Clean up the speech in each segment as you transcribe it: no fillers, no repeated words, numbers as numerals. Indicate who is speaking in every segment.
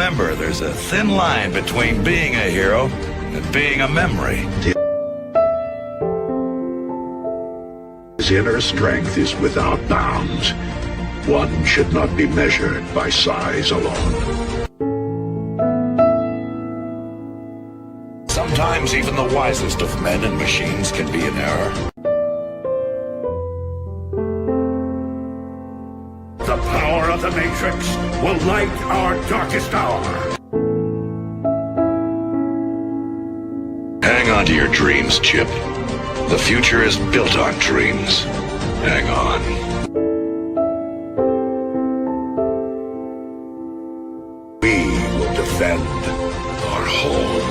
Speaker 1: Remember, there's a thin line between being a hero and being a memory.
Speaker 2: His inner strength is without bounds. One should not be measured by size alone.
Speaker 1: Sometimes even the wisest of men and machines can be in error.
Speaker 2: The power of the Matrix will light our darkest hour.
Speaker 1: Hang on to your dreams, Chip. The future is built on dreams. Hang on. We will defend our home.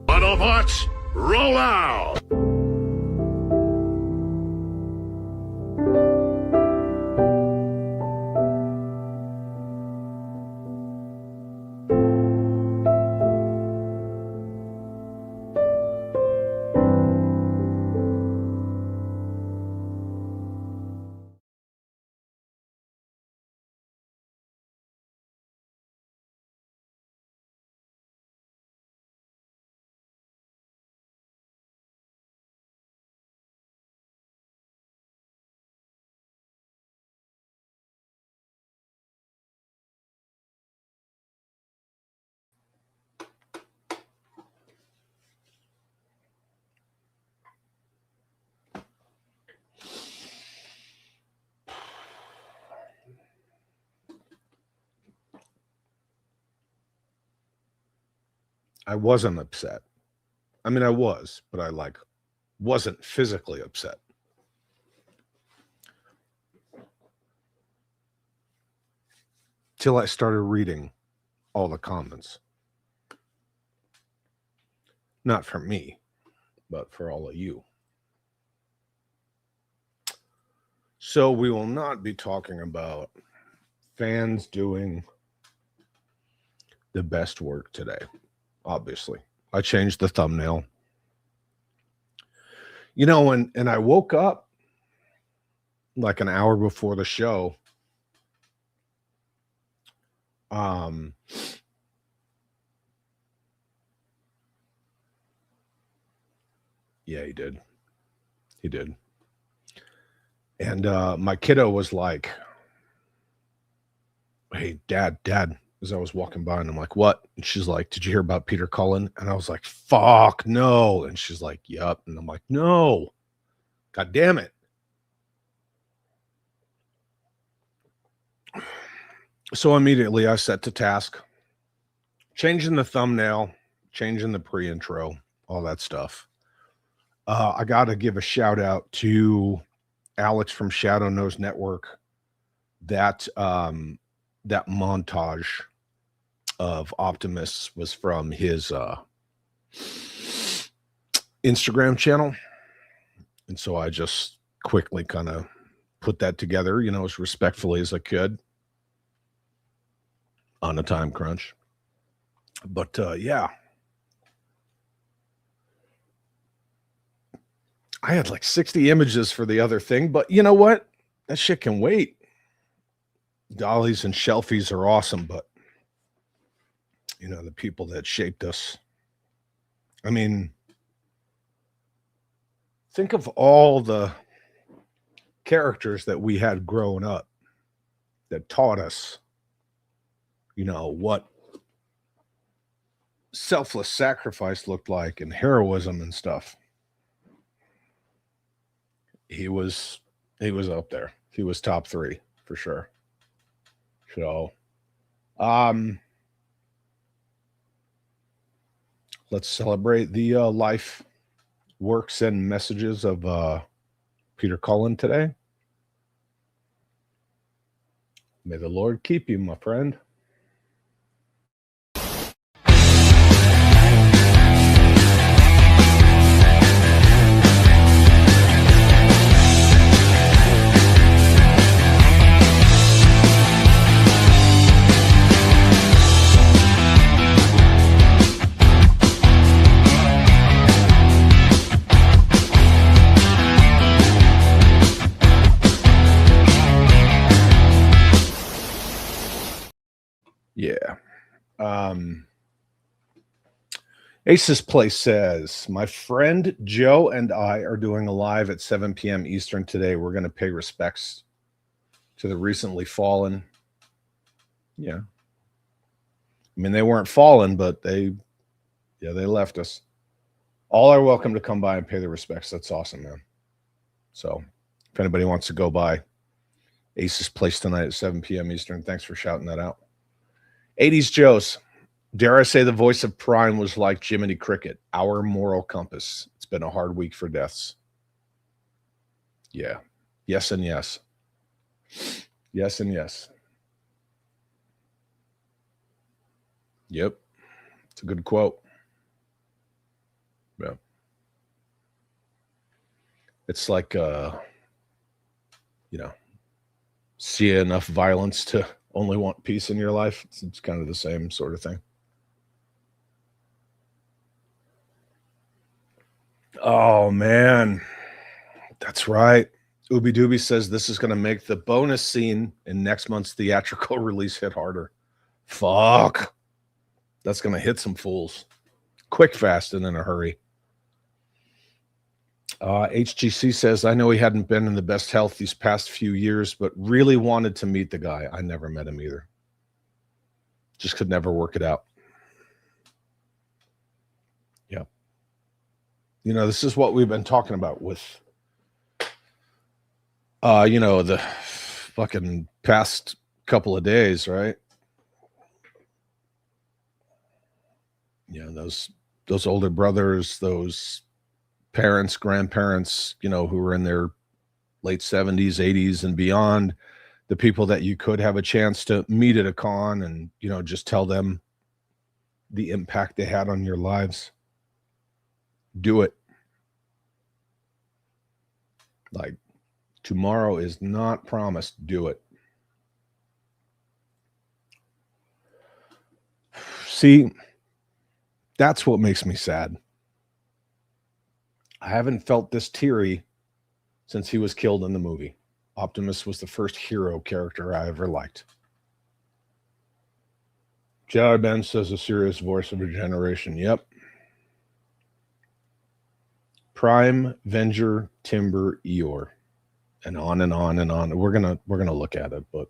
Speaker 2: Autobots, roll out!
Speaker 3: I wasn't upset. I mean, I was, but I wasn't physically upset. Till I started reading all the comments. Not for me, but for all of you. So we will not be talking about fans doing the best work today. Obviously, I changed the thumbnail. You know, and I woke up like an hour before the show. Yeah, he did. He did. And my kiddo was like, "Hey, Dad," as I was walking by, and I'm like, "What?" And she's like, "Did you hear about Peter Cullen?" And I was like, "Fuck, no." And she's like, "Yup." And I'm like, "No. God damn it." So immediately I set to task, changing the thumbnail, changing the pre-intro, all that stuff. I got to give a shout out to Alex from Shadow Knows Network. That montage of Optimus was from his Instagram channel. And so I just quickly kind of put that together, you know, as respectfully as I could on a time crunch. But yeah. I had like 60 images for the other thing, but you know what? That shit can wait. Dollies and shelfies are awesome, but you know, the people that shaped us. I mean, think of all the characters that we had growing up that taught us, you know, what selfless sacrifice looked like and heroism and stuff. He was up there. He was top 3 for sure. So, let's celebrate the life, works, and messages of Peter Cullen today. May the Lord keep you, my friend. Ace's Place says, my friend Joe and I are doing a live at 7 p.m. Eastern today. We're going to pay respects to the recently fallen. Yeah. I mean, they weren't fallen, but they left us. All are welcome to come by and pay their respects. That's awesome, man. So if anybody wants to go by Ace's Place tonight at 7 p.m. Eastern, thanks for shouting that out. 80s Joe's. Dare I say the voice of Prime was like Jiminy Cricket, our moral compass. It's been a hard week for deaths. Yeah. Yes and yes. Yes and yes. Yep. It's a good quote. Yeah. It's like, see enough violence to only want peace in your life. It's kind of the same sort of thing. Oh, man. That's right. Ooby Dooby says this is going to make the bonus scene in next month's theatrical release hit harder. Fuck. That's going to hit some fools. Quick, fast, and in a hurry. HGC says, I know he hadn't been in the best health these past few years, but really wanted to meet the guy. I never met him either. Just could never work it out. Yeah. This is what we've been talking about with, the fucking past couple of days, right? Yeah, those older brothers, those parents, grandparents, who were in their late 70s, 80s and beyond, the people that you could have a chance to meet at a con and, just tell them the impact they had on your lives. Do it. Like, tomorrow is not promised. Do it. See, that's what makes me sad. I haven't felt this teary since he was killed in the movie. Optimus was the first hero character I ever liked. Jedi Ben says a serious voice of a generation. Yep. Prime, Venger, Timber, Eeyore, and on and on and on. We're gonna look at it, but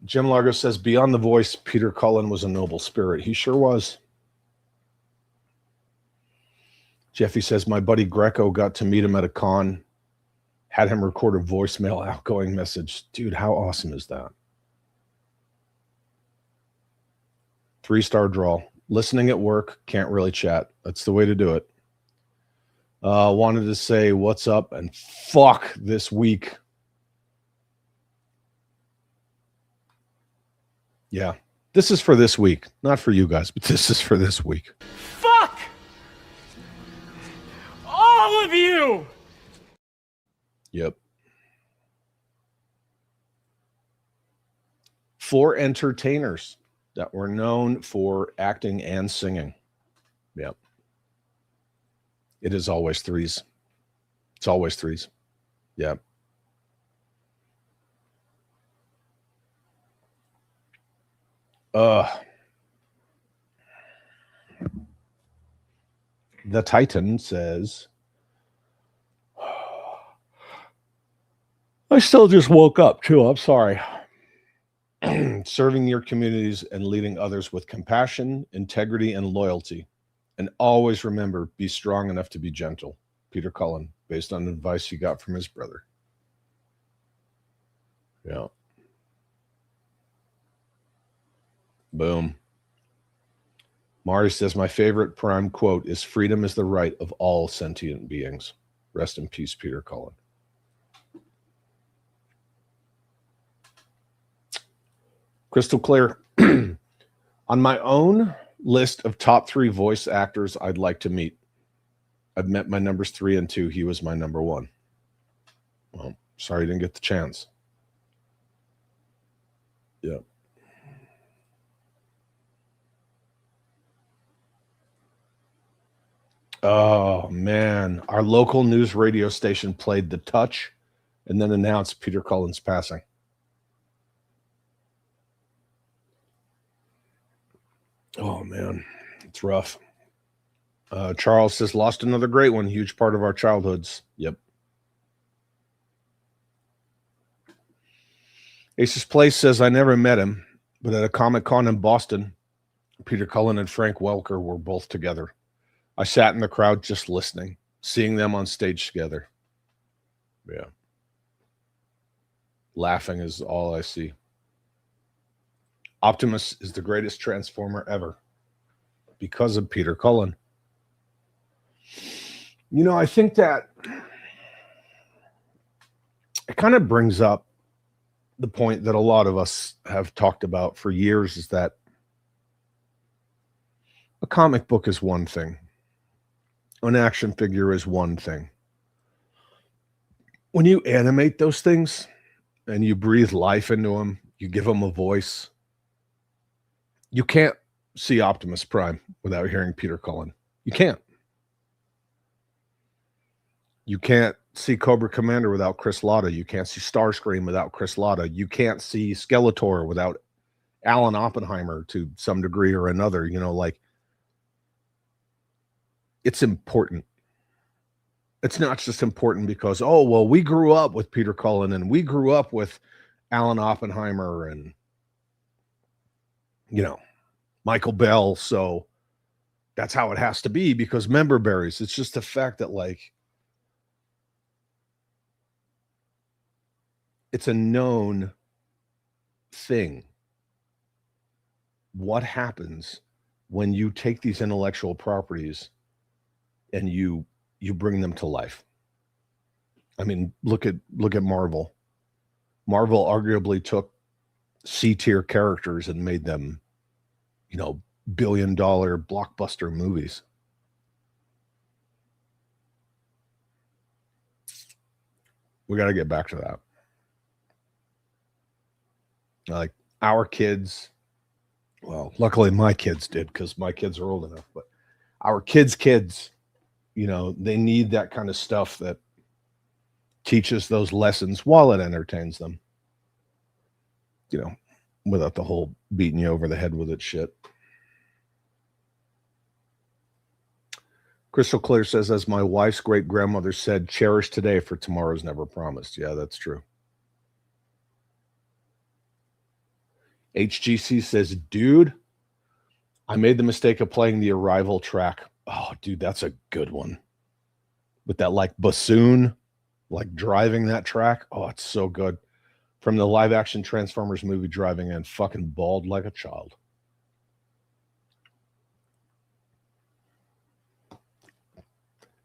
Speaker 3: Jim Largo says beyond the voice, Peter Cullen was a noble spirit. He sure was. Jeffy says my buddy Greco got to meet him at a con, had him record a voicemail outgoing message. Dude, how awesome is that? 3-star draw. Listening at work, can't really chat. That's the way to do it. Wanted to say what's up and fuck this week. Yeah, this is for this week. Not for you guys, but this is for this week.
Speaker 4: Fuck! All of you!
Speaker 3: Yep. 4 entertainers that were known for acting and singing. Yep. It is always 3s. It's always 3s. Yep. The Titan says, I still just woke up too. I'm sorry. Serving your communities and leading others with compassion, integrity, and loyalty. And always remember, be strong enough to be gentle. Peter Cullen, based on advice he got from his brother. Yeah. Boom. Mari says, my favorite Prime quote is, freedom is the right of all sentient beings. Rest in peace, Peter Cullen. Crystal clear. On my own list of top 3 voice actors I'd like to meet, I've met my numbers 3 and 2. He was my number 1. Well, sorry you didn't get the chance. Yeah. Oh, man. Our local news radio station played The Touch and then announced Peter Cullen's passing. Oh man, it's rough. Charles says, lost another great one. Huge part of our childhoods. Yep. Ace's Place says, I never met him, but at a Comic-Con in Boston, Peter Cullen and Frank Welker were both together. I sat in the crowd just listening, seeing them on stage together. Yeah. Laughing is all I see. Optimus is the greatest Transformer ever because of Peter Cullen. You know, I think that it kind of brings up the point that a lot of us have talked about for years, is that a comic book is one thing. An action figure is one thing. When you animate those things and you breathe life into them, you give them a voice, you can't see Optimus Prime without hearing Peter Cullen. You can't. You can't see Cobra Commander without Chris Latta. You can't see Starscream without Chris Latta. You can't see Skeletor without Alan Oppenheimer to some degree or another. You know, like, it's important. It's not just important because, oh, well, we grew up with Peter Cullen and we grew up with Alan Oppenheimer and, you know, Michael Bell. So that's how it has to be because member berries. It's just the fact that, like, it's a known thing. What happens when you take these intellectual properties and you bring them to life? I mean, look at Marvel. Marvel arguably took C-tier characters and made them, you know, billion-dollar blockbuster movies. We got to get back to that. Like, our kids, well, luckily my kids did because my kids are old enough, but our kids, you know, they need that kind of stuff that teaches those lessons while it entertains them, you know, without the whole beating you over the head with it shit. Crystal Clear says, as my wife's great grandmother said, cherish today for tomorrow's never promised. Yeah, that's true. HGC says, dude, I made the mistake of playing the Arrival track. Oh, dude, that's a good one. With that, like, bassoon, like, driving that track. Oh, it's so good. From the live action Transformers movie, driving in, fucking bald like a child.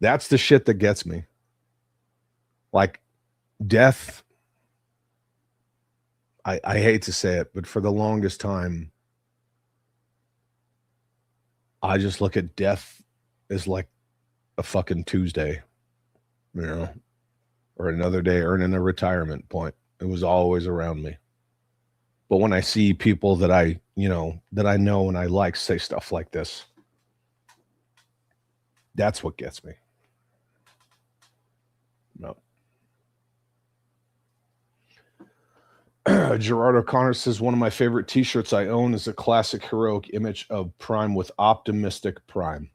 Speaker 3: That's the shit that gets me. Like, death, I hate to say it, but for the longest time, I just look at death as like a fucking Tuesday, you know, or another day earning a retirement point. It was always around me. But when I see people that I know and I like say stuff like this, that's what gets me. No. Gerard O'Connor says, one of my favorite t-shirts I own is a classic heroic image of Prime with optimistic Prime.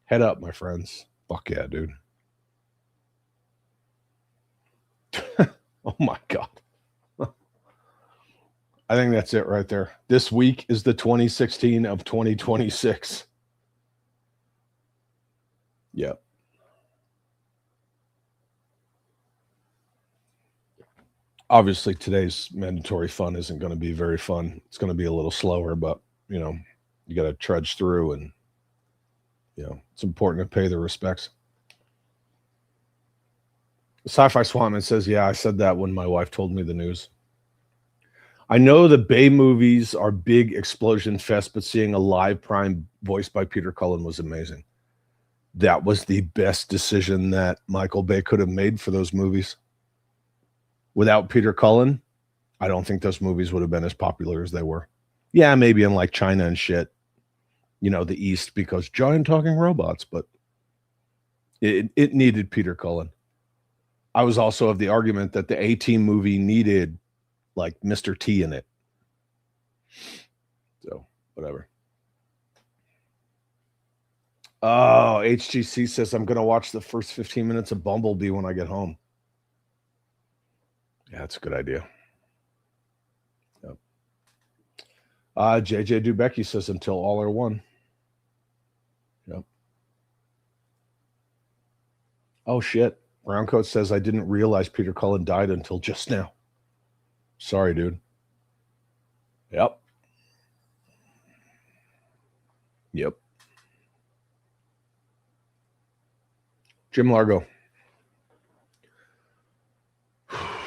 Speaker 3: Head up, my friends. Fuck yeah, dude. Oh my God. I think that's it right there. This week is the 2016 of 2026. Yep. Obviously, today's mandatory fun isn't going to be very fun. It's going to be a little slower, but, you know, you got to trudge through and, you know, it's important to pay the respects. Sci-Fi Swatman says, yeah, I said that when my wife told me the news. I know the Bay movies are big explosion fest, but seeing a live Prime voiced by Peter Cullen was amazing. That was the best decision that Michael Bay could have made for those movies. Without Peter Cullen, I don't think those movies would have been as popular as they were. Yeah, maybe in like China and shit, you know, the East, because giant talking robots, but it needed Peter Cullen. I was also of the argument that the A-Team movie needed like Mr. T in it. So, Whatever. Oh, HGC says I'm going to watch the first 15 minutes of Bumblebee when I get home. Yeah, that's a good idea. Yep. JJ Dubecki says until all are one. Yep. Oh, shit. Browncoat says I didn't realize Peter Cullen died until just now. Sorry, dude. Yep. Yep. Jim Largo.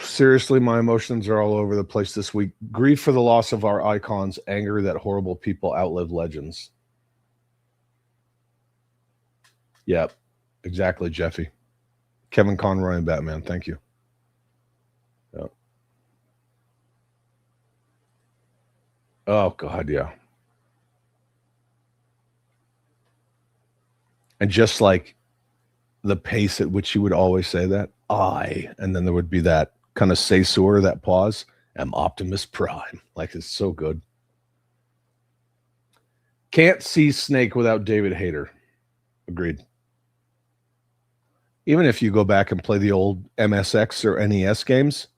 Speaker 3: Seriously, my emotions are all over the place this week. Grief for the loss of our icons, anger that horrible people outlive legends. Yep, exactly, Jeffy. Kevin Conroy and Batman, thank you. Yep. Oh, God, yeah. And just like the pace at which he would always say that, and then there would be that kind of say-sour, that pause, am Optimus Prime. Like, it's so good. Can't see Snake without David Hayter. Agreed. Even if you go back and play the old MSX or NES games,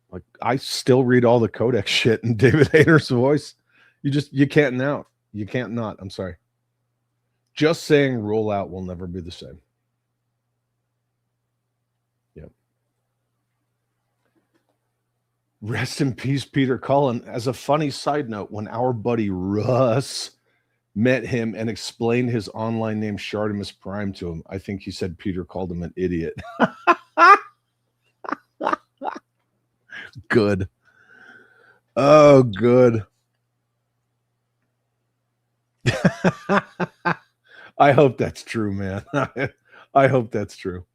Speaker 3: like I still read all the codec shit in David Hayter's voice. You can't not. You can't not. I'm sorry. Just saying roll out will never be the same. Yep. Rest in peace, Peter Cullen. As a funny side note, when our buddy Russ met him and explained his online name Shartimus Prime to him, I think he said Peter called him an idiot. Good. Oh, good. I hope that's true, man. I hope that's true.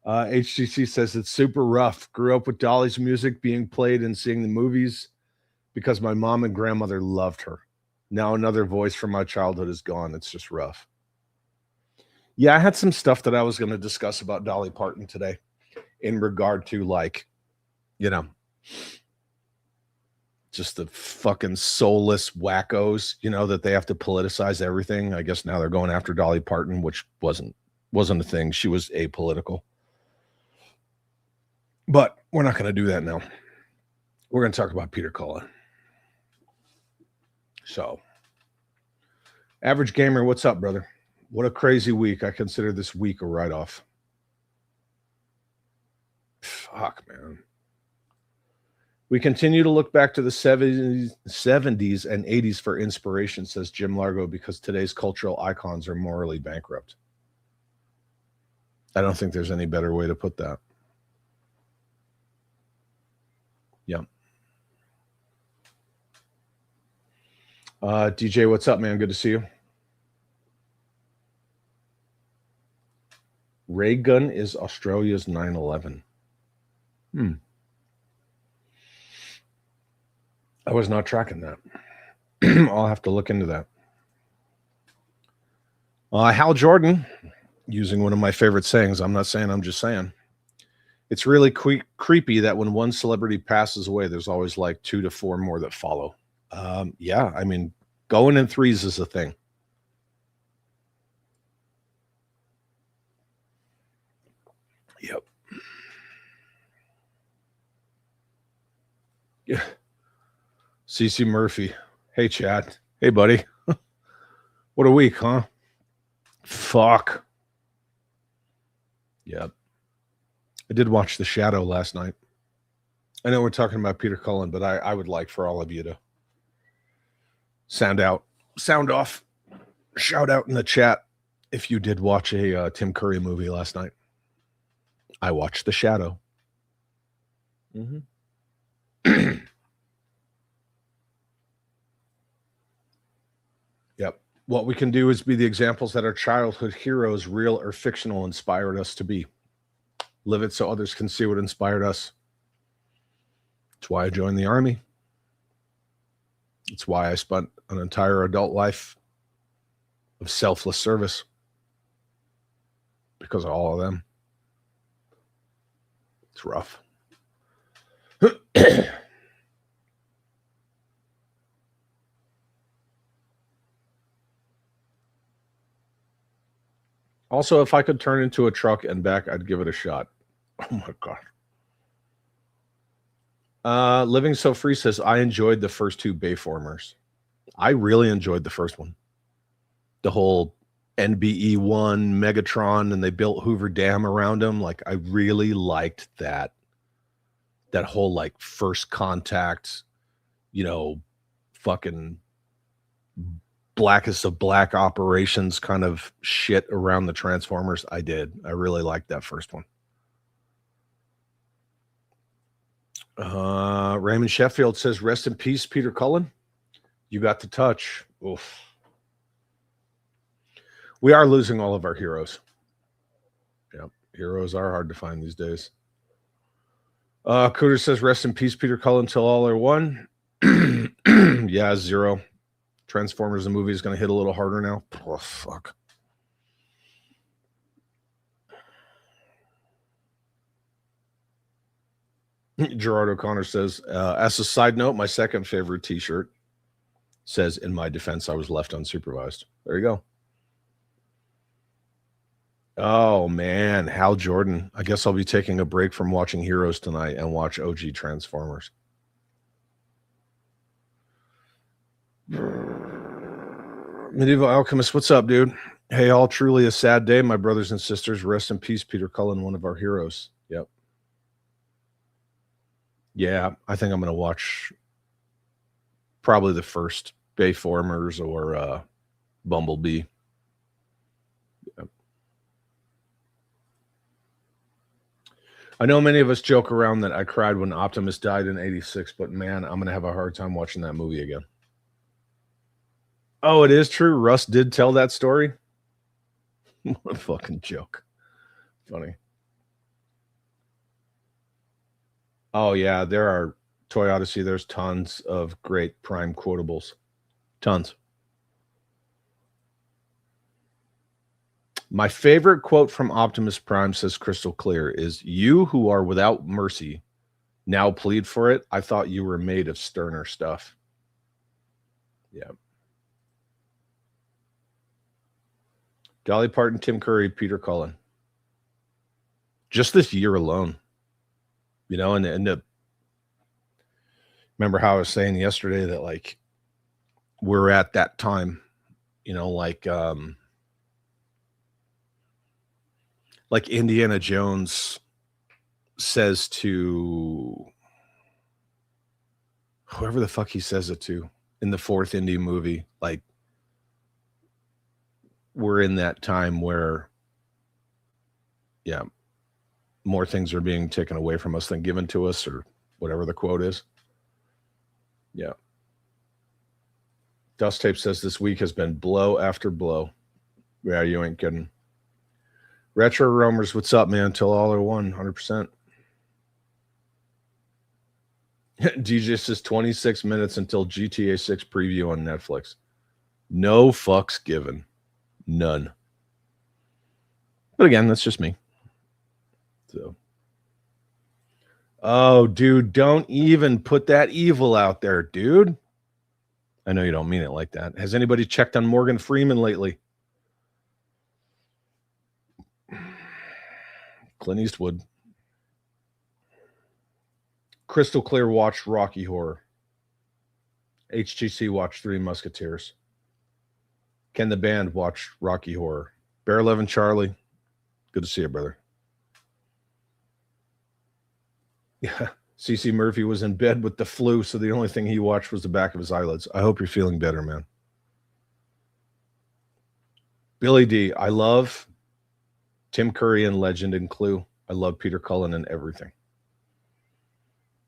Speaker 3: HCC says it's super rough. Grew up with Dolly's music being played and seeing the movies because my mom and grandmother loved her. Now another voice from my childhood is gone. It's just rough. Yeah, I had some stuff that I was going to discuss about Dolly Parton today in regard to, like, you know, just the fucking soulless wackos, you know, that they have to politicize everything. I guess now they're going after Dolly Parton, which wasn't a thing. She was apolitical. But we're not going to do that now. We're going to talk about Peter Cullen. So, Average Gamer, what's up, brother? What a crazy week. I consider this week a write-off. Fuck, man. We continue to look back to the 70s and 80s for inspiration, says Jim Largo, because today's cultural icons are morally bankrupt. I don't think there's any better way to put that. Yeah. DJ, what's up, man? Good to see you. Ray gun is Australia's 9/11. I was not tracking that. I'll have to look into that. Hal Jordan, using one of my favorite sayings, I'm not saying, I'm just saying. It's really creepy that when one celebrity passes away, there's always like 2 to 4 more that follow. Yeah, I mean, going in threes is a thing. Yep. Yeah. CC Murphy. Hey, Chad. Hey, buddy. What a week, huh? Fuck. Yep. I did watch The Shadow last night. I know we're talking about Peter Cullen, but I would like for all of you to sound off, shout out in the chat if you did watch a Tim Curry movie last night. I watched The Shadow. Mm-hmm. Yep. What we can do is be the examples that our childhood heroes, real or fictional, inspired us to be. Live it so others can see what inspired us. It's why I joined the Army. It's why I spent an entire adult life of selfless service. Because of all of them. It's rough. Also, if I could turn into a truck and back, I'd give it a shot. Oh my god. Living So Free says, I enjoyed the first two Bayformers. I really enjoyed the first one. The whole NBE-1 Megatron, and they built Hoover Dam around him. Like, I really liked that. That whole, like, first contact, you know, fucking blackest of black operations kind of shit around the Transformers. I did. I really liked that first one. Raymond Sheffield says, rest in peace, Peter Cullen. You got the touch. Oof. We are losing all of our heroes. Yep. Heroes are hard to find these days. Cooter says, rest in peace, Peter Cullen, till all are one. Yeah, Zero. Transformers, the movie, is going to hit a little harder now. Oh, fuck. Gerard O'Connor says, as a side note, my second favorite t-shirt says, in my defense, I was left unsupervised. There you go. Oh, man. Hal Jordan. I guess I'll be taking a break from watching Heroes tonight and watch OG Transformers. Medieval Alchemist, what's up, dude? Hey, all, truly a sad day, my brothers and sisters. Rest in peace, Peter Cullen, one of our heroes. Yep. Yeah, I think I'm going to watch probably the first Bayformers or Bumblebee. Yep. I know many of us joke around that I cried when Optimus died in 86, but man, I'm going to have a hard time watching that movie again. Oh, it is true. Russ did tell that story. What a fucking joke. Funny. Oh, yeah, there are Toy Odyssey. There's tons of great Prime quotables. Tons. My favorite quote from Optimus Prime, says Crystal Clear, is, you who are without mercy now plead for it. I thought you were made of sterner stuff. Yeah. Dolly Parton, Tim Curry, Peter Cullen. Just this year alone. You know, and remember how I was saying yesterday that, like, we're at that time, you know, like Indiana Jones says to whoever the fuck he says it to in the fourth Indy movie, like, we're in that time where, yeah, more things are being taken away from us than given to us, or whatever the quote is. Yeah. Dust Tape says this week has been blow after blow. Yeah, you ain't kidding. Retro Roamers, what's up, man? Till all are one, 100%. DJ says 26 minutes until GTA 6 preview on Netflix. No fucks given. None. But again, that's just me. So. Oh, dude, don't even put that evil out there, dude. I know you don't mean it like that. Has anybody checked on Morgan Freeman lately? Clint Eastwood. Crystal Clear watched Rocky Horror. HGC watched Three Musketeers. Ken the Band watched Rocky Horror. Bear 11 Charlie. Good to see you, brother. Yeah. CC Murphy was in bed with the flu, so the only thing he watched was the back of his eyelids. I hope you're feeling better, man. Billy D, I love Tim Curry and Legend and Clue. I love Peter Cullen and everything.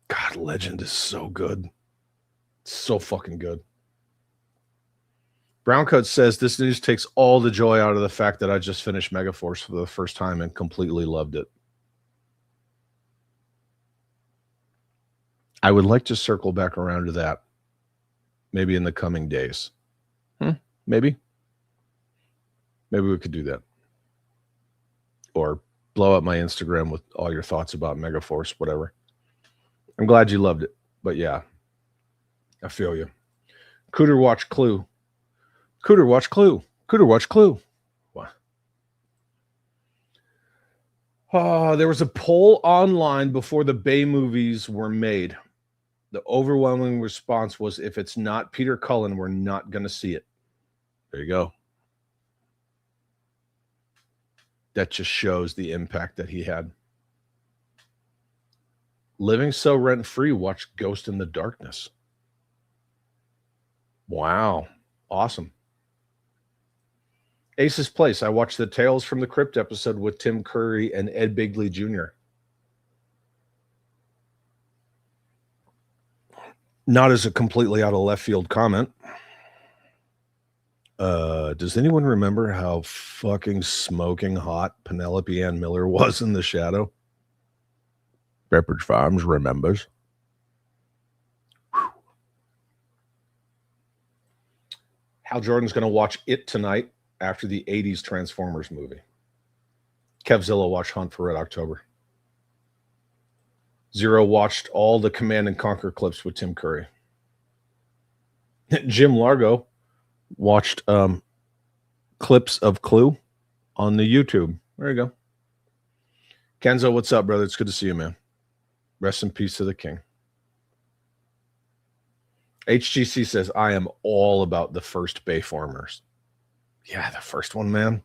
Speaker 3: God, Legend is so good. So fucking good. Browncoat says this news takes all the joy out of the fact that I just finished Megaforce for the first time and completely loved it. I would like to circle back around to that maybe in the coming days. Maybe we could do that. Or blow up my Instagram with all your thoughts about Megaforce, whatever. I'm glad you loved it. But yeah, I feel you. Cooter watch Clue. Cooter watch Clue. Cooter watch Clue. What? There was a poll online before the Bay movies were made. The overwhelming response was, if it's not Peter Cullen, we're not going to see it. There you go. That just shows the impact that he had. Living so rent-free, watch Ghost in the Darkness. Wow. Awesome. Ace's Place. I watched the Tales from the Crypt episode with Tim Curry and Ed Bigley Jr. Not as a completely out of left field comment. Does anyone remember how fucking smoking hot Penelope Ann Miller was in The Shadow? Pepperidge Farms remembers. Whew. Hal Jordan's going to watch It tonight after the 80s Transformers movie. Kevzilla watched Hunt for Red October. Zero watched all the Command and Conquer clips with Tim Curry. Jim Largo watched clips of Clue on the YouTube. There you go. Kenzo, what's up, brother? It's good to see you, man. Rest in peace to the king. HGC says, I am all about the first Bayformers. Yeah, the first one, man.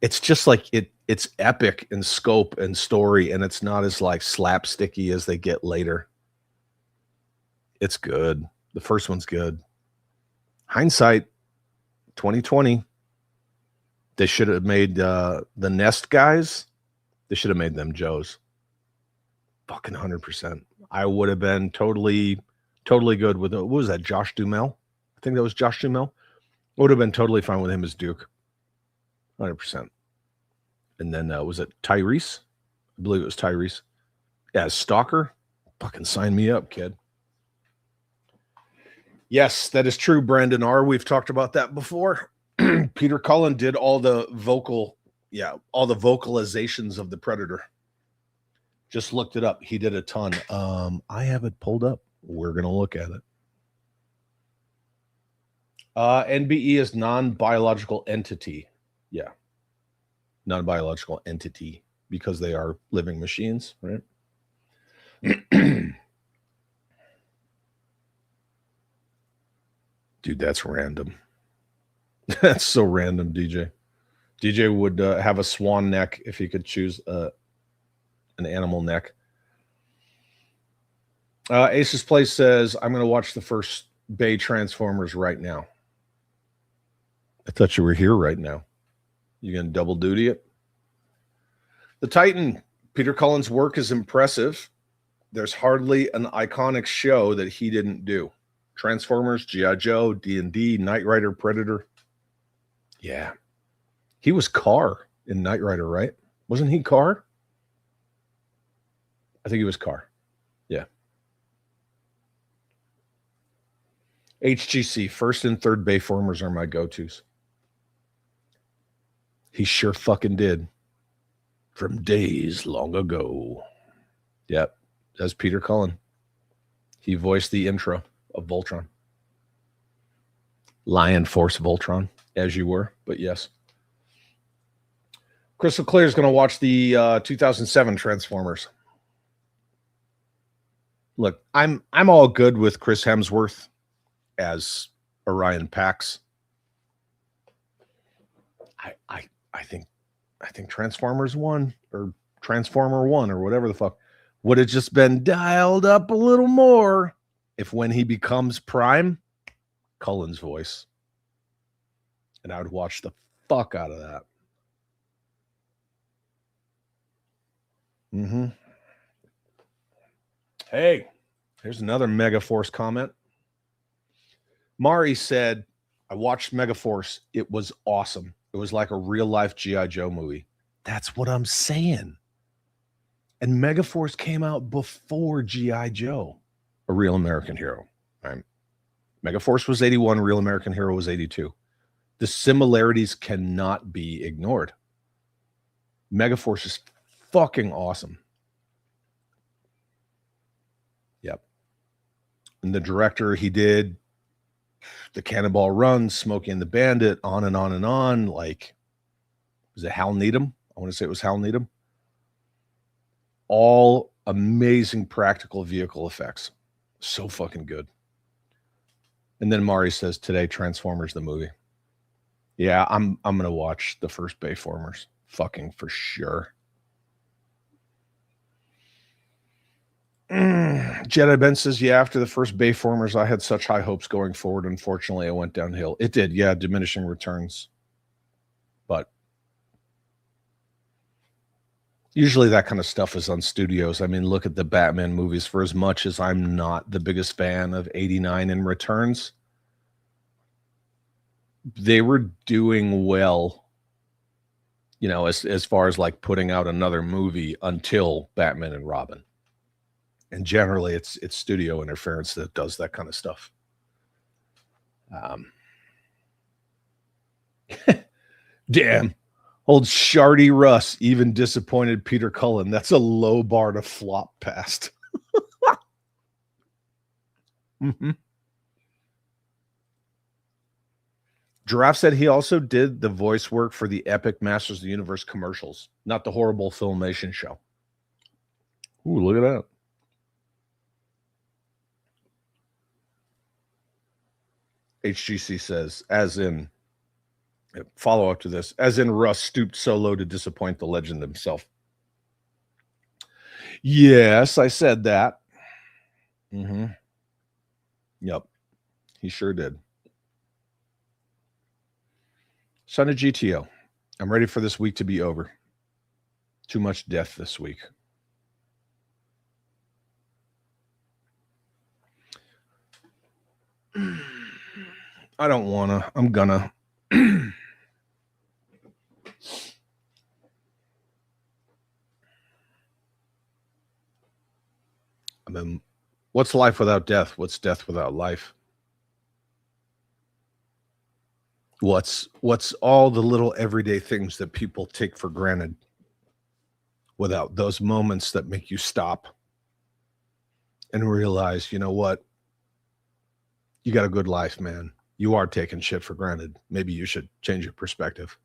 Speaker 3: It's just like it's epic in scope and story, and it's not as like slapsticky as they get later. It's good. The first one's good. Hindsight, 2020. They should have made the Nest guys. They should have made them Joes. Fucking 100%. I would have been totally good with what was that? Josh Duhamel. I think that was Josh Duhamel. Would have been totally fine with him as Duke. 100%. And then was it Tyrese? I believe it was Tyrese. Yeah, as Stalker. Fucking sign me up, kid. Yes, that is true, Brandon R. We've talked about that before. Peter Cullen did all the vocalizations of the Predator. Just looked it up. He did a ton. I have it pulled up. We're going to look at it. NBE is non-biological entity. Yeah. Non-biological entity because they are living machines, right? Dude, that's random. That's so random, DJ. DJ would have a swan neck if he could choose an animal neck. Ace's Place says, I'm going to watch the first Bay Transformers right now. I thought you were here right now. You going to double duty it? The Titan. Peter Cullen's work is impressive. There's hardly an iconic show that he didn't do. Transformers, G.I. Joe, D&D, Knight Rider, Predator. Yeah. He was Carr in Knight Rider, right? Wasn't he Carr? I think he was Carr. Yeah. HGC, first and third Bayformers are my go-tos. He sure fucking did. From days long ago. Yep. That's Peter Cullen. He voiced the intro of Voltron. Lion Force Voltron, as you were, but yes. Crystal Clear is going to watch the 2007 Transformers. Look, I'm all good with Chris Hemsworth as Orion Pax. I think Transformers 1 or Transformer 1 or whatever the fuck would have just been dialed up a little more if when he becomes Prime, Cullen's voice. And I would watch the fuck out of that. Mm-hmm. Hey, here's another Megaforce comment. Mari said, I watched Megaforce. It was awesome. It was like a real-life G.I. Joe movie. That's what I'm saying. And Megaforce came out before G.I. Joe, a Real American Hero. Right? Megaforce was 81, Real American Hero was 82. The similarities cannot be ignored. Megaforce is fucking awesome. Yep. And the director, he did the Cannonball Run, Smokey and the Bandit, on and on and on. Like, was it Hal Needham I want to say it was Hal Needham. All amazing practical vehicle effects. So fucking good. And then Mari says today, Transformers the movie. Yeah, I'm gonna watch the first Bayformers. Fucking for sure. Jedi Ben says, yeah, after the first Bayformers, I had such high hopes going forward. Unfortunately, I went downhill. It did, yeah, diminishing returns. But usually that kind of stuff is on studios. I mean, look at the Batman movies. For as much as I'm not the biggest fan of 89 in returns, they were doing well, you know, as far as like putting out another movie until Batman and Robin. And generally it's studio interference that does that kind of stuff. Damn. Old Shardy Russ even disappointed Peter Cullen. That's a low bar to flop past. Mm-hmm. Giraffe said he also did the voice work for the epic Masters of the Universe commercials, not the horrible Filmation show. Ooh, look at that. HGC says, as in, follow up to this, as in Russ stooped so low to disappoint the legend himself. Yes, I said that. Mm-hmm. Yep, he sure did. Son of GTO, I'm ready for this week to be over. Too much death this week. I don't want to. I'm gonna. I mean, what's life without death? What's death without life? What's all the little everyday things that people take for granted without those moments that make you stop and realize, you know what? You got a good life, man. You are taking shit for granted. Maybe you should change your perspective.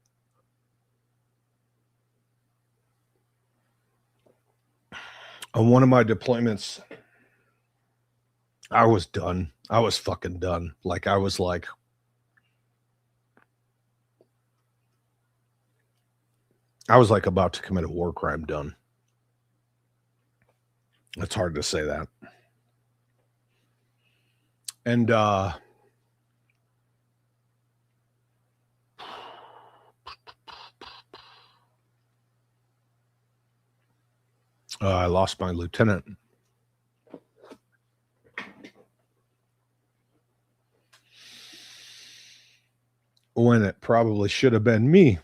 Speaker 3: On one of my deployments, I was done. I was fucking done. Like, I was like, about to commit a war crime done. It's hard to say that. And I lost my lieutenant. When it probably should have been me.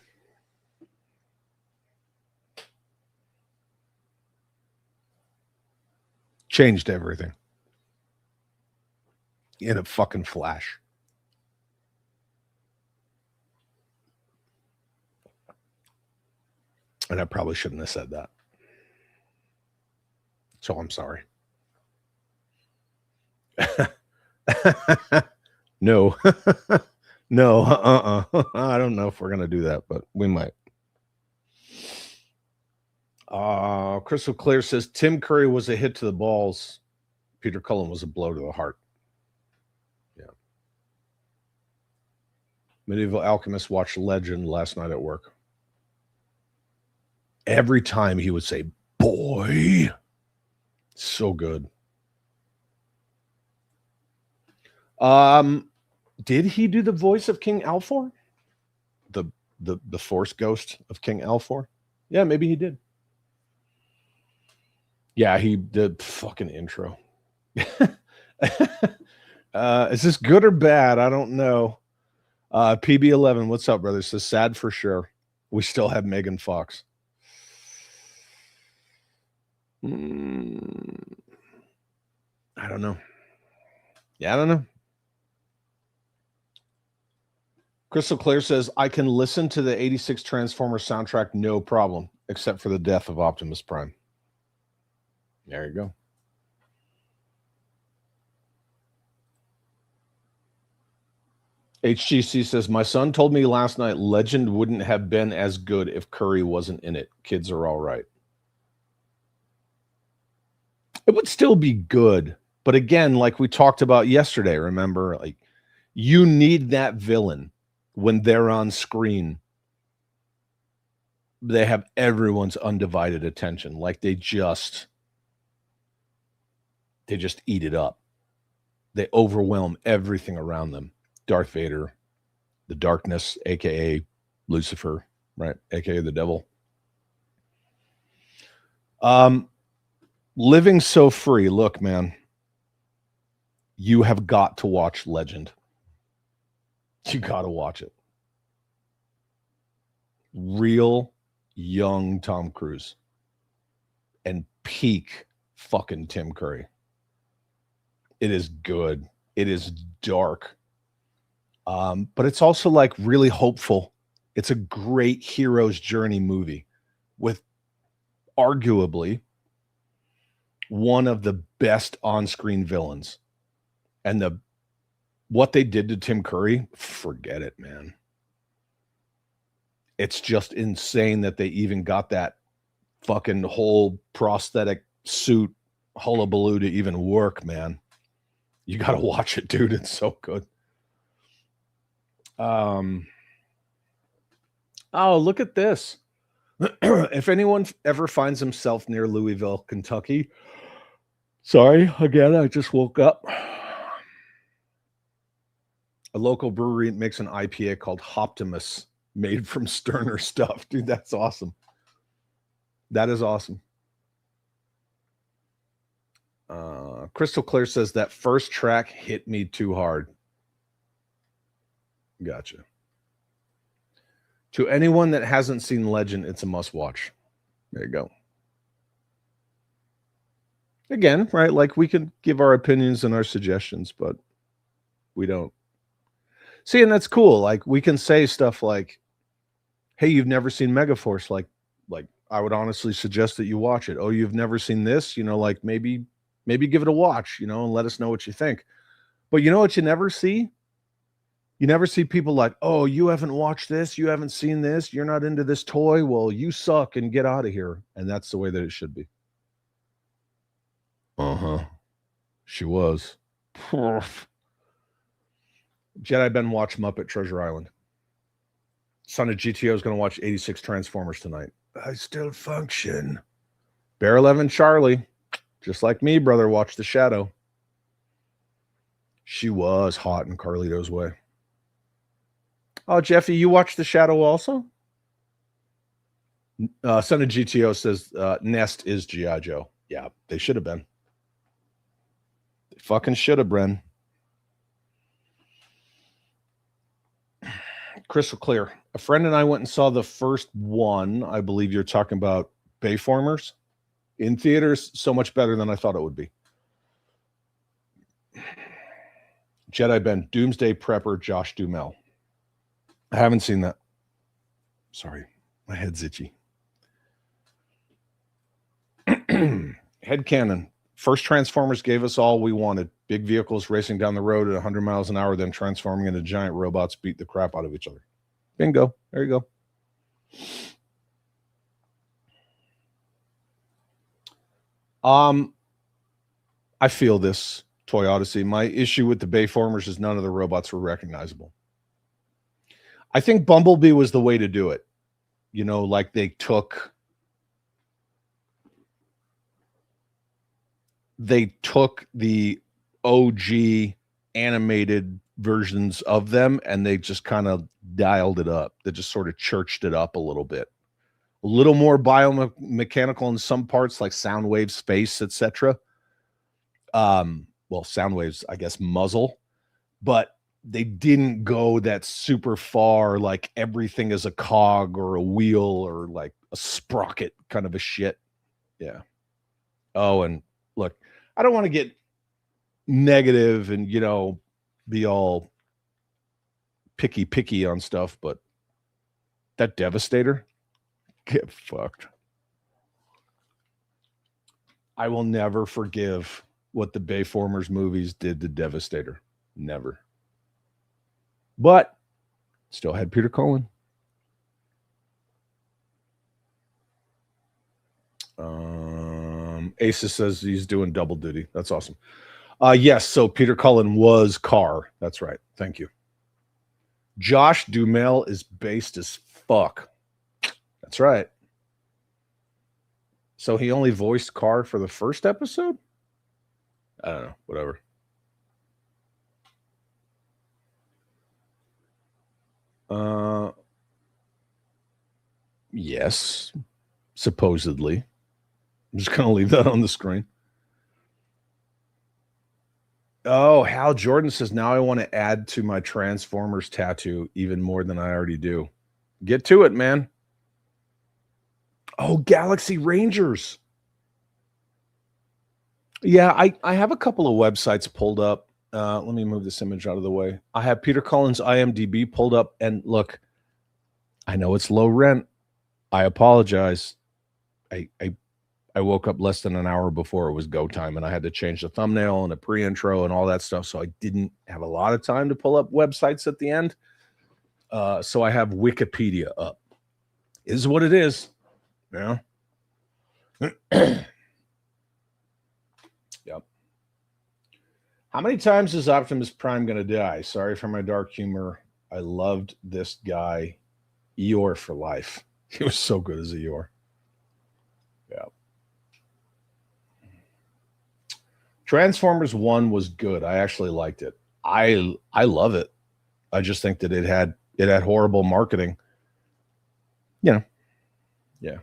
Speaker 3: Changed everything. In a fucking flash. And I probably shouldn't have said that. So I'm sorry. No. No. I don't know if we're going to do that, but we might. Crystal Clear says Tim Curry was a hit to the balls. Peter Cullen was a blow to the heart. Yeah. Medieval Alchemist watched Legend last night at work. Every time he would say, boy, so good. Did he do the voice of King Alfor? The Force ghost of King Alfor? Yeah, maybe he did. Yeah, he did fucking intro. Is this good or bad? I don't know. PB11, what's up, brother? Says sad for sure. We still have Megan Fox. I don't know. Yeah, I don't know. Crystal Clear says, I can listen to the 86 Transformers soundtrack no problem, except for the death of Optimus Prime. There you go. HGC says, my son told me last night Legend wouldn't have been as good if Curry wasn't in it. Kids are all right. It would still be good. But again, like we talked about yesterday, remember, like you need that villain when they're on screen. They have everyone's undivided attention. Like they just eat it up. They overwhelm everything around them. Darth Vader, the darkness, aka Lucifer, right? Aka the devil. Living So Free. Look, man, you have got to watch Legend. You got to watch it. Real young Tom Cruise and peak fucking Tim Curry. It is good. It is dark. But it's also like really hopeful. It's a great hero's journey movie with arguably one of the best on-screen villains. And what they did to Tim Curry, forget it, man. It's just insane that they even got that fucking whole prosthetic suit hullabaloo to even work, man. You got to watch it, dude. It's so good. Oh, look at this. If anyone ever finds himself near Louisville, Kentucky, sorry, again, I just woke up. A local brewery makes an IPA called Hoptimus, made from Sterner stuff. Dude, that's awesome. That is awesome. Crystal Clear says that first track hit me too hard. Gotcha. To anyone that hasn't seen Legend, it's a must watch. There you go. Again, right? Like we can give our opinions and our suggestions, but we don't. See, and that's cool. Like we can say stuff like, hey, you've never seen Megaforce. Like I would honestly suggest that you watch it. Oh, you've never seen this? You know, like maybe give it a watch, you know, and let us know what you think. But you know what you never see? You never see people like, oh, you haven't watched this, you haven't seen this, you're not into this toy. Well, you suck and get out of here. And that's the way that it should be. Uh-huh. She was. Jedi Ben watch Muppet Treasure Island. Son of GTO is going to watch 86 Transformers tonight. I still function. Bear 11 Charlie, just like me, brother, watch The Shadow. She was hot in Carlito's Way. Oh, Jeffy, you watched The Shadow also? Son of GTO says Nest is G.I. Joe. Yeah, they should have been. They fucking should have, Bren. Crystal Clear. A friend and I went and saw the first one. I believe you're talking about Bayformers in theaters. So much better than I thought it would be. Jedi Ben, Doomsday Prepper, Josh Duhamel. I haven't seen that. Sorry, my head's itchy. Headcanon. First Transformers gave us all we wanted. Big vehicles racing down the road at 100 miles an hour, then transforming into giant robots beat the crap out of each other. Bingo. There you go. I feel this, Toy Odyssey. My issue with the Bayformers is none of the robots were recognizable. I think Bumblebee was the way to do it. You know, like they took the OG animated versions of them and they just kind of dialed it up. They just sort of churched it up a little bit. A little more biomechanical in some parts, like Soundwave's face, etc. Well, Soundwave's, I guess, muzzle, but they didn't go that super far, like everything is a cog or a wheel or like a sprocket kind of a shit. Yeah. Oh, and look, I don't want to get negative and, you know, be all picky on stuff, but that Devastator, get fucked. I will never forgive what the Bayformers movies did to Devastator. Never. But still had Peter Cullen. Asa says he's doing double duty. That's awesome. Yes, so Peter Cullen was Carr. That's right. Thank you. Josh Duhamel is based as fuck. That's right. So he only voiced Carr for the first episode? I don't know. Whatever. Yes, supposedly. I'm just going to leave that on the screen. Oh, Hal Jordan says, now I want to add to my Transformers tattoo even more than I already do. Get to it, man. Oh, Galaxy Rangers. Yeah, I have a couple of websites pulled up. Let me move this image out of the way. I have Peter Cullen's IMDb pulled up. And look, I know it's low rent. I apologize. I woke up less than an hour before it was go time, and I had to change the thumbnail and the pre-intro and all that stuff. So I didn't have a lot of time to pull up websites at the end. So I have Wikipedia up. It is what it is. Yeah. Yep. How many times is Optimus Prime going to die? Sorry for my dark humor. I loved this guy, Eeyore for life. He was so good as Eeyore. Yeah. Transformers 1 was good. I actually liked it. I love it. I just think that it had horrible marketing. You know. Yeah.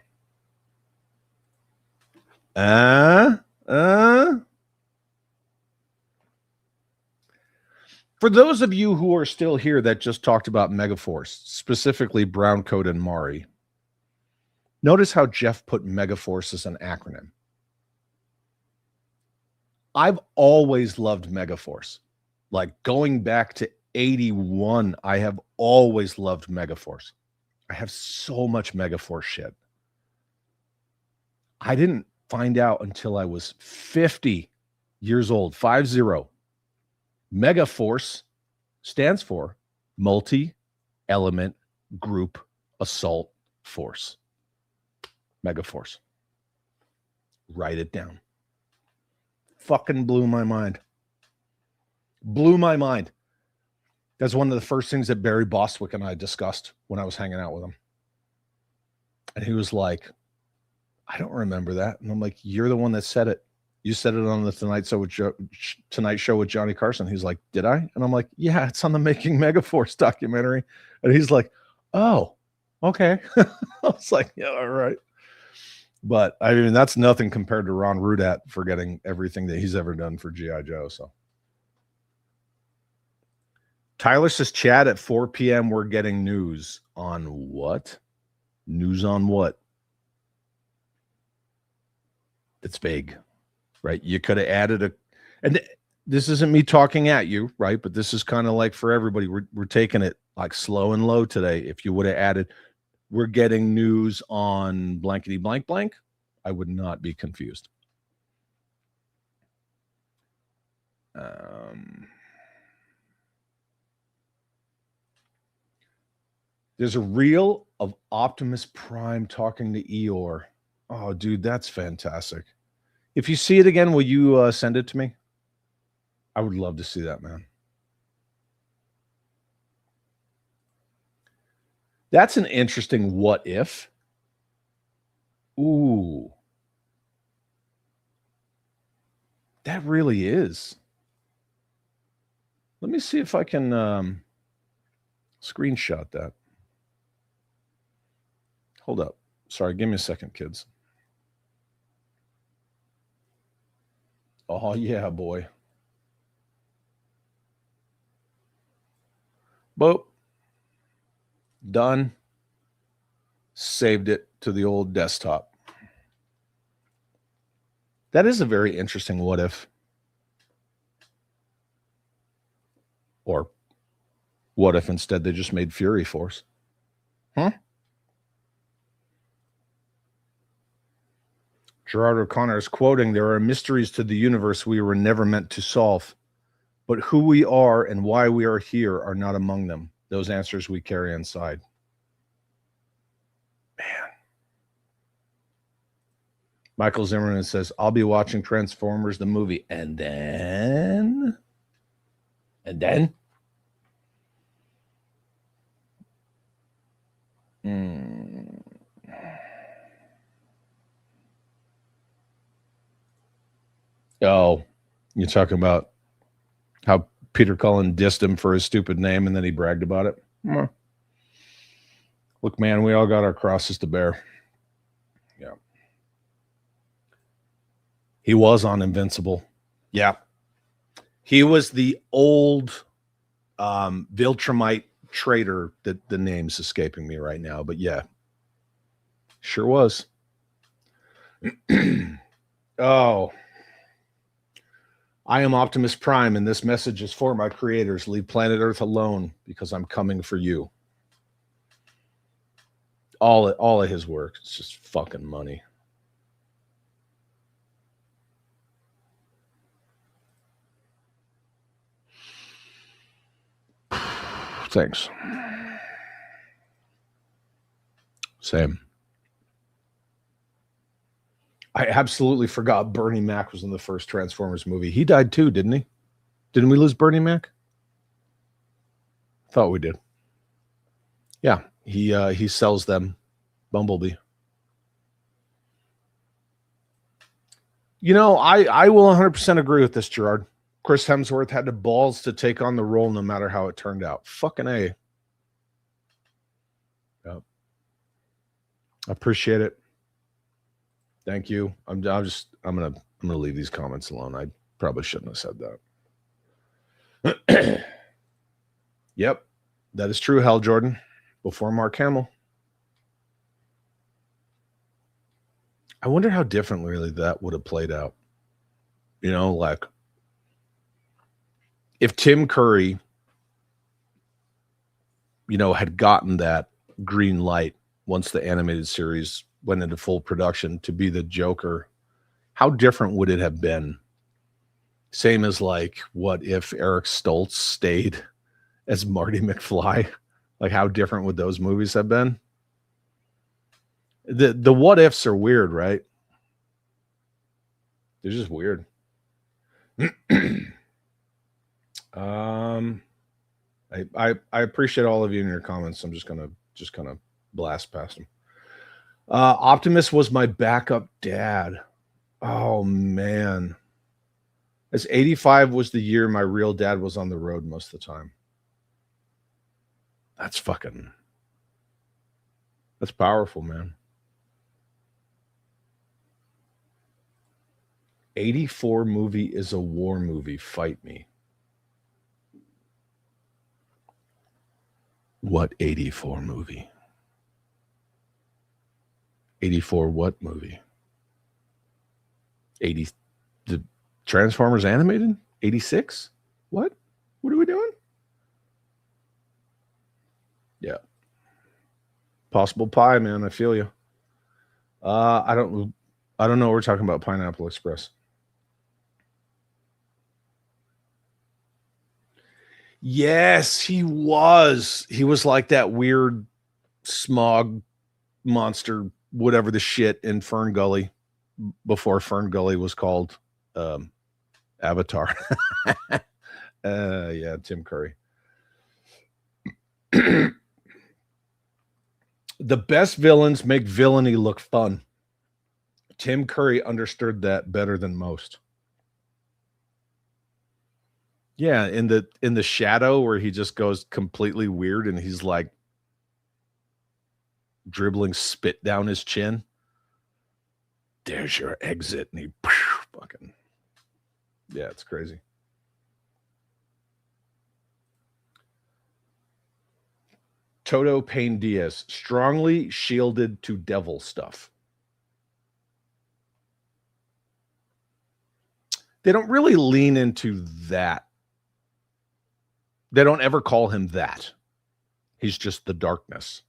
Speaker 3: For those of you who are still here that just talked about Megaforce, specifically Browncoat and Mari, notice how Jeff put Megaforce as an acronym. I've always loved Megaforce. Like going back to 81, I have always loved Megaforce. I have so much Megaforce shit. I didn't find out until I was 50 years old, 50. Megaforce stands for Multi-Element Group Assault Force. Megaforce. Write it down. Fucking blew my mind. Blew my mind. That's one of the first things that Barry Bostwick and I discussed when I was hanging out with him. And he was like, I don't remember that. And I'm like, you're the one that said it. You said it on the Tonight Show with Johnny Carson. He's like, did I? And I'm like, yeah, it's on the Making Megaforce documentary. And he's like, oh, okay. I was like, yeah, all right. But I mean, that's nothing compared to Ron Rudat forgetting everything that he's ever done for G.I. Joe. So Tyler says, Chad, at 4 p.m. we're getting news on what? News on what? It's vague, right? You could have added and this isn't me talking at you, right? But this is kind of like for everybody. We're taking it like slow and low today. If you would have added, we're getting news on blankety blank blank, I would not be confused. There's a reel of Optimus Prime talking to Eeyore. Oh, dude, that's fantastic. If you see it again, will you send it to me? I would love to see that, man. That's an interesting what if. Ooh. That really is. Let me see if I can screenshot that. Hold up. Sorry, give me a second, kids. Oh, yeah, boy. Boop. Done. Saved it to the old desktop. That is a very interesting what if. Or what if instead they just made Fury Force? Huh? Gerard O'Connor is quoting, there are mysteries to the universe we were never meant to solve. but who we are and why we are here are not among them. Those answers we carry inside. Man. Michael Zimmerman says, I'll be watching Transformers, the movie. And then? Oh, you're talking about how Peter Cullen dissed him for his stupid name and then he bragged about it? Look, man, we all got our crosses to bear. Yeah. He was on Invincible. Yeah. He was the old Viltrumite traitor that the name's escaping me right now. But yeah, sure was. Oh. I am Optimus Prime, and this message is for my creators. Leave planet Earth alone because I'm coming for you. All of his work. It's just fucking money. Thanks. Same. I absolutely forgot Bernie Mac was in the first Transformers movie. He died too, didn't he? Didn't we lose Bernie Mac? Thought we did. Yeah, he sells them Bumblebee. You know, I will 100% agree with this, Gerard. Chris Hemsworth had the balls to take on the role no matter how it turned out. Fucking A. Yep. Appreciate it. Thank you. I'm gonna leave these comments alone. I probably shouldn't have said that. Yep, that is true, Hal Jordan. Before Mark Hamill. I wonder how differently really that would have played out. You know, like if Tim Curry, you know, had gotten that green light once the animated series went into full production to be the Joker, how different would it have been? Same as like, what if Eric Stoltz stayed as Marty McFly? Like, how different would those movies have been? The what ifs are weird, right? They're just weird. I appreciate all of you in your comments. I'm just gonna kind of blast past them. Optimus was my backup dad. Oh man. As 85 was the year my real dad was on the road most of the time. That's powerful, man. 84 movie is a war movie. Fight me. What 84 movie? 84 what movie? 80 the Transformers animated? 86? What? What are we doing? Yeah. Possible Pie, man. I feel you. I don't know what we're talking about. Pineapple Express. Yes, he was. He was like that weird smog monster, whatever the shit in Fern Gully before Fern Gully was called Avatar. Yeah, Tim Curry. The best villains make villainy look fun. Tim Curry understood that better than most. Yeah, in the Shadow where he just goes completely weird and he's like dribbling spit down his chin. There's your exit, and he fucking, yeah, it's crazy. Toto Payne Diaz, strongly shielded to devil stuff. They don't really lean into that. They don't ever call him that. He's just the darkness.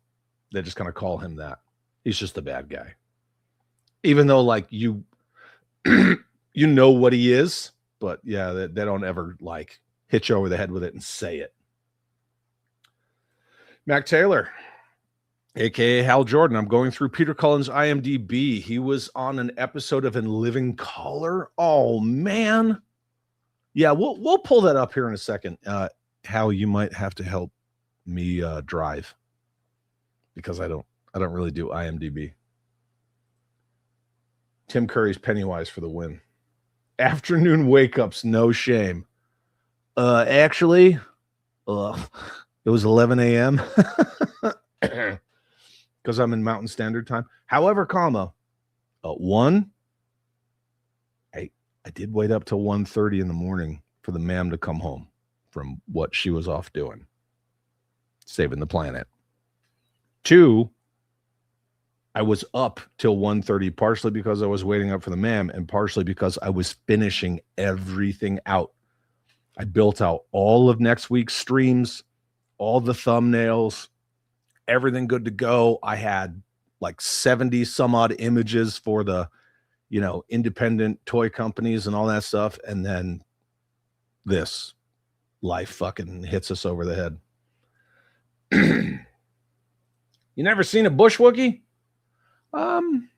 Speaker 3: They just kind of call him that. He's just the bad guy. Even though, like, you know what he is, but yeah, they don't ever, like, hit you over the head with it and say it. Mac Taylor, a.k.a. Hal Jordan. I'm going through Peter Cullen's IMDb. He was on an episode of In Living Color. Oh, man. Yeah, we'll pull that up here in a second. Hal, you might have to help me drive because I don't really do IMDb. Tim Curry's Pennywise for the win. Afternoon wake-ups, no shame. Actually, it was 11 a.m. because I'm in Mountain Standard Time. However, comma, 1, I did wait up till 1:30 in the morning for the ma'am to come home from what she was off doing, saving the planet. 2, I was up till 1:30, partially because I was waiting up for the ma'am and partially because I was finishing everything out. I built out all of next week's streams, all the thumbnails, everything good to go. I had like 70 some odd images for the, independent toy companies and all that stuff. And then this life fucking hits us over the head. You never seen a bush Wookie? I'm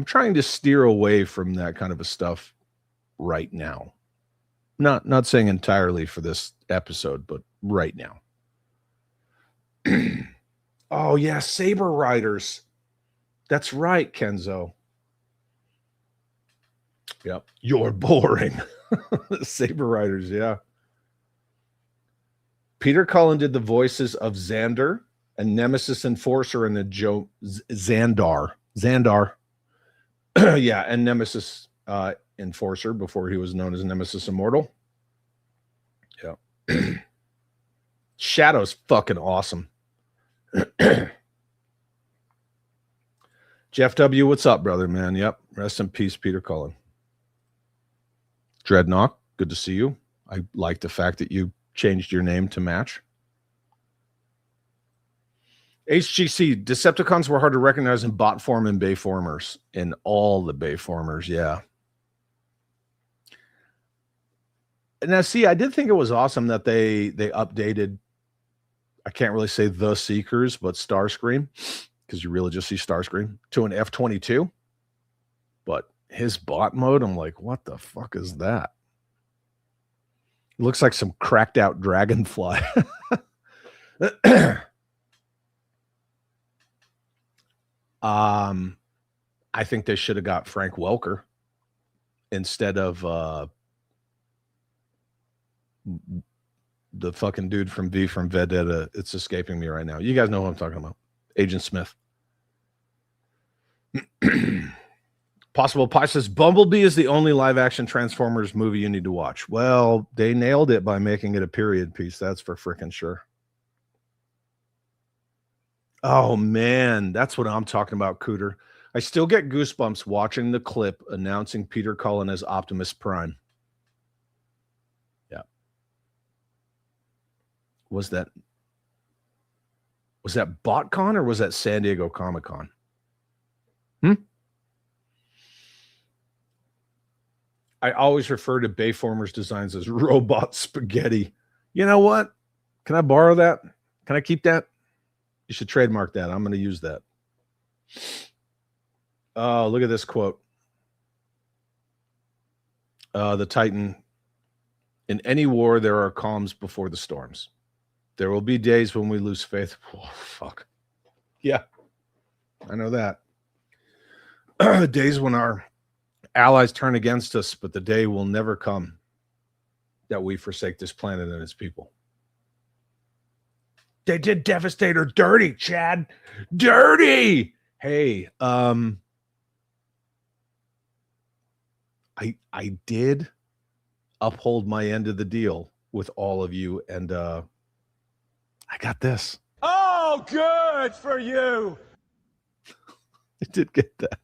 Speaker 3: trying to steer away from that kind of a stuff right now. Not saying entirely for this episode, but right now. Oh yeah, Saber Riders. That's right, Kenzo. Yep. You're boring. Saber Riders, yeah. Peter Cullen did the voices of Xander and Nemesis Enforcer in the Xandar. Yeah, and Nemesis Enforcer before he was known as Nemesis Immortal. Yeah. Shadow's fucking awesome. Jeff W., what's up, brother, man? Yep. Rest in peace, Peter Cullen. Dreadnought, good to see you. I like the fact that you changed your name to match. HGC, Decepticons were hard to recognize in bot form and Bayformers. In all the Bayformers, yeah. Now, see, I did think it was awesome that they updated, I can't really say the Seekers, but Starscream, because you really just see Starscream, to an F-22. But his bot mode, I'm like, what the fuck is that? It looks like some cracked out dragonfly. I think they should have got Frank Welker instead of the fucking dude from V from Vendetta. It's escaping me right now. You guys know who I'm talking about. Agent Smith. Possible Pie says Bumblebee is the only live action Transformers movie you need to watch. Well, they nailed it by making it a period piece. That's for freaking sure. Oh man, that's what I'm talking about, Cooter. I still get goosebumps watching the clip announcing Peter Cullen as Optimus Prime. Yeah. Was that BotCon or was that San Diego Comic-Con? I always refer to Bayformers designs as robot spaghetti. You know what? Can I borrow that? Can I keep that? You should trademark that. I'm going to use that. Oh, look at this quote. The Titan. In any war, there are calms before the storms. There will be days when we lose faith. Oh, fuck. Yeah, I know that. Days when our allies turn against us, but the day will never come that we forsake this planet and its people. They did Devastator dirty, Chad. Dirty. Hey, I did uphold my end of the deal with all of you, and I got this.
Speaker 4: Oh, good for you.
Speaker 3: I did get that.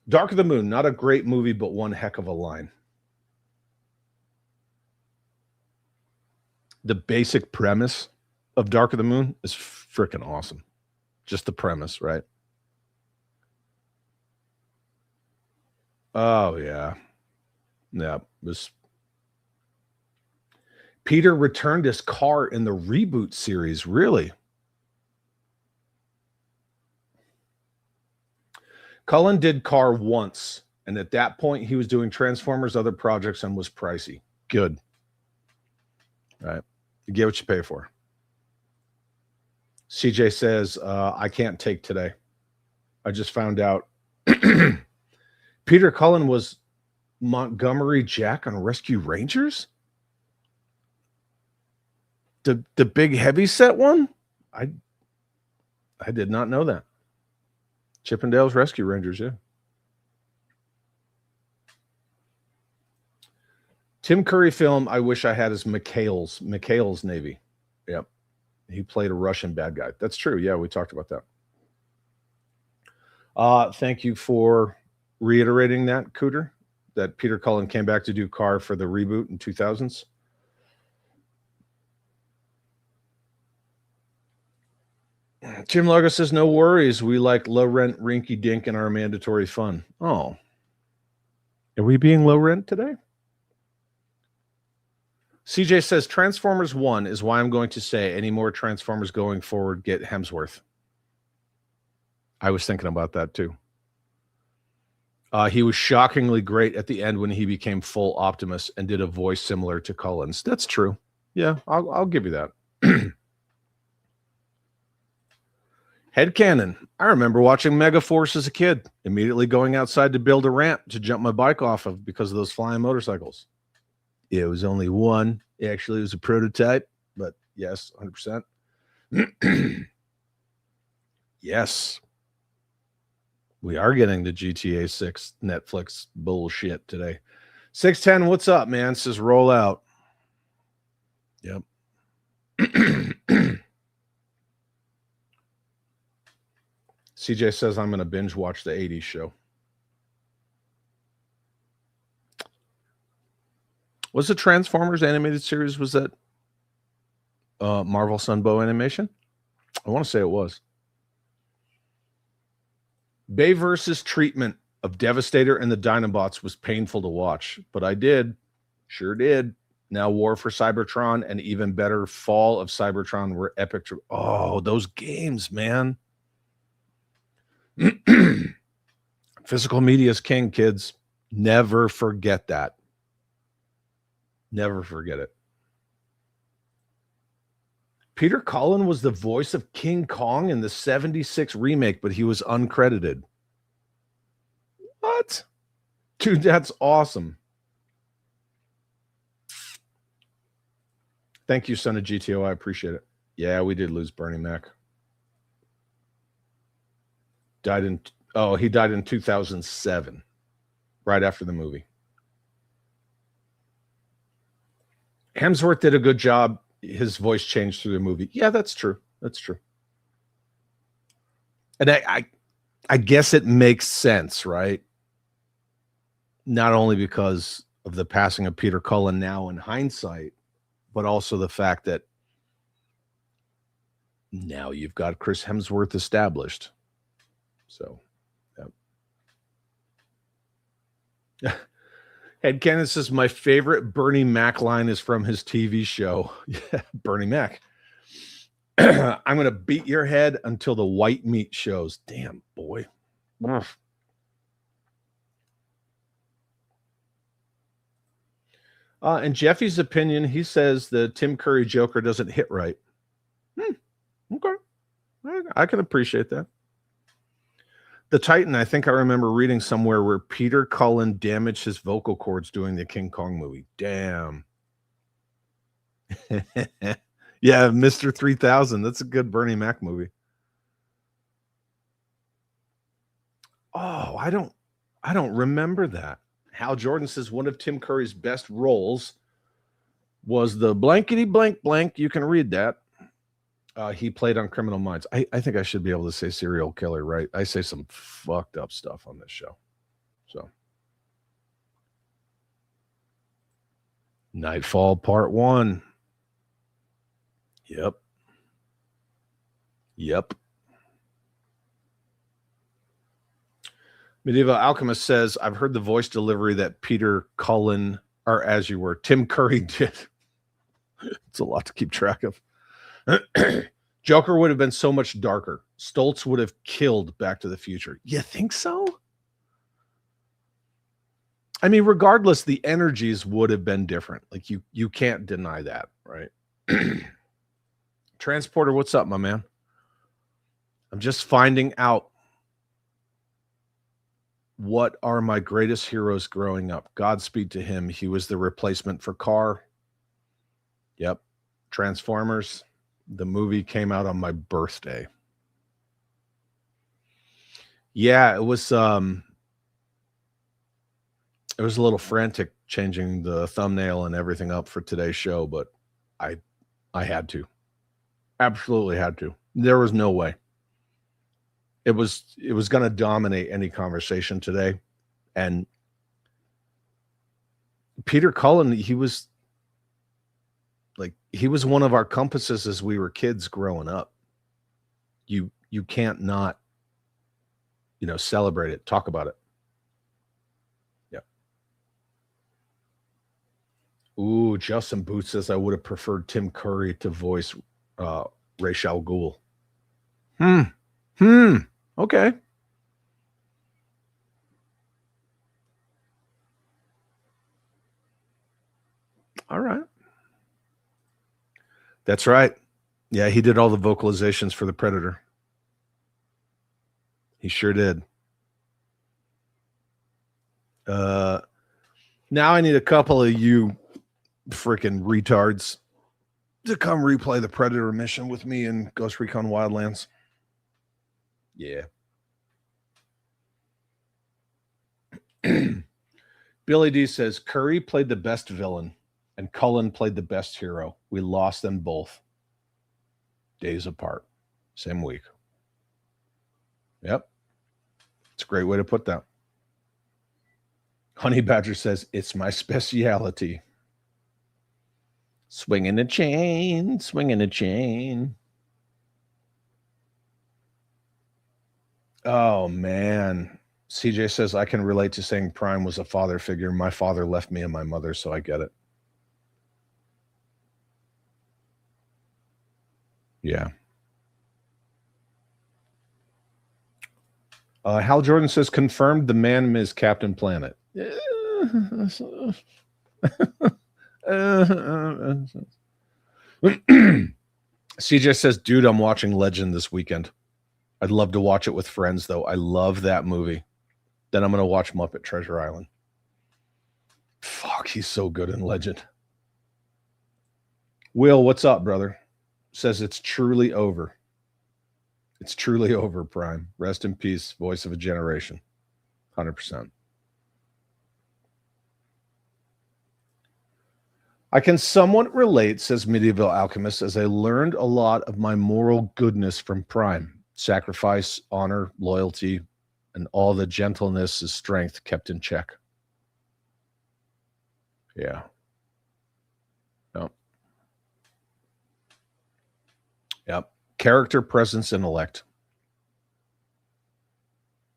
Speaker 3: Dark of the Moon, not a great movie, but one heck of a line. The basic premise of Dark of the Moon is freaking awesome. Just the premise, right? Oh yeah. Yeah. This Peter returned his car in the reboot series. Really? Cullen did car once, and at that point he was doing Transformers, other projects, and was pricey. Good. Right. You get what you pay for. CJ says, I can't take today. I just found out Peter Cullen was Montgomery Jack on Rescue Rangers? The big heavy set one? I did not know that. Chippendale's Rescue Rangers, yeah. Tim Curry film I wish I had is McHale's Navy. Yep. He played a Russian bad guy. That's true. Yeah, we talked about that. Thank you for reiterating that, Cooter, that Peter Cullen came back to do car for the reboot in 2000s. Jim Largo says, no worries. We like low rent, rinky dink, and our mandatory fun. Oh. Are we being low rent today? CJ says, Transformers 1 is why I'm going to say any more Transformers going forward get Hemsworth. I was thinking about that too. He was shockingly great at the end when he became full Optimus and did a voice similar to Cullen's. That's true. Yeah, I'll give you that. Headcanon. I remember watching Megaforce as a kid, immediately going outside to build a ramp to jump my bike off of because of those flying motorcycles. It was only one. Actually, it was a prototype, but yes, 100%. Yes. We are getting the GTA 6 Netflix bullshit today. 610, what's up, man? Says roll out. Yep. CJ says I'm going to binge watch the 80s show. Was the Transformers animated series, was that Marvel Sunbow Animation? I want to say it was. Bayverse's treatment of Devastator and the Dinobots was painful to watch, but I did. Sure did. Now War for Cybertron and even better Fall of Cybertron were epic. Oh, those games, man. Physical media is king, kids. Never forget that. Never forget it. Peter Cullen was the voice of King Kong in the 76 remake, but he was uncredited. What? Dude, that's awesome. Thank you, son of GTO. I appreciate it. Yeah, we did lose Bernie Mac. He died in 2007, right after the movie. Hemsworth did a good job. His voice changed through the movie. Yeah, that's true. That's true. And I guess it makes sense, right? Not only because of the passing of Peter Cullen now in hindsight, but also the fact that now you've got Chris Hemsworth established. So, yeah. Headcanon says, my favorite Bernie Mac line is from his TV show. Yeah, Bernie Mac. I'm going to beat your head until the white meat shows. Damn, boy. In Jeffy's opinion, he says the Tim Curry Joker doesn't hit right. Okay. I can appreciate that. The Titan, I think I remember reading somewhere where Peter Cullen damaged his vocal cords doing the King Kong movie. Damn. Yeah, Mr. 3000. That's a good Bernie Mac movie. Oh, I don't remember that. Hal Jordan says one of Tim Curry's best roles was the blankety blank blank. You can read that. He played on Criminal Minds. I think I should be able to say serial killer, right? I say some fucked up stuff on this show. So, Nightfall Part 1. Yep. Medieval Alchemist says, I've heard the voice delivery that Peter Cullen, or as you were, Tim Curry did. It's a lot to keep track of. Joker would have been so much darker. Stoltz would have killed Back to the Future. You think so? I mean, regardless, the energies would have been different. Like you can't deny that, right? Transporter, what's up, my man? I'm just finding out what are my greatest heroes growing up. Godspeed to him. He was the replacement for Carr. Yep. Transformers. The movie came out on my birthday. Yeah, it was a little frantic changing the thumbnail and everything up for today's show, but I had to. Absolutely had to. There was no way. It was going to dominate any conversation today. And Peter Cullen, he was one of our compasses as we were kids growing up. You can't not, celebrate it, talk about it. Yeah. Ooh, Justin Booth says I would have preferred Tim Curry to voice Ra's al Ghul. Okay. All right. That's right. Yeah, he did all the vocalizations for the Predator. He sure did. Now I need a couple of you freaking retards to come replay the Predator mission with me in Ghost Recon Wildlands. Yeah. Billy D says Curry played the best villain and Cullen played the best hero. We lost them both days apart, same week. Yep. It's a great way to put that. Honey Badger says, it's my speciality. Swinging a chain, swinging a chain. Oh, man. CJ says, I can relate to saying Prime was a father figure. My father left me and my mother, so I get it. Yeah. Hal Jordan says, confirmed the man is Captain Planet. CJ says, dude, I'm watching Legend this weekend. I'd love to watch it with friends, though. I love that movie. Then I'm going to watch Muppet Treasure Island. Fuck, he's so good in Legend. Will, what's up, brother? Says it's truly over. It's truly over, Prime. Rest in peace, voice of a generation. 100%. I can somewhat relate, says Medieval Alchemist, as I learned a lot of my moral goodness from Prime. Sacrifice, honor, loyalty, and all the gentleness and strength kept in check. Yeah. Yep. Yep. Character, presence, intellect.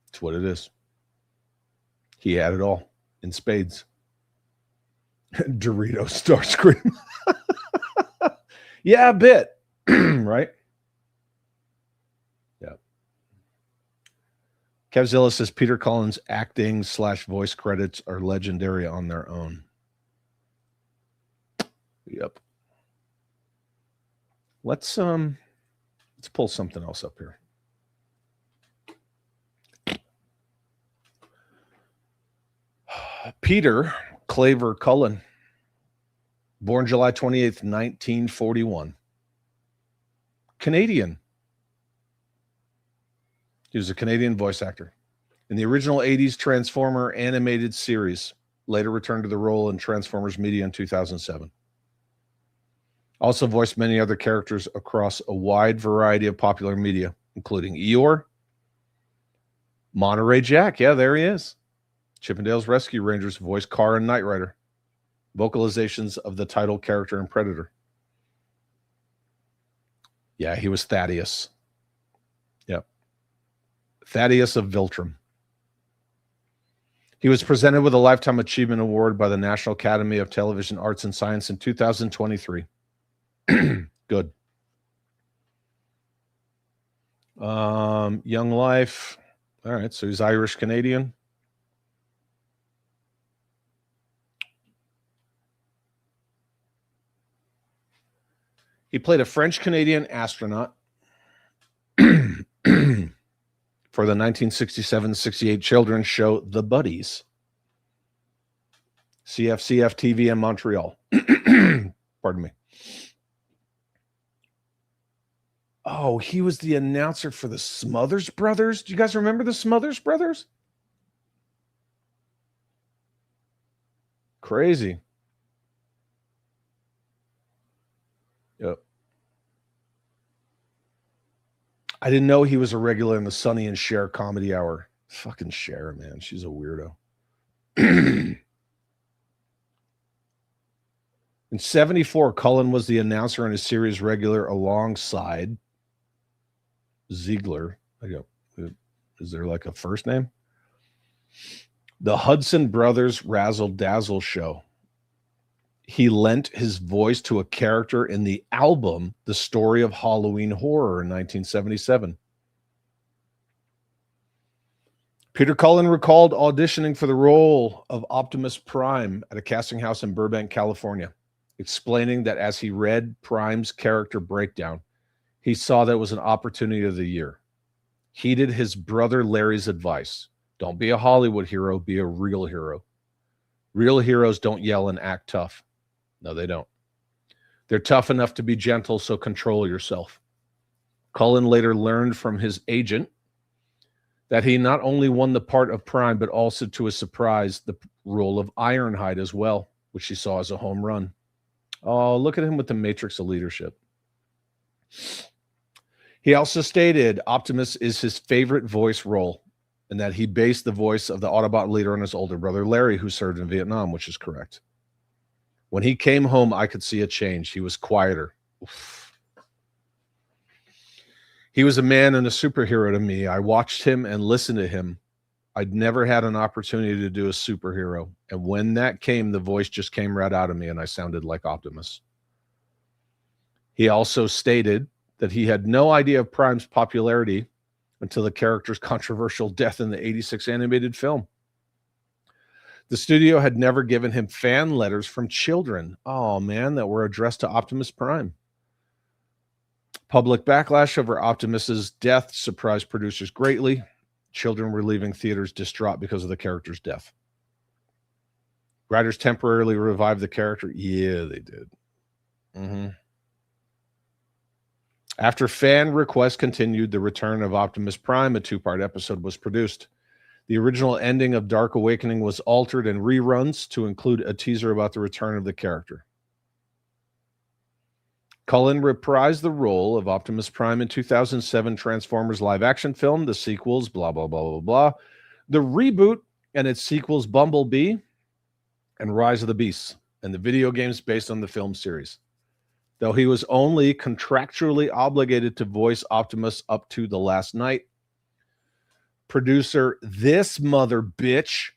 Speaker 3: That's what it is. He had it all in spades. Dorito Starscream. Yeah, a bit. Right? Yeah. Kevzilla says Peter Cullen's acting / voice credits are legendary on their own. Yep. Let's pull something else up here. Peter Claver Cullen, born July 28th, 1941. Canadian. He was a Canadian voice actor. In the original 80s Transformer animated series, later returned to the role in Transformers Media in 2007. Also voiced many other characters across a wide variety of popular media, including Eeyore, Monterey Jack. Yeah, there he is. Chippendale's Rescue Rangers voiced Carr and Knight Rider. Vocalizations of the title character in Predator. Yeah, he was Thaddeus. Yep. Thaddeus of Viltrum. He was presented with a Lifetime Achievement Award by the National Academy of Television Arts and Science in 2023. Good. Young Life. All right, so he's Irish Canadian. He played a French Canadian astronaut for the 1967-68 children's show The Buddies. CFCF TV in Montreal. Pardon me. Oh, he was the announcer for the Smothers Brothers. Do you guys remember the Smothers Brothers? Crazy. Yep. I didn't know he was a regular in the Sonny and Cher comedy hour. Fucking Cher, man. She's a weirdo. In 74, Cullen was the announcer and a series regular alongside Ziegler. Is there like a first name? The Hudson Brothers Razzle Dazzle Show. He lent his voice to a character in the album The Story of Halloween Horror in 1977. Peter Cullen recalled auditioning for the role of Optimus Prime at a casting house in Burbank, California, explaining that as he read Prime's character breakdown, he saw that it was an opportunity of the year. Heeded his brother Larry's advice. Don't be a Hollywood hero, be a real hero. Real heroes don't yell and act tough. No, they don't. They're tough enough to be gentle, so control yourself. Cullen later learned from his agent that he not only won the part of Prime, but also, to his surprise, the role of Ironhide as well, which he saw as a home run. Oh, look at him with the matrix of leadership. He also stated Optimus is his favorite voice role, and that he based the voice of the Autobot leader on his older brother Larry, who served in Vietnam, which is correct. When he came home, I could see a change. He was quieter. Oof. He was a man and a superhero to me. I watched him and listened to him. I'd never had an opportunity to do a superhero. And when that came, the voice just came right out of me, and I sounded like Optimus. He also stated that he had no idea of Prime's popularity until the character's controversial death in the 86 animated film. The studio had never given him fan letters from children, oh man, that were addressed to Optimus Prime. Public backlash over Optimus's death surprised producers greatly. Children were leaving theaters distraught because of the character's death. Writers temporarily revived the character. Yeah, they did. After fan requests continued, the return of Optimus Prime, a two-part episode, was produced. The original ending of Dark Awakening was altered and reruns to include a teaser about the return of the character. Cullen reprised the role of Optimus Prime in 2007 Transformers live-action film, the sequels, blah, blah, blah, blah, blah, the reboot and its sequels, Bumblebee and Rise of the Beasts, and the video games based on the film series. Though he was only contractually obligated to voice Optimus up to the last night, producer This Mother Bitch,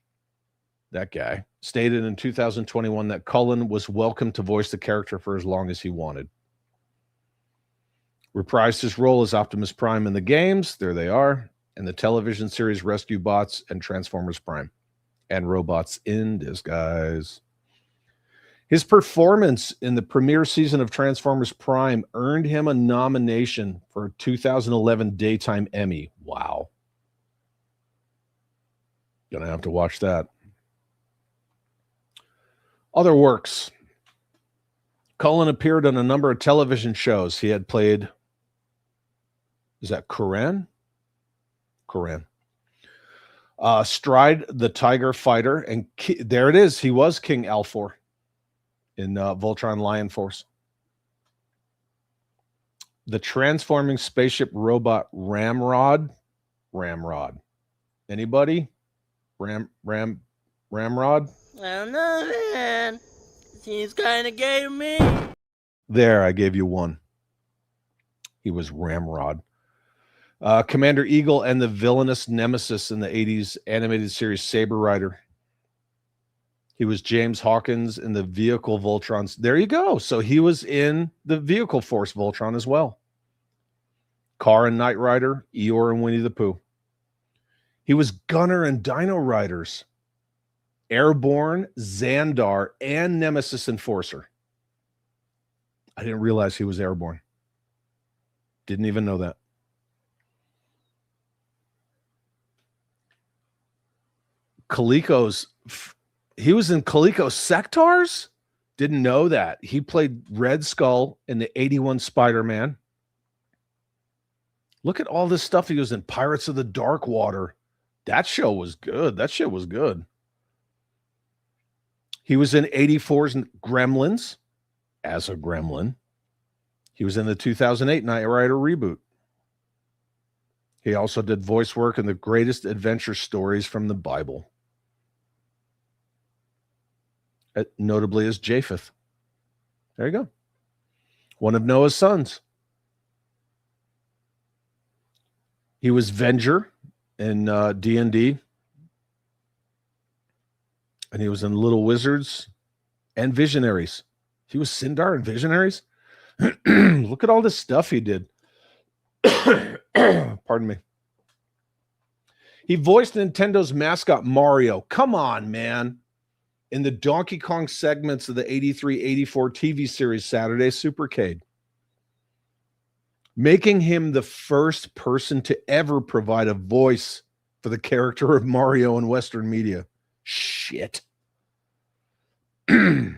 Speaker 3: that guy, stated in 2021 that Cullen was welcome to voice the character for as long as he wanted. Reprised his role as Optimus Prime in the games, there they are, and the television series Rescue Bots and Transformers Prime, and Robots in Disguise. His performance in the premiere season of Transformers Prime earned him a nomination for a 2011 Daytime Emmy. Wow. Gonna have to watch that. Other works. Cullen appeared on a number of television shows. He had played, is that Koran? Koran. Stride the Tiger Fighter, and there it is. He was King Alfor in Voltron Lion Force. The transforming spaceship robot Ramrod. Ramrod. Anybody? Ramrod?
Speaker 5: I don't know, man. Seems kind of gay to me.
Speaker 3: There, I gave you one. He was Ramrod. Commander Eagle and the villainous nemesis in the 80s animated series Saber Rider. He was James Hawkins in the Vehicle Voltron. There you go. So he was in the Vehicle Force Voltron as well. Car and Knight Rider, Eeyore and Winnie the Pooh. He was Gunner and Dino Riders, Airborne, Xandar, and Nemesis Enforcer. I didn't realize he was Airborne. Didn't even know that. He was in Coleco's Sectars? Didn't know that. He played Red Skull in the 81 Spider-Man. Look at all this stuff he was in. Pirates of the Dark Water. That show was good. That shit was good. He was in 84's Gremlins as a gremlin. He was in the 2008 Knight Rider reboot. He also did voice work in the greatest adventure stories from the Bible. Notably as Japheth. There you go. One of Noah's sons. He was Venger in D&D. And he was in Little Wizards and Visionaries. He was Sindar in Visionaries. Look at all this stuff he did. Pardon me. He voiced Nintendo's mascot Mario. Come on, man. In the Donkey Kong segments of the 83-84 TV series Saturday Supercade. Making him the first person to ever provide a voice for the character of Mario in Western media. Shit. Look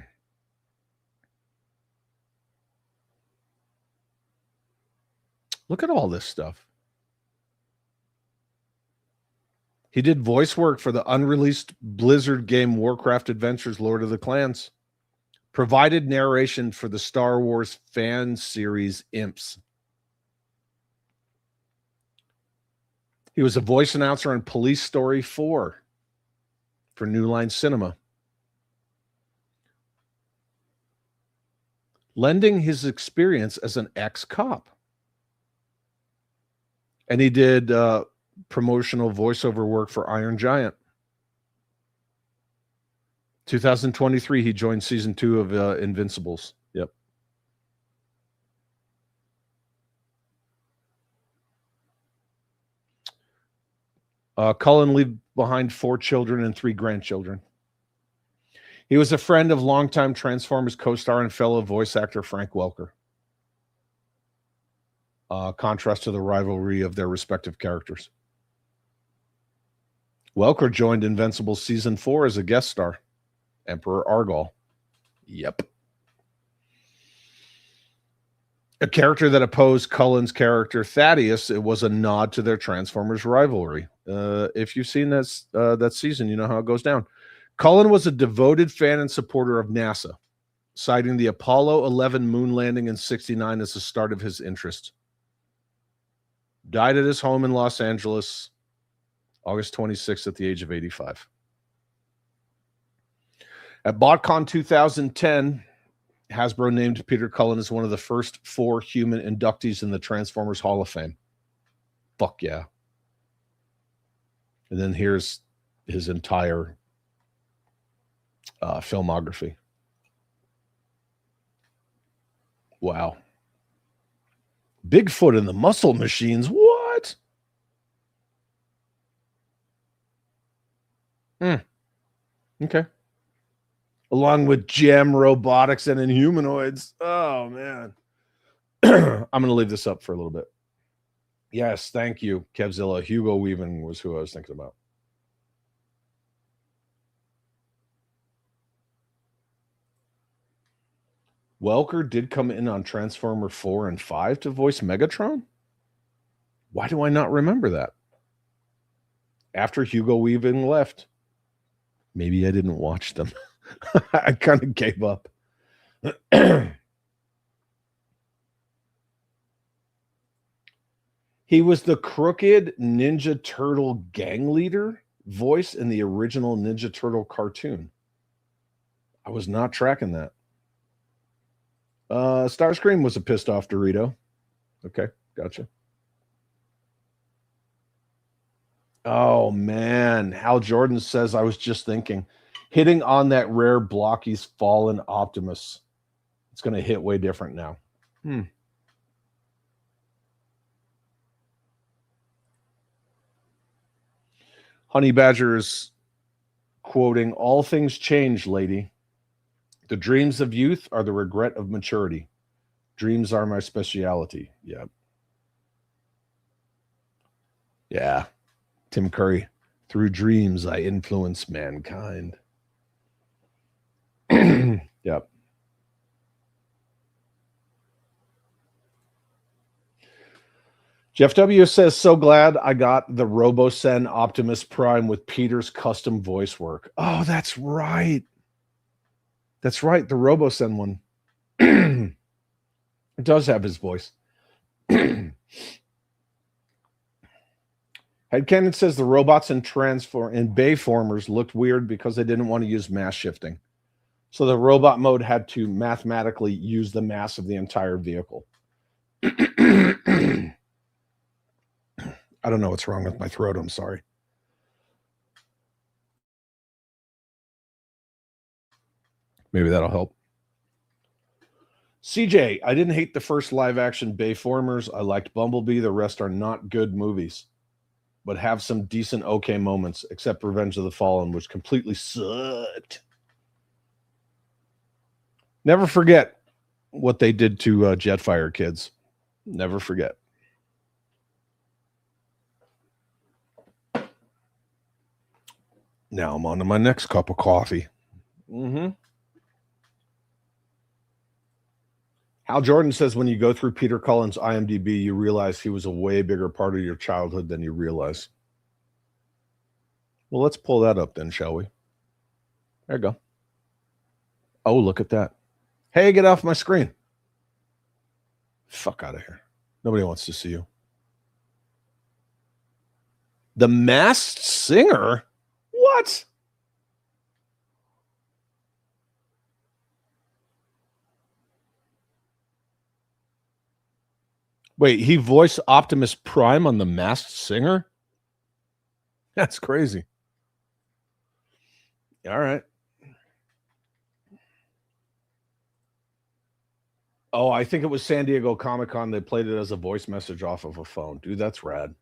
Speaker 3: at all this stuff. He did voice work for the unreleased Blizzard game Warcraft Adventures Lord of the Clans. Provided narration for the Star Wars fan series Imps. He was a voice announcer on Police Story 4 for New Line Cinema. Lending his experience as an ex-cop. And he did promotional voiceover work for Iron Giant. 2023, he joined season 2 of Invincibles. Yep. Cullen left behind 4 children and 3 grandchildren. He was a friend of longtime Transformers co-star and fellow voice actor Frank Welker. Contrast to the rivalry of their respective characters. Welker joined Invincible Season 4 as a guest star. Emperor Argall. Yep. A character that opposed Cullen's character Thaddeus, it was a nod to their Transformers rivalry. If you've seen this, that season, you know how it goes down. Cullen was a devoted fan and supporter of NASA, citing the Apollo 11 moon landing in '69 as the start of his interest. Died at his home in Los Angeles, August 26th at the age of 85. At BotCon 2010, Hasbro named Peter Cullen as one of the first 4 human inductees in the Transformers Hall of Fame. Fuck yeah. And then here's his entire filmography. Wow. Bigfoot and the Muscle Machines. What? Okay. Along with Gem Robotics and Inhumanoids. Oh, man. I'm going to leave this up for a little bit. Yes, thank you, Kevzilla. Hugo Weaving was who I was thinking about. Welker did come in on Transformer 4 and 5 to voice Megatron? Why do I not remember that? After Hugo Weaving left. Maybe I didn't watch them. I kind of gave up. He was the crooked Ninja Turtle gang leader voice in the original Ninja Turtle cartoon. I was not tracking that. Starscream was a pissed off Dorito. Okay, gotcha. Oh, man. Hal Jordan says, I was just thinking. hitting on that rare blocky's fallen Optimus. It's going to hit way different now. Honey Badger is quoting, "All things change, lady. The dreams of youth are the regret of maturity. Dreams are my speciality." Yeah. Yeah. Tim Curry. "Through dreams, I influence mankind." Yep. Jeff W. says, "So glad I got the RoboSen Optimus Prime with Peter's custom voice work." Oh, that's right. That's right. The RoboSen one. It does have his voice. Headcanon says the robots in Bayformers looked weird because they didn't want to use mass shifting. So the robot mode had to mathematically use the mass of the entire vehicle. I don't know what's wrong with my throat. I'm sorry. Maybe that'll help. CJ, I didn't hate the first live action Bayformers. I liked Bumblebee. The rest are not good movies, but have some decent okay moments, except Revenge of the Fallen, which completely sucked. Never forget what they did to Jetfire, kids. Never forget. Now I'm on to my next cup of coffee. Hal Jordan says, when you go through Peter Cullen's IMDb, you realize he was a way bigger part of your childhood than you realize. Well, let's pull that up then, shall we? There you go. Oh, look at that. Hey, get off my screen. Fuck out of here. Nobody wants to see you. The Masked Singer? What? Wait, he voiced Optimus Prime on The Masked Singer? That's crazy. All right. Oh, I think it was San Diego Comic-Con. They played it as a voice message off of a phone. Dude, that's rad.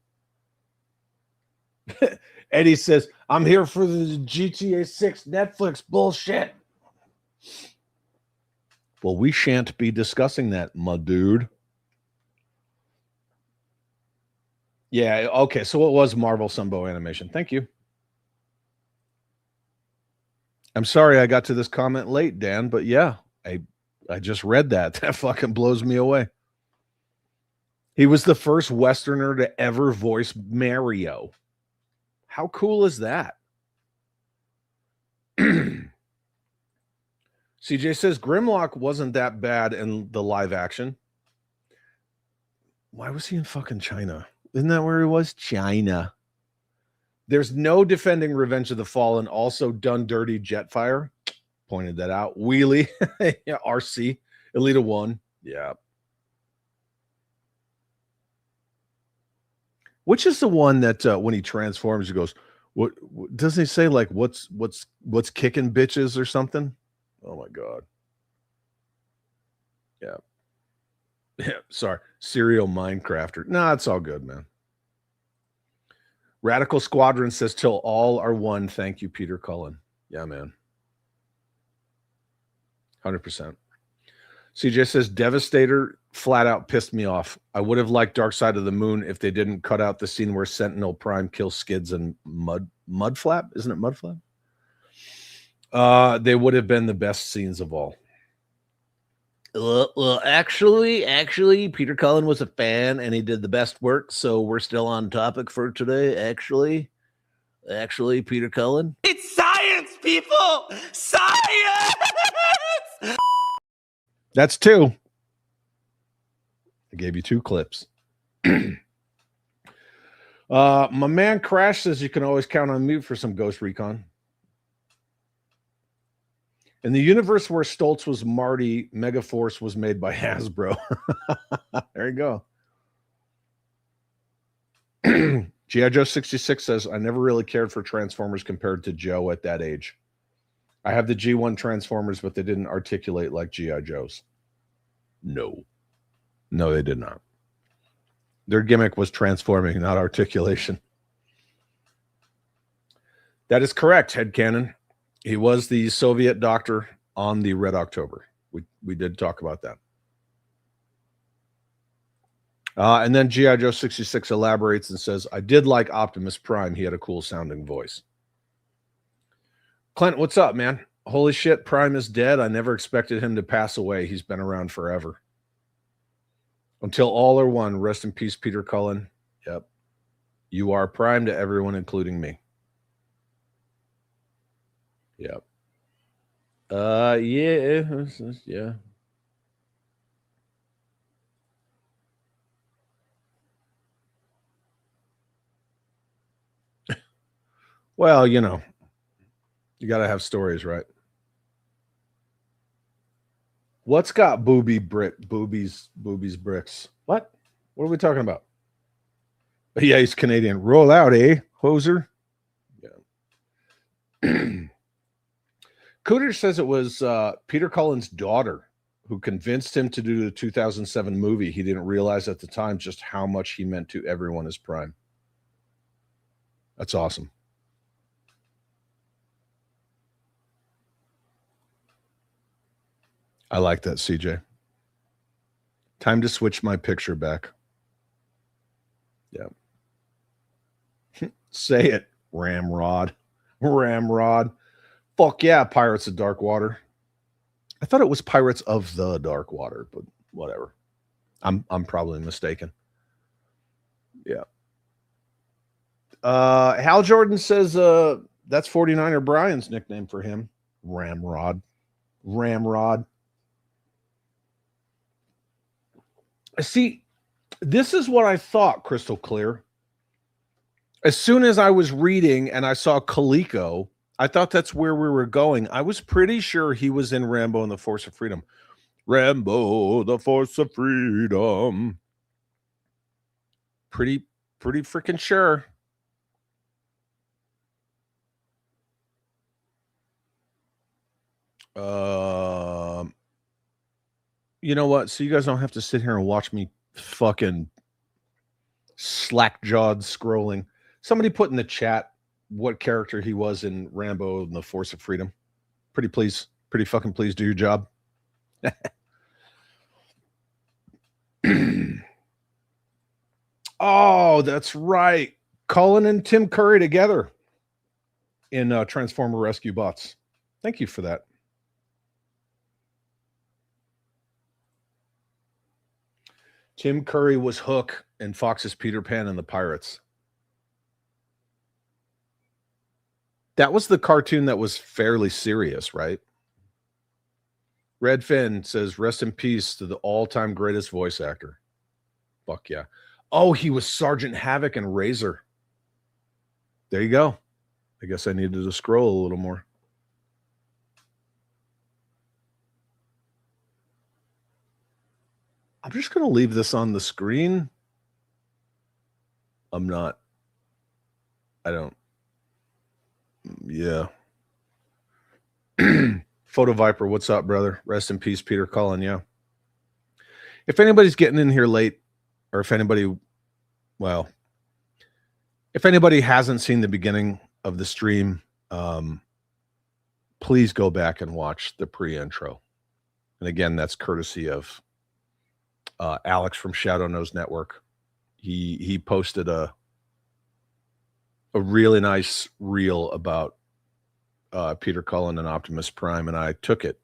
Speaker 3: Eddie says, I'm here for the GTA 6 Netflix bullshit. Well, we shan't be discussing that, my dude. Yeah, okay, so it was Marvel Sunbow Animation. Thank you. I'm sorry I got to this comment late, Dan, but yeah, I just read that. That fucking blows me away. He was the first Westerner to ever voice Mario. How cool is that? CJ says Grimlock wasn't that bad in the live action. Why was he in fucking China? Isn't that where he was? China. There's no defending Revenge of the Fallen. Also done dirty Jetfire. Pointed that out. Wheelie. Yeah, RC. Elita 1. Yeah. Which is the one that when he transforms, he goes, what doesn't he say? Like, what's kicking bitches or something? Oh my God. Yeah. Yeah. Sorry. Serial Minecrafter. No, it's all good, man. Radical Squadron says, till all are one. Thank you, Peter Cullen. Yeah, man. 100%. CJ says, Devastator flat out pissed me off. I would have liked Dark Side of the Moon if they didn't cut out the scene where Sentinel Prime kills Skids and Mudflap. Isn't it Mudflap? They would have been the best scenes of all. Well, actually, Peter Cullen was a fan and he did the best work, so we're still on topic for today. Actually, Peter Cullen.
Speaker 5: It's science, people! Science!
Speaker 3: That's 2. I gave you 2 clips. My man Crash says you can always count on me for some Ghost Recon. In the universe where Stoltz was Marty, Megaforce was made by Hasbro. There you go. G.I. Joe 66 says, I never really cared for Transformers compared to Joe at that age. I have the G1 Transformers, but they didn't articulate like G.I. Joe's. No, they did not. Their gimmick was transforming, not articulation. That is correct, headcanon. He was the Soviet doctor on the Red October. We did talk about that. And then G.I. Joe 66 elaborates and says, I did like Optimus Prime. He had a cool sounding voice. Clint, what's up, man? Holy shit, Prime is dead. I never expected him to pass away. He's been around forever. Until all are one. Rest in peace, Peter Cullen. Yep. You are Prime to everyone, including me. Yep. Yeah. Well, you know, you got to have stories, right? What's got boobies bricks? What are we talking about? Yeah, he's Canadian. Roll out, eh, hoser? Yeah. Cooter says it was Peter Cullen's daughter who convinced him to do the 2007 movie. He didn't realize at the time just how much he meant to everyone as Prime. That's awesome. I like that, CJ. Time to switch my picture back. Yeah. Say it, Ramrod. Ramrod. Fuck yeah, Pirates of Dark Water. I thought it was Pirates of the Dark Water, but whatever. I'm probably mistaken. Yeah. Hal Jordan says that's 49er Brian's nickname for him. Ramrod. Ramrod. See, this is what I thought, crystal clear. As soon as I was reading and I saw Coleco, I thought that's where we were going. I was pretty sure he was in Rambo and the Force of Freedom. Rambo, the Force of Freedom. Pretty freaking sure. You know what? So you guys don't have to sit here and watch me fucking slack-jawed scrolling. Somebody put in the chat what character he was in Rambo and the Force of Freedom. Pretty fucking please do your job. Oh, that's right. Cullen and Tim Curry together in Transformer Rescue Bots. Thank you for that. Tim Curry was Hook in Fox's Peter Pan and the Pirates. That was the cartoon that was fairly serious, right? Red Finn says, rest in peace to the all-time greatest voice actor. Fuck yeah. Oh, he was Sergeant Havoc and Razor. There you go. I guess I needed to scroll a little more. I'm just going to leave this on the screen. I'm not. I don't. Yeah. Photo Viper, what's up, brother? Rest in peace, Peter Cullen. Yeah. If anybody's getting in here late, or if anybody hasn't seen the beginning of the stream, please go back and watch the pre-intro. And again, that's courtesy of Alex from Shadow Nose Network. He posted a really nice reel about Peter Cullen and Optimus Prime, and I took it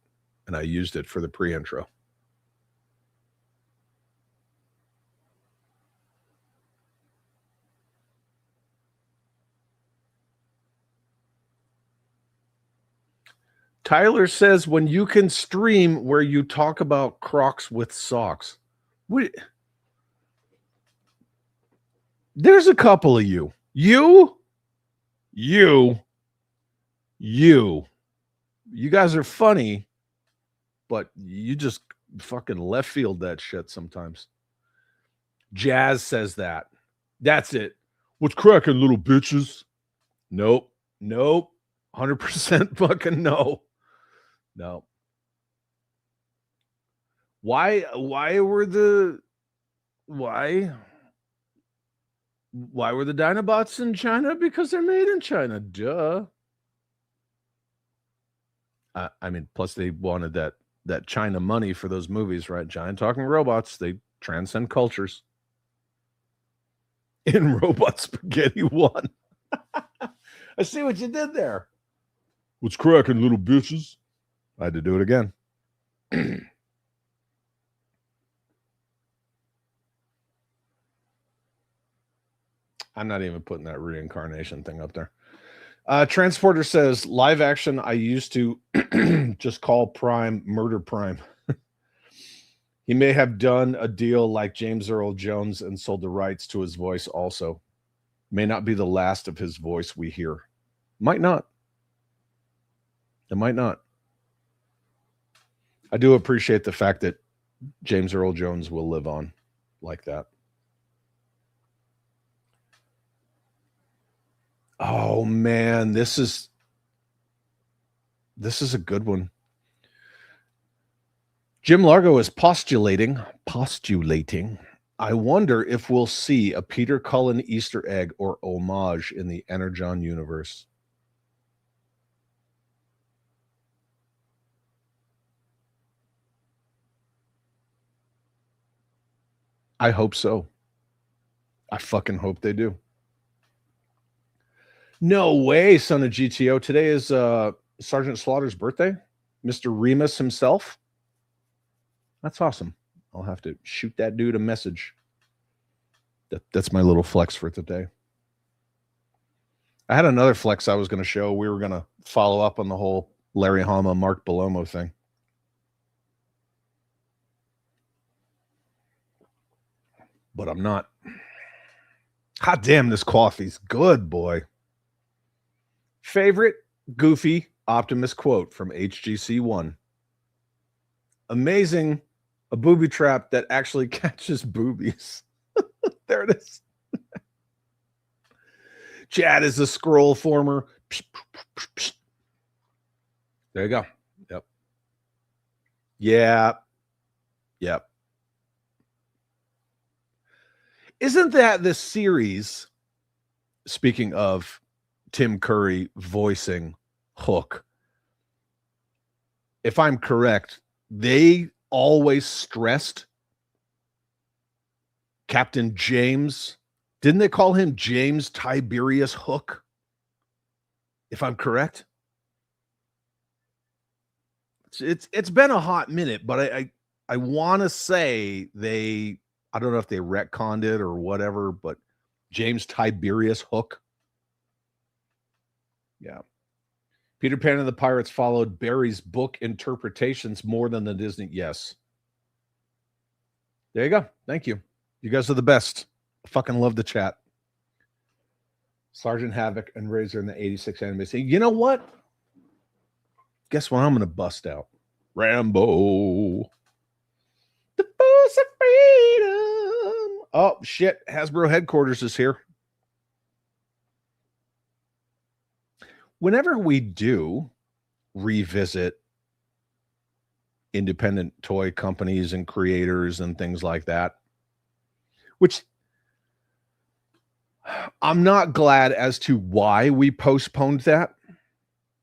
Speaker 3: and I used it for the pre-intro. Tyler says, when you can stream where you talk about Crocs with socks. There's a couple of you. You guys are funny, but you just fucking left field that shit sometimes. Jazz says that. That's it. What's cracking, little bitches? Nope. 100% fucking no. No. Why were the Dinobots in China? Because they're made in China. Duh. I mean, plus they wanted that China money for those movies, right? Giant talking robots, they transcend cultures. In Robot Spaghetti 1. I see what you did there. What's cracking, little bitches? I had to do it again. I'm not even putting that reincarnation thing up there. Transporter says, live action, I used to just call Prime Murder Prime. He may have done a deal like James Earl Jones and sold the rights to his voice also. May not be the last of his voice we hear. Might not. It might not. I do appreciate the fact that James Earl Jones will live on like that. Oh man, this is a good one. Jim Largo is postulating. I wonder if we'll see a Peter Cullen Easter egg or homage in the Energon universe. I hope so. I fucking hope they do. No way, son of GTO. Today is Sergeant Slaughter's birthday. Mr. Remus himself. That's awesome. I'll have to shoot that dude a message. That's my little flex for today. I had another flex I was going to show. We were going to follow up on the whole Larry Hama, Mark Belomo thing. But I'm not. Hot damn, this coffee's good, boy. Favorite goofy Optimus quote from HGC1. Amazing, a booby trap that actually catches boobies. There it is. Chad is a scroll former. There you go. Yep. Yeah. Yep. Isn't that the series, speaking of Tim Curry voicing Hook, if I'm correct, they always stressed Captain James. Didn't they call him James Tiberius Hook? If I'm correct. It's been a hot minute, but I want to say I don't know if they retconned it or whatever, but James Tiberius Hook. Yeah. Peter Pan and the Pirates followed Barry's book interpretations more than the Disney. Yes. There you go. Thank you. You guys are the best. I fucking love the chat. Sergeant Havoc and Razor in the 86 anime. Say, you know what? Guess what I'm going to bust out? Rambo. The Force of Freedom. Oh, shit. Hasbro headquarters is here. Whenever we do revisit independent toy companies and creators and things like that, which I'm not glad as to why we postponed that.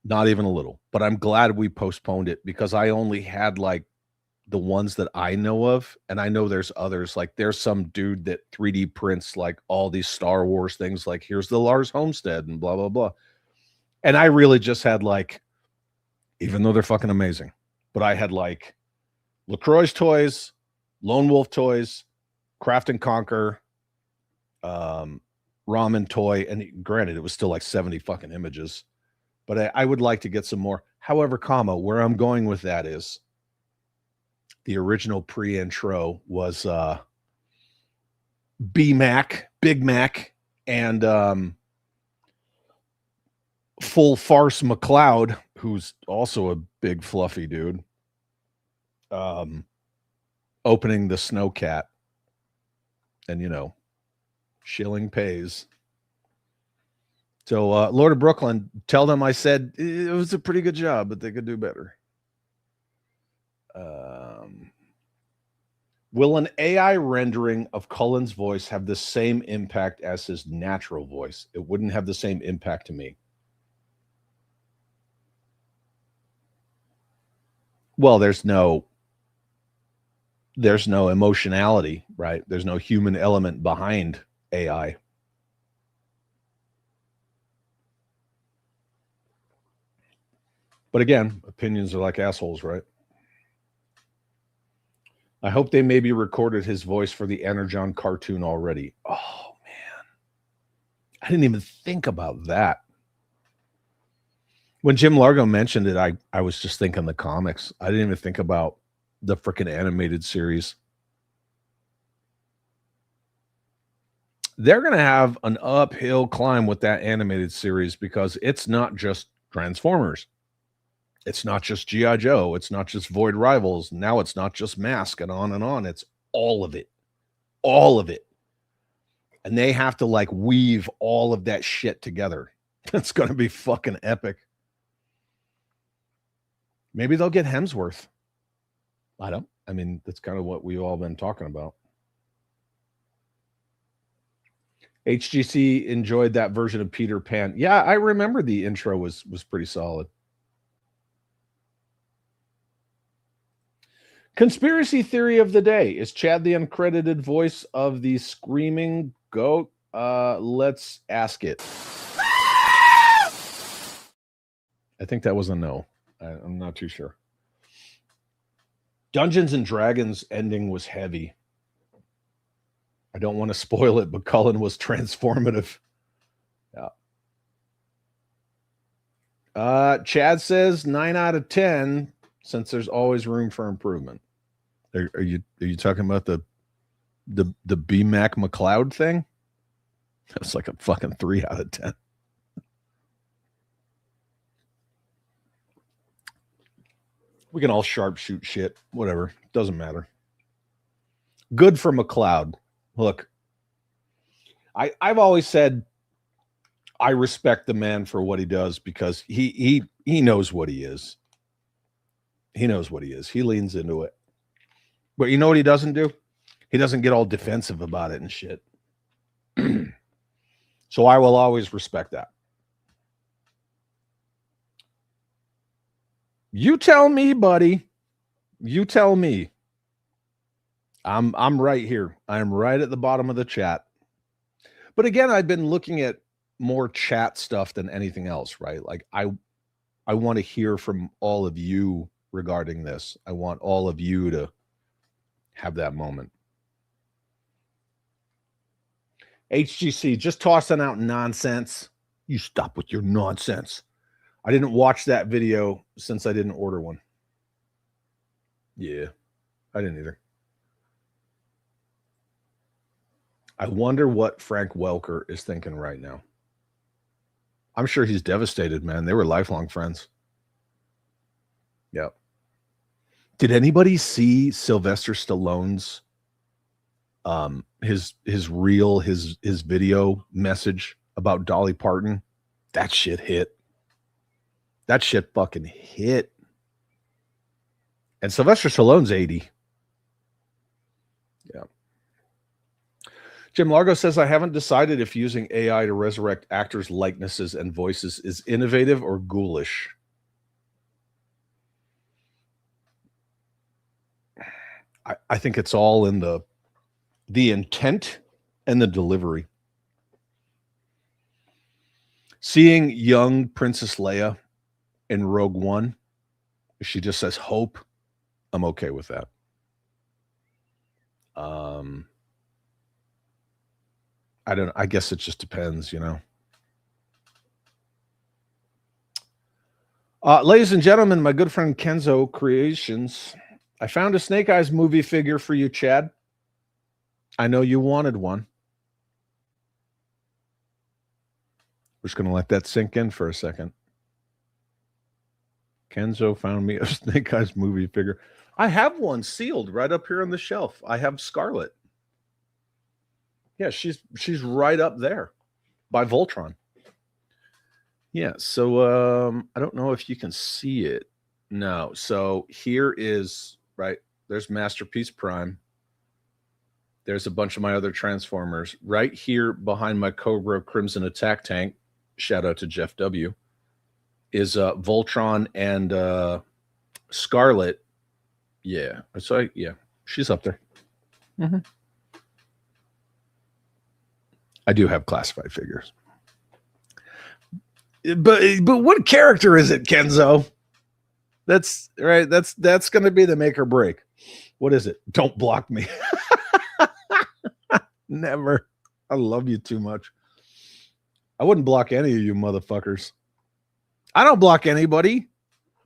Speaker 3: Not even a little, but I'm glad we postponed it because I only had like the ones that I know of. And I know there's others. Like there's some dude that 3D prints like all these Star Wars things. Like here's the Lars Homestead and blah, blah, blah. And I really just had like, even though they're fucking amazing, but I had like LaCroix's toys, Lone Wolf toys, Craft and Conquer, Ramen toy. And granted, it was still like 70 fucking images, but I would like to get some more. However, where I'm going with that is the original pre-intro was Big Mac, and Full Farce McLeod, who's also a big fluffy dude, opening the Snowcat, and you know, shilling pays. So Lord of Brooklyn, tell them I said it was a pretty good job, but they could do better. Will an AI rendering of Cullen's voice have the same impact as his natural voice? It wouldn't have the same impact to me. Well, there's no emotionality, right? There's no human element behind AI. But again, opinions are like assholes, right? I hope they maybe recorded his voice for the Energon cartoon already. Oh, man. I didn't even think about that. When Jim Largo mentioned it, I was just thinking the comics. I didn't even think about the freaking animated series. They're going to have an uphill climb with that animated series because it's not just Transformers. It's not just G.I. Joe. It's not just Void Rivals. Now it's not just Mask and on and on. It's all of it. All of it. And they have to like weave all of that shit together. It's going to be fucking epic. Maybe they'll get Hemsworth. I mean, that's kind of what we've all been talking about. HGC enjoyed that version of Peter Pan. Yeah, I remember the intro was pretty solid. Conspiracy theory of the day. Is Chad the uncredited voice of the screaming goat? Let's ask it. I think that was a no. I'm not too sure. Dungeons and Dragons ending was heavy. I don't want to spoil it, but Cullen was transformative. Yeah. Chad says 9 out of 10, since there's always room for improvement. Are you talking about the BMAC McLeod thing? That's like a fucking 3 out of 10. We can all sharpshoot shit. Whatever. Doesn't matter. Good for McLeod. Look, I've always said I respect the man for what he does because he knows what he is. He knows what he is. He leans into it. But you know what he doesn't do? He doesn't get all defensive about it and shit. So I will always respect that. You tell me, buddy. You tell me. I'm right here. I'm right at the bottom of the chat. But again, I've been looking at more chat stuff than anything else, right? Like I want to hear from all of you regarding this. I want all of you to have that moment. HGC, just tossing out nonsense. You stop with your nonsense. I didn't watch that video since I didn't order one. Yeah, I didn't either. I wonder what Frank Welker is thinking right now. I'm sure he's devastated, man. They were lifelong friends. Yep. Did anybody see Sylvester Stallone's his video message about Dolly Parton? That shit hit. That shit fucking hit. And Sylvester Stallone's 80. Yeah. Jim Largo says, I haven't decided if using AI to resurrect actors' likenesses and voices is innovative or ghoulish. I think it's all in the intent and the delivery. Seeing young Princess Leia in Rogue One, she just says hope. I'm okay with that. I don't know. I guess it just depends, you know. Ladies and gentlemen, my good friend Kenzo Creations. I found a Snake Eyes movie figure for you, Chad. I know you wanted one. We're just going to let that sink in for a second. Kenzo found me a Snake Eyes movie figure. I have one sealed right up here on the shelf. I have Scarlet. Yeah, she's right up there by Voltron. Yeah, so I don't know if you can see it. No, so here is right? There's Masterpiece Prime. There's a bunch of my other Transformers. Right here behind my Cobra Crimson Attack Tank, shout out to Jeff W., is Voltron and Scarlet. Yeah. So, yeah, she's up there. Mm-hmm. I do have classified figures. But what character is it, Kenzo? That's right. That's going to be the make or break. What is it? Don't block me. Never. I love you too much. I wouldn't block any of you motherfuckers. I don't block anybody.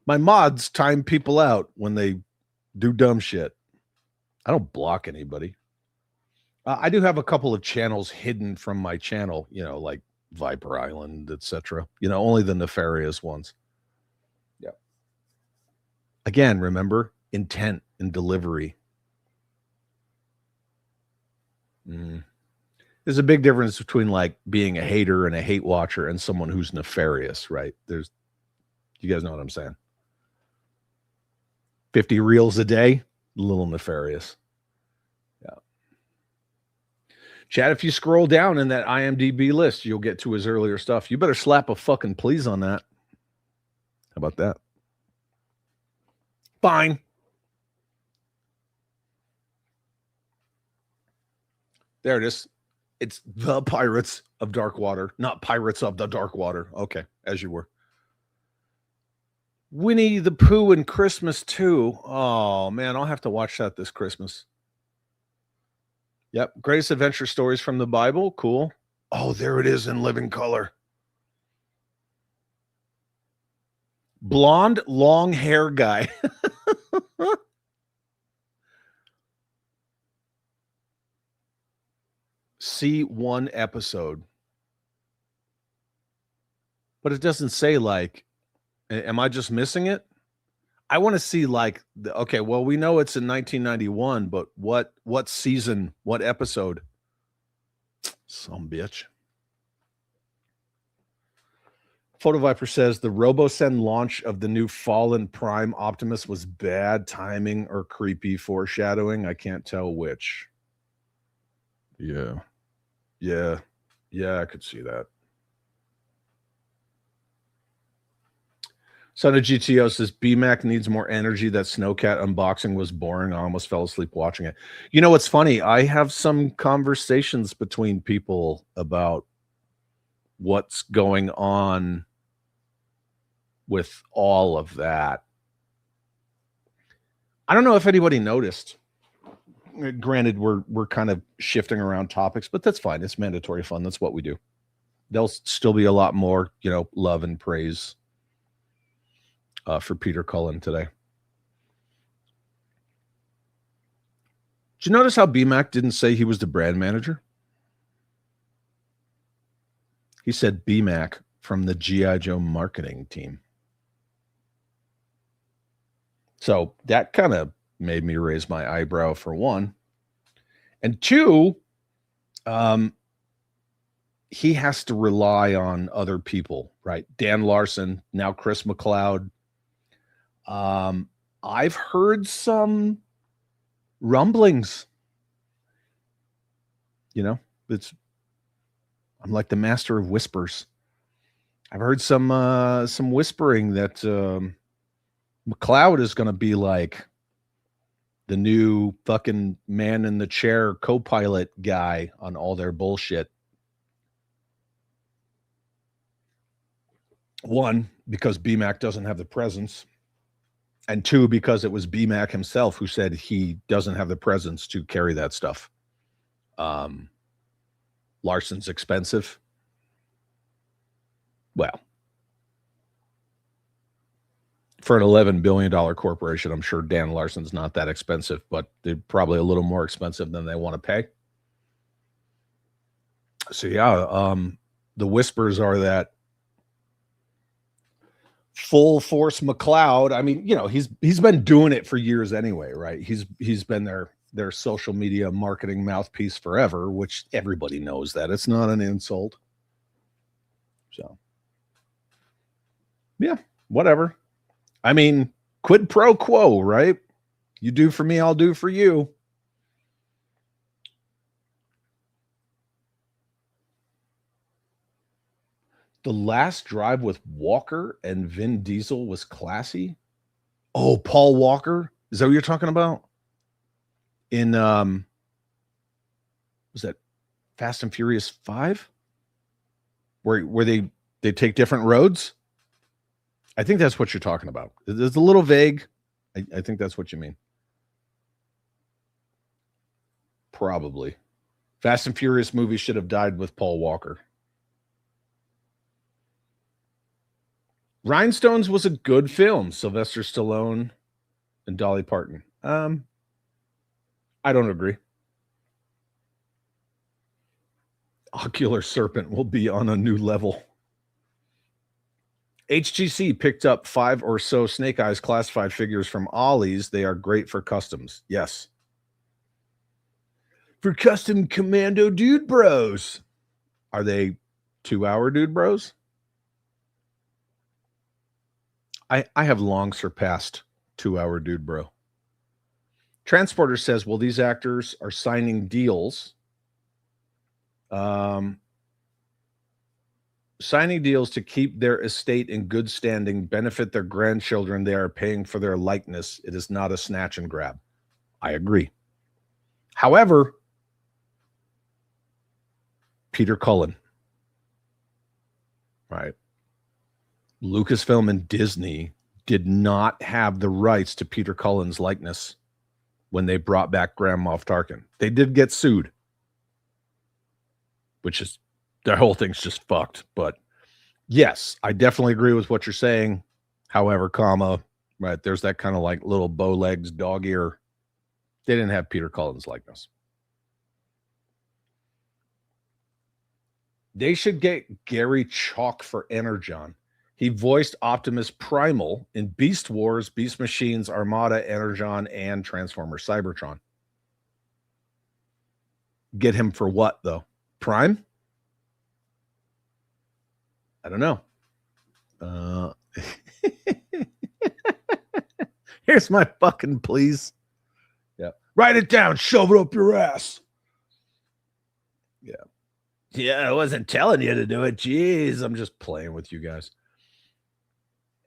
Speaker 3: My mods time people out when they do dumb shit. I don't block anybody. I do have a couple of channels hidden from my channel, like Viper Island, etc. Only the nefarious ones. Yeah. Again, remember, intent and delivery. There's a big difference between like being a hater and a hate watcher and someone who's nefarious, right? You guys know what I'm saying? 50 reels a day, a little nefarious. Yeah. Chad, if you scroll down in that IMDb list, you'll get to his earlier stuff. You better slap a fucking please on that. How about that? Fine. There it is. It's the Pirates of Darkwater, not Pirates of the Darkwater. Okay, as you were. Winnie the Pooh and Christmas too. Oh, man, I'll have to watch that this Christmas. Yep, greatest adventure stories from the Bible. Cool. Oh, there it is in living color. Blonde, long hair guy. See one episode. But it doesn't say like, am I just missing it? I want to see like, okay, well, we know it's in 1991, but what season, what episode? Some bitch. Photo Viper says the RoboSend launch of the new Fallen Prime Optimus was bad timing or creepy foreshadowing. I can't tell which. Yeah, I could see that. Son of GTO says BMAC needs more energy. That Snowcat unboxing was boring. I almost fell asleep watching it. You know what's funny? I have some conversations between people about what's going on with all of that. I don't know if anybody noticed. Granted, we're kind of shifting around topics, but that's fine. It's mandatory fun. That's what we do. There'll still be a lot more, love and praise for Peter Cullen today. Did you notice how BMAC didn't say he was the brand manager? He said BMAC from the G.I. Joe marketing team. So that kind of made me raise my eyebrow for one. And two, he has to rely on other people, right? Dan Larson, now Chris McLeod. I've heard some rumblings. I'm like the master of whispers. I've heard some whispering that McLeod is going to be like the new fucking man in the chair co-pilot guy on all their bullshit. One, because BMAC doesn't have the presence. And two, because it was BMAC himself who said he doesn't have the presence to carry that stuff. Larson's expensive. Well, for an $11 billion corporation, I'm sure Dan Larson's not that expensive, but they're probably a little more expensive than they want to pay. So yeah, the whispers are that full force McLeod. I mean, he's been doing it for years anyway, right? He's been their social media marketing mouthpiece forever, which everybody knows that. It's not an insult. So yeah, whatever. I mean, quid pro quo, right? You do for me, I'll do for you. The Last Drive with Walker and Vin Diesel was classy. Oh, Paul Walker. Is that what you're talking about? In was that Fast and Furious 5? Where they take different roads? I think that's what you're talking about. It's a little vague. I think that's what you mean. Probably. Fast and Furious movie should have died with Paul Walker. Rhinestones was a good film. Sylvester Stallone and Dolly Parton. I don't agree. Ocular Serpent will be on a new level. HGC picked up 5 or so Snake Eyes classified figures from Ollie's. They are great for customs. Yes. For custom Commando Dude Bros. Are they 2-hour Dude Bros? I have long surpassed 2-hour Dude Bro. Transporter says, well, these actors are signing deals. Signing deals to keep their estate in good standing, benefit their grandchildren. They are paying for their likeness. It is not a snatch and grab. I agree. However, Peter Cullen, right? Lucasfilm and Disney did not have the rights to Peter Cullen's likeness when they brought back Grand Moff Tarkin. They did get sued, which is, their whole thing's just fucked. But yes, I definitely agree with what you're saying. However, right, there's that kind of like little bow legs, dog ear. They didn't have Peter Cullen's likeness. They should get Gary Chalk for Energon. He voiced Optimus Primal in Beast Wars, Beast Machines, Armada, Energon, and Transformer Cybertron. Get him for what, though? Prime? I don't know. Here's my fucking please. Yeah. Write it down. Shove it up your ass. Yeah. Yeah, I wasn't telling you to do it. Jeez, I'm just playing with you guys.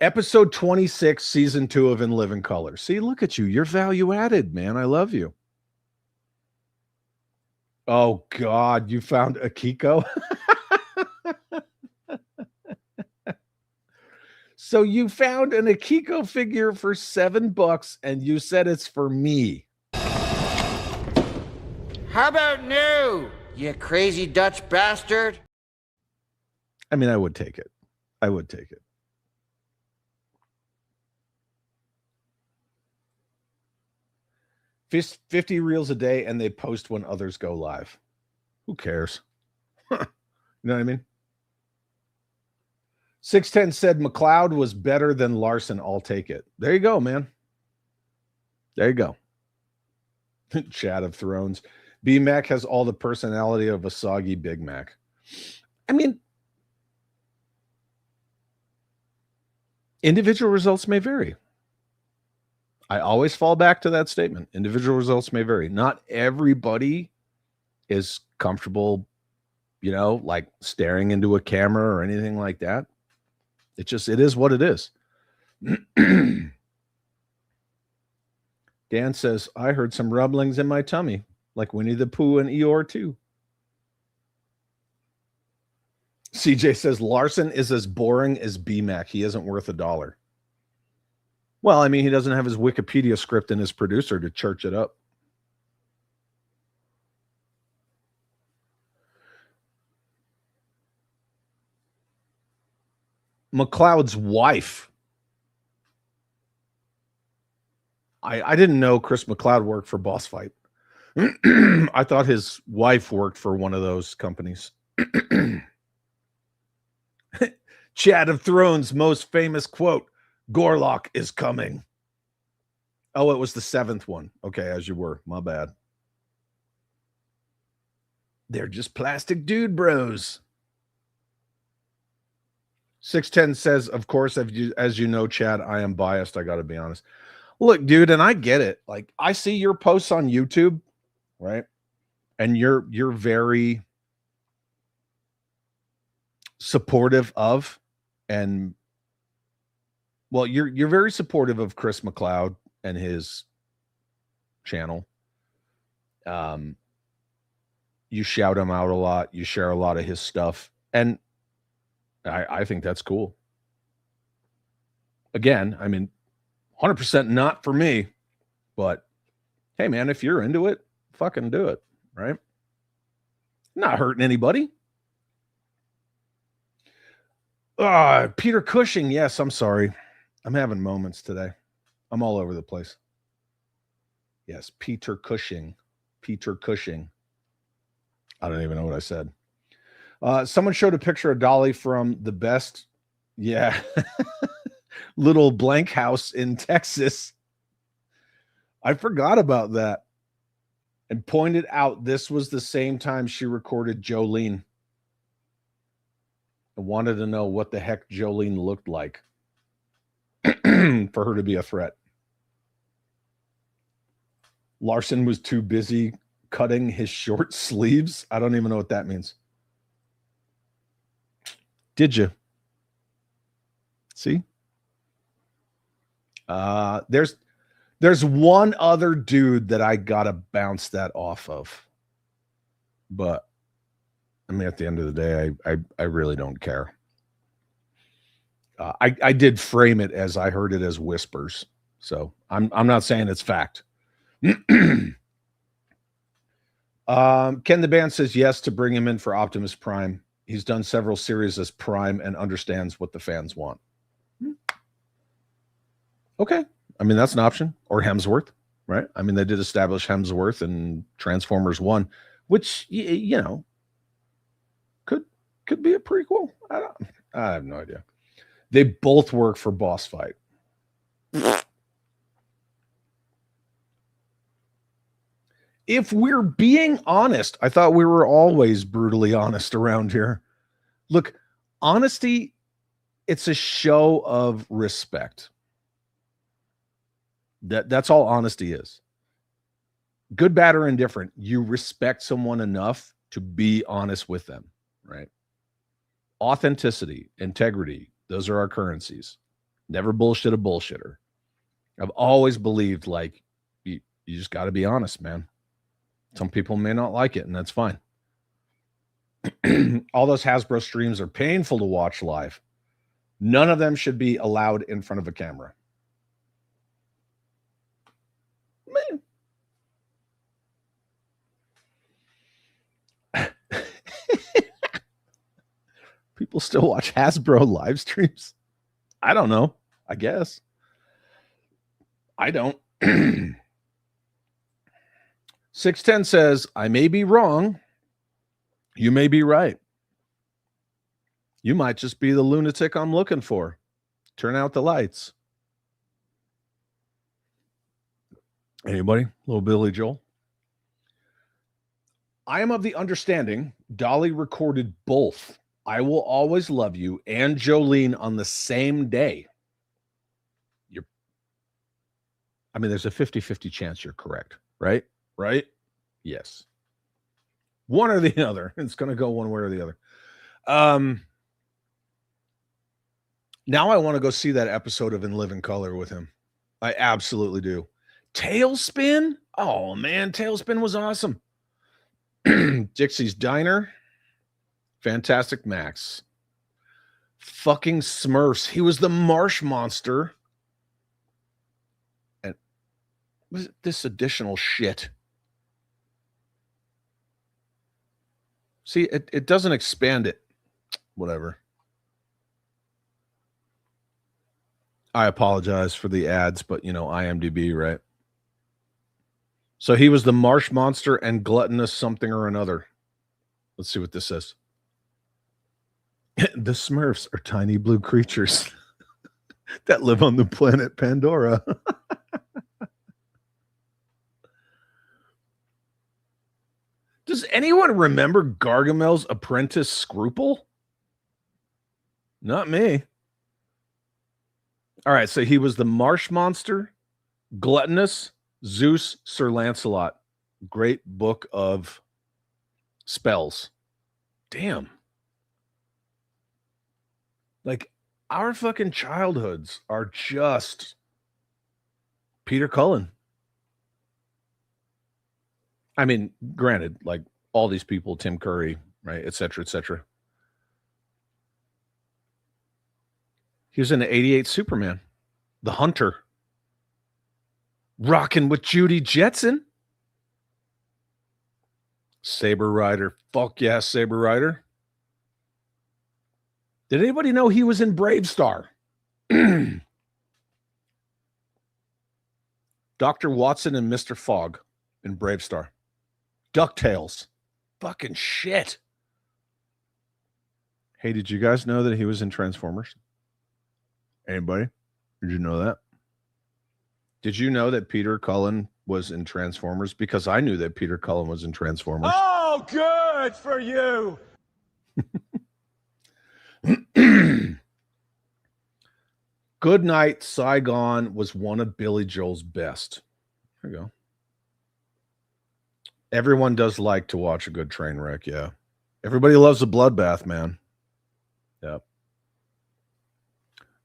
Speaker 3: Episode 26, season 2 of In Living Color. See, look at you. You're value added, man. I love you. Oh, God. You found Akiko? So you found an Akiko figure for $7 and you said it's for me.
Speaker 6: How about new, you crazy Dutch bastard?
Speaker 3: I mean, I would take it. I would take it. Fish 50 reels a day and they post when others go live. Who cares? You know what I mean? 610 said McLeod was better than Larson. I'll take it. There you go, man. There you go. Chat of Thrones. B-Mac has all the personality of a soggy Big Mac. I mean, individual results may vary. I always fall back to that statement. Individual results may vary. Not everybody is comfortable, you know, like staring into a camera or anything like that. It is what it is. Dan says, I heard some rumblings in my tummy, like Winnie the Pooh and Eeyore too. CJ says, Larson is as boring as B-Mac. He isn't worth $1. Well, I mean, he doesn't have his Wikipedia script and his producer to church it up. McLeod's wife. I didn't know Chris McLeod worked for Boss Fight. I thought his wife worked for one of those companies. Chat of Thrones' most famous quote, Gorlock is coming. Oh, it was the 7th one. Okay, as you were. My bad. They're just plastic dude bros. 610 says, of course, as you know, Chad, I am biased. I got to be honest. Look, dude, and I get it. Like, I see your posts on YouTube, right? And you're very supportive of, and well, you're very supportive of Chris McLeod and his channel. You shout him out a lot. You share a lot of his stuff, and I think that's cool. Again, I mean, 100% not for me, but hey, man, if you're into it, fucking do it, right? Not hurting anybody. Peter Cushing. Yes, I'm sorry. I'm having moments today. I'm all over the place. Yes, Peter Cushing. Peter Cushing. I don't even know what I said. Someone showed a picture of Dolly from the best, little blank house in Texas. I forgot about that. And pointed out this was the same time she recorded Jolene. I wanted to know what the heck Jolene looked like for her to be a threat. Larson was too busy cutting his short sleeves. I don't even know what that means. Did you? See? There's one other dude that I gotta bounce that off of. But I mean, at the end of the day, I really don't care. I did frame it as I heard it as whispers. So I'm not saying it's fact. Ken the Band says yes to bring him in for Optimus Prime. He's done several series as Prime and understands what the fans want. Okay. I mean, that's an option. Or Hemsworth, right? I mean, they did establish Hemsworth in Transformers 1, which, you know, could be a prequel. I have no idea. They both work for Boss Fight. If we're being honest, I thought we were always brutally honest around here. Look, honesty, it's a show of respect. That's all honesty is. Good, bad, or indifferent. You respect someone enough to be honest with them, right? Authenticity, integrity, those are our currencies. Never bullshit a bullshitter. I've always believed, like, you just got to be honest, man. Some people may not like it, and that's fine. All those Hasbro streams are painful to watch live. None of them should be allowed in front of a camera. Man. People still watch Hasbro live streams? I don't know. I guess. I don't. 610 says, I may be wrong. You may be right. You might just be the lunatic I'm looking for. Turn out the lights. Anybody? Little Billy Joel? I am of the understanding Dolly recorded both I Will Always Love You and Jolene on the same day. I mean, there's a 50-50 chance you're correct, right? Right? Yes. One or the other. It's going to go one way or the other. Now I want to go see that episode of In Living Color with him. I absolutely do. Tailspin? Oh, man. Tailspin was awesome. Dixie's Diner. Fantastic Max. Fucking Smurfs. He was the marsh monster. And this additional shit. See, it doesn't expand it. Whatever. I apologize for the ads, but, you know, IMDb, right? So he was the marsh monster and gluttonous something or another. Let's see what this says. The Smurfs are tiny blue creatures that live on the planet Pandora. Does anyone remember Gargamel's apprentice Scruple? Not me. All right, so he was the marsh monster Gluttonous, Zeus, Sir Lancelot. Great book of spells. Damn. Like, our fucking childhoods are just Peter Cullen. I mean, granted, like all these people, Tim Curry, right, et cetera, et cetera. He was in the 88 Superman, The Hunter, rocking with Judy Jetson. Saber Rider. Fuck yeah, Saber Rider. Did anybody know he was in Brave Star? Dr. Watson and Mr. Fogg in Brave Star. DuckTales. Fucking shit. Hey, did you guys know that he was in Transformers? Anybody? Did you know that? Did you know that Peter Cullen was in Transformers? Because I knew that Peter Cullen was in Transformers.
Speaker 4: Oh, good for you.
Speaker 3: Good Night, Saigon was one of Billy Joel's best. There you go. Everyone does like to watch a good train wreck, yeah. Everybody loves a bloodbath, man. Yep.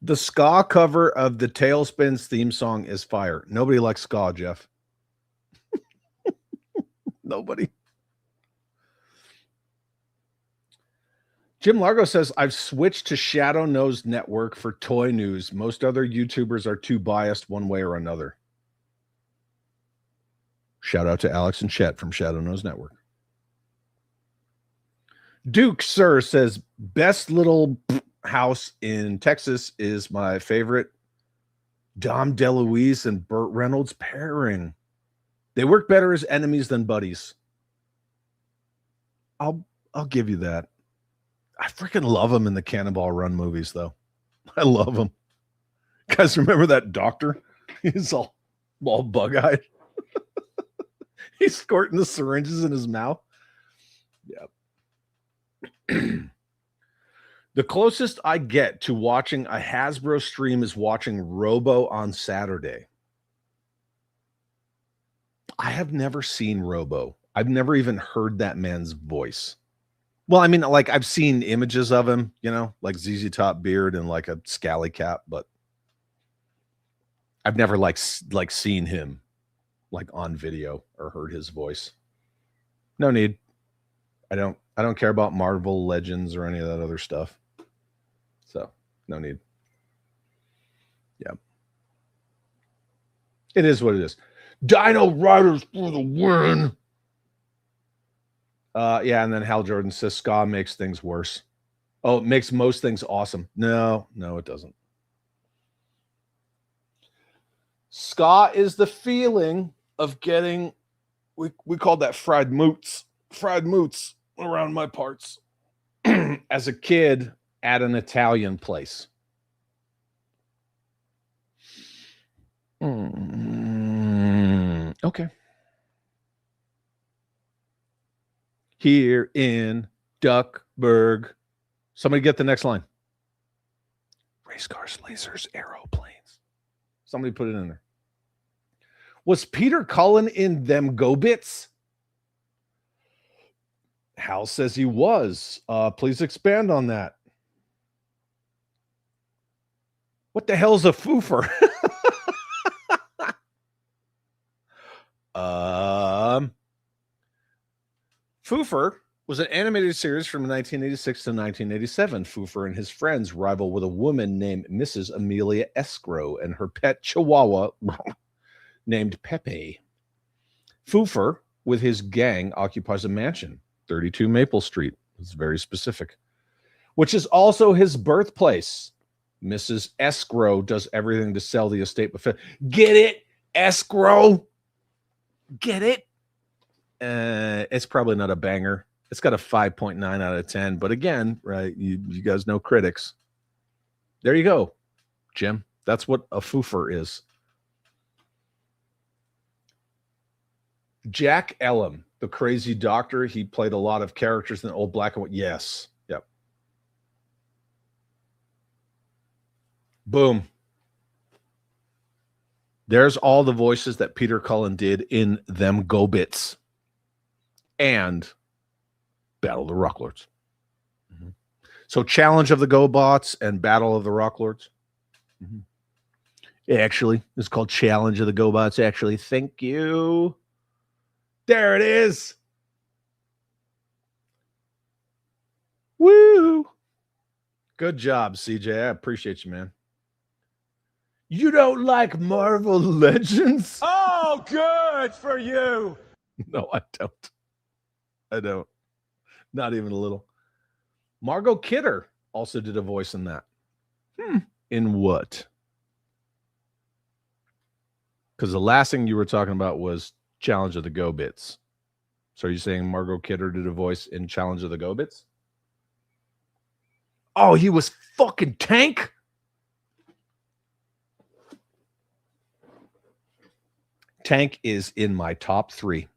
Speaker 3: The ska cover of the Tailspins theme song is fire. Nobody likes ska, Jeff. Nobody. Jim Largo says, I've switched to Shadow Nose Network for toy news. Most other YouTubers are too biased one way or another. Shout out to Alex and Chet from Shadow Nose Network. Duke Sir says, best little house in Texas is my favorite. Dom DeLuise and Burt Reynolds pairing. They work better as enemies than buddies. I'll give you that. I freaking love them in the Cannonball Run movies, though. I love them. Guys, remember that doctor? He's all bug-eyed. He's squirting the syringes in his mouth. Yeah. The closest I get to watching a Hasbro stream is watching Robo on Saturday. I have never seen Robo. I've never even heard that man's voice. Well, I mean, like, I've seen images of him, you know, like ZZ Top beard and like a scally cap, but I've never like seen him like on video or heard his voice. No need. I don't care about Marvel Legends or any of that other stuff. So, no need. Yeah. It is what it is. Dino Riders for the win. Yeah, and then Hal Jordan says ska makes things worse. Oh, it makes most things awesome. No, it doesn't. Ska is the feeling of getting, we call that fried moots around my parts as a kid at an Italian place. Okay. Here in Duckburg. Somebody get the next line. Race cars, lasers, aeroplanes. Somebody put it in there. Was Peter Cullen in Them Go-Bits? Hal says he was. Please expand on that. What the hell's a foofer? Foofer was an animated series from 1986 to 1987. Foofer and his friends rival with a woman named Mrs. Amelia Escrow and her pet chihuahua named Pepe. Foofer, with his gang, occupies a mansion, 32 Maple Street. It's very specific, which is also his birthplace. Mrs. Escrow does everything to sell the estate. Get it? Escrow? Get it? It's probably not a banger. It's got a 5.9 out of 10. But again, right, you guys know critics. There you go, Jim. That's what a foofer is. Jack Ellum, the crazy doctor. He played a lot of characters in the old black and white. Yes. Yep. Boom. There's all the voices that Peter Cullen did in them Go Bits and Battle of the Rocklords. Mm-hmm. So Challenge of the GoBots and Battle of the Rocklords. Mm-hmm. Actually, it's called Challenge of the GoBots. Actually, thank you. There it is. Woo! Good job, CJ. I appreciate you, man. You don't like Marvel Legends?
Speaker 4: Oh, good for you.
Speaker 3: No, I don't. I don't. Not even a little. Margot Kidder also did a voice in that. In what? Because the last thing you were talking about was Challenge of the Go Bits. So are you saying Margot Kidder did a voice in Challenge of the Go Bits? Oh, he was fucking Tank? Tank is in my top 3.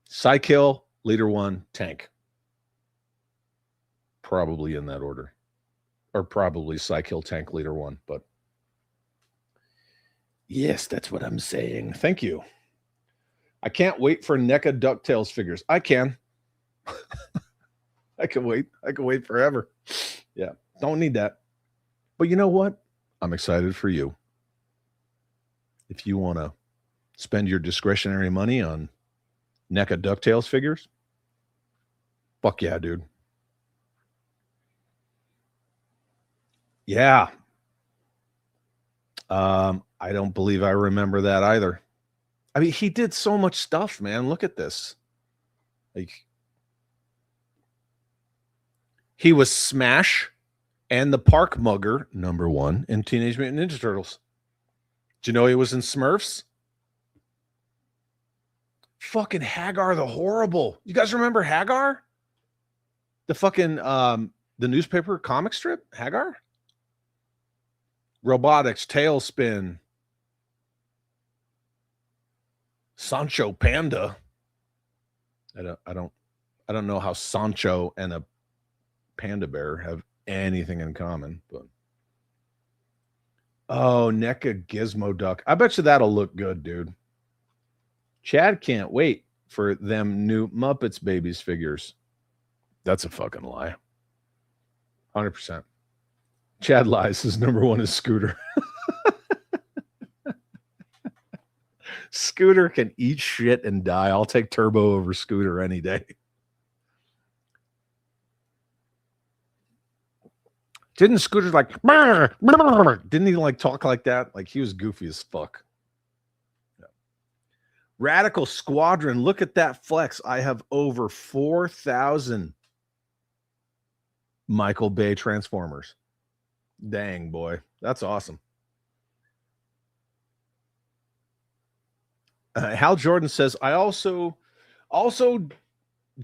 Speaker 3: Psykill, Leader 1, Tank. Probably in that order. Or probably Psykill, Tank, Leader 1. But yes, that's what I'm saying. Thank you. I can't wait for NECA DuckTales figures. I can. I can wait. I can wait forever. Yeah, don't need that. But you know what? I'm excited for you. If you want to spend your discretionary money on NECA DuckTales figures, fuck yeah, dude. Yeah. I don't believe I remember that either. I mean, he did so much stuff, man. Look at this. Like, he was Smash and the Park Mugger, #1 in Teenage Mutant Ninja Turtles. Did you know he was in Smurfs? Fucking Hagar the Horrible. You guys remember Hagar? The fucking the newspaper comic strip, Hagar? Robotics, Tailspin. Sancho Panda. I don't know how Sancho and a panda bear have anything in common, but oh, NECA Gizmo Duck. I bet you that'll look good, dude. Chad can't wait for them new Muppets Babies figures. That's a fucking lie. 100%. Chad lies. His #1 is Scooter. Scooter can eat shit and die. I'll take Turbo over Scooter any day. Didn't Scooter like, didn't he like talk like that? Like he was goofy as fuck. Yeah. Radical Squadron. Look at that flex. I have over 4,000 Michael Bay Transformers. Dang, boy. That's awesome. Hal Jordan says, I also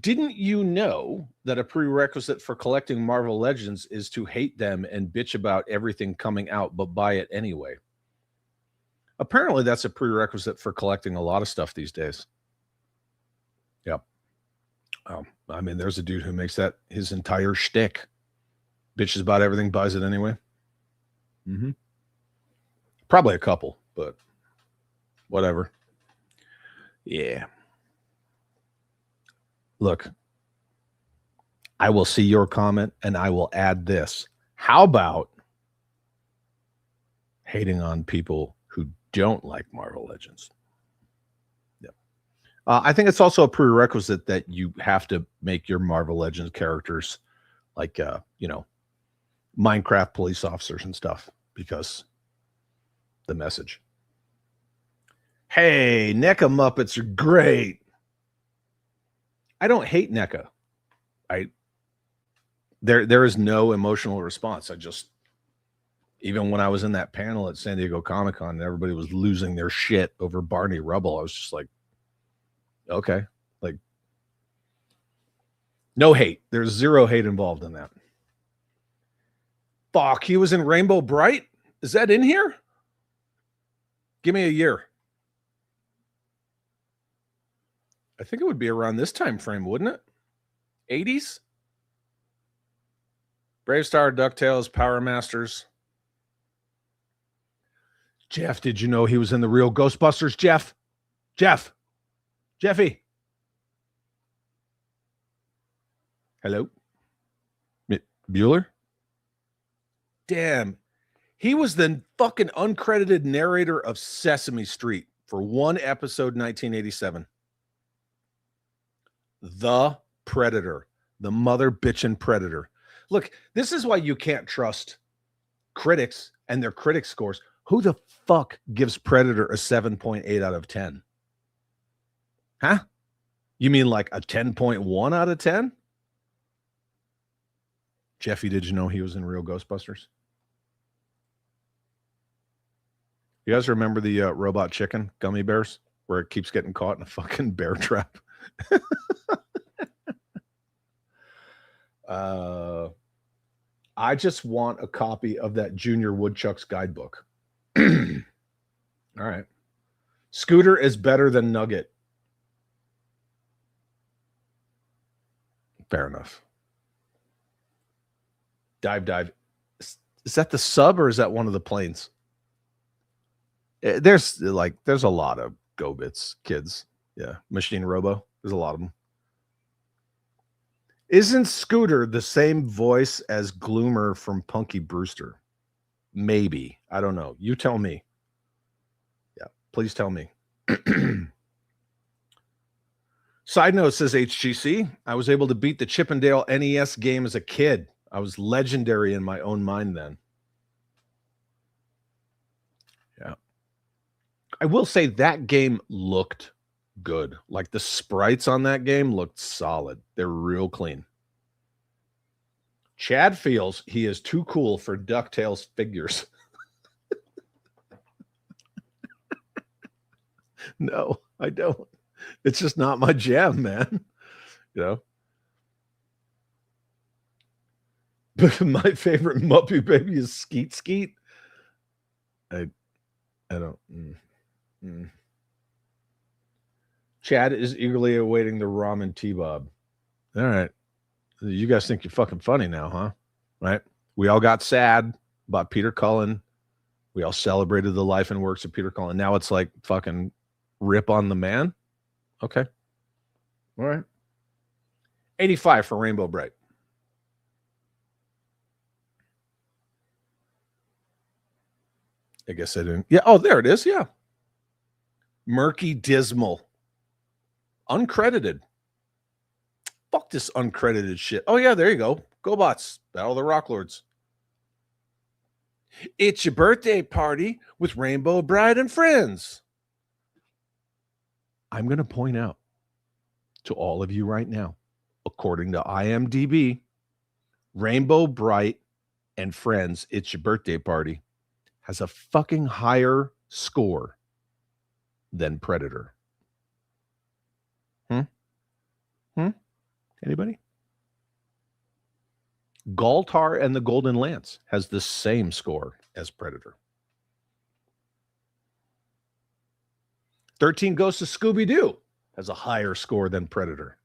Speaker 3: didn't you know that a prerequisite for collecting Marvel Legends is to hate them and bitch about everything coming out, but buy it anyway? Apparently, that's a prerequisite for collecting a lot of stuff these days. Yep. I mean, there's a dude who makes that his entire shtick. Bitches about everything, buys it anyway. Mm-hmm. Probably a couple, but whatever. Yeah. Look, I will see your comment and I will add this. How about hating on people who don't like Marvel Legends? Yeah. I think it's also a prerequisite that you have to make your Marvel Legends characters like, Minecraft police officers and stuff because the message. Hey, NECA Muppets are great. I don't hate NECA. There is no emotional response. I just, even when I was in that panel at San Diego Comic-Con and everybody was losing their shit over Barney Rubble, I was just like, okay, like no hate. There's zero hate involved in that. Fuck, he was in Rainbow Bright? Is that in here? Give me a year. I think it would be around this time frame, wouldn't it? 80s? Brave Star, DuckTales, Power Masters. Jeff, did you know he was in the real Ghostbusters? Jeffy. Hello? Bueller? Damn. He was the fucking uncredited narrator of Sesame Street for one episode, 1987. The Predator. The mother bitchin' Predator. Look, this is why you can't trust critics and their critic scores. Who the fuck gives Predator a 7.8 out of 10? Huh? You mean like a 10.1 out of 10? Jeffy, did you know he was in Real Ghostbusters? You guys remember the robot chicken gummy bears where it keeps getting caught in a fucking bear trap? I just want a copy of that Junior Woodchuck's guidebook. All right. Scooter is better than Nugget. Fair enough. Dive. Is that the sub or is that one of the planes? There's a lot of GoBits kids. Yeah. Machine Robo. There's a lot of them. Isn't Scooter the same voice as Gloomer from Punky Brewster? Maybe. I don't know. You tell me. Yeah, please tell me. Side note, says HGC, I was able to beat the Chippendale NES game as a kid. I was legendary in my own mind then. Yeah. I will say that game looked good. Like the sprites on that game looked solid. They're real clean. Chad feels he is too cool for DuckTales figures. No, I don't. It's just not my jam, man. You know? But my favorite Muppet Baby is Skeet Skeet. I don't. Chad is eagerly awaiting the ramen T-Bob. All right. You guys think you're fucking funny now, huh? Right? We all got sad about Peter Cullen. We all celebrated the life and works of Peter Cullen. Now it's like fucking rip on the man. Okay. All right. 85 for Rainbow Bright. I guess I didn't. Yeah. Oh, there it is. Yeah. Murky Dismal. Uncredited. Fuck this uncredited shit. Oh, yeah. There you go. GoBots. Battle of the Rock Lords. It's your birthday party with Rainbow Bright and friends. I'm going to point out to all of you right now, according to IMDb, Rainbow Bright and Friends, It's Your Birthday Party, has a fucking higher score than Predator. Anybody? Galtar and the Golden Lance has the same score as Predator. 13 Ghosts of Scooby-Doo has a higher score than Predator.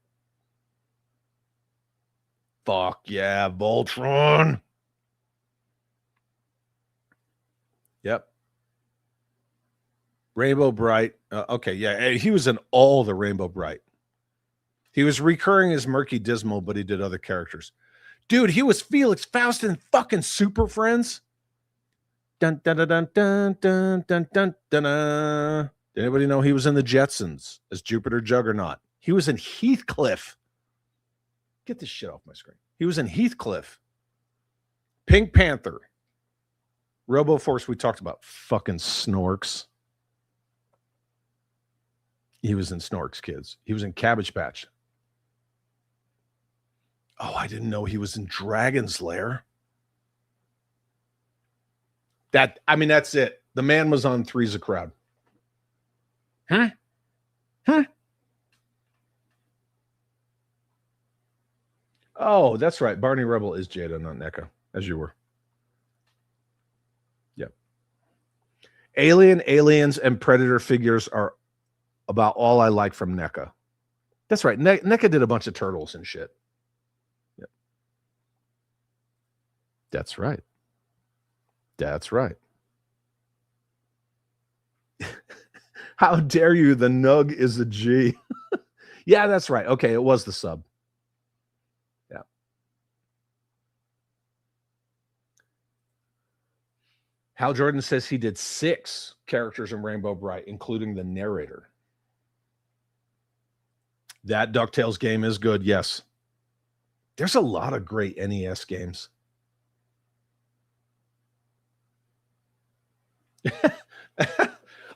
Speaker 3: Fuck yeah, Voltron. Yep. Rainbow Bright. Okay, yeah. He was in all the Rainbow Bright. He was recurring as Murky Dismal, but he did other characters. Dude, he was Felix Faust in fucking Super Friends. Dun, dun, dun, dun, dun, dun, dun, dun, dun, dun. Did anybody know he was in the Jetsons as Jupiter Juggernaut? He was in Heathcliff. Get this shit off my screen. He was in Heathcliff. Pink Panther. RoboForce, we talked about. Fucking Snorks. He was in Snorks, kids. He was in Cabbage Patch. Oh, I didn't know he was in Dragon's Lair. That's it. The man was on Three's a Crowd. Huh? Oh, that's right. Barney Rubble is Jada, not NECA, as you were. Yep. Aliens, and Predator figures are about all I like from NECA. That's right. NECA did a bunch of turtles and shit. Yep. That's right. How dare you? The Nug is a G. Yeah, that's right. Okay, it was the sub. Yeah. Hal Jordan says he did 6 characters in Rainbow Bright, including the narrator. That DuckTales game is good, yes. There's a lot of great NES games.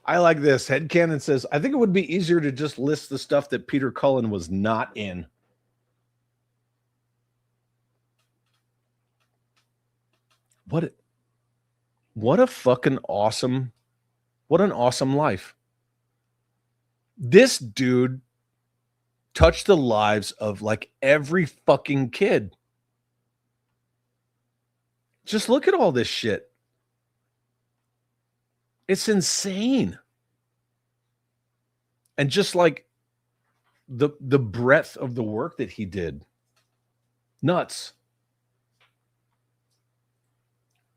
Speaker 3: I like this. Headcanon says, I think it would be easier to just list the stuff that Peter Cullen was not in. What a fucking awesome, what an awesome life. This dude touched the lives of like every fucking kid. Just look at all this shit. It's insane. And just like the breadth of the work that he did. Nuts.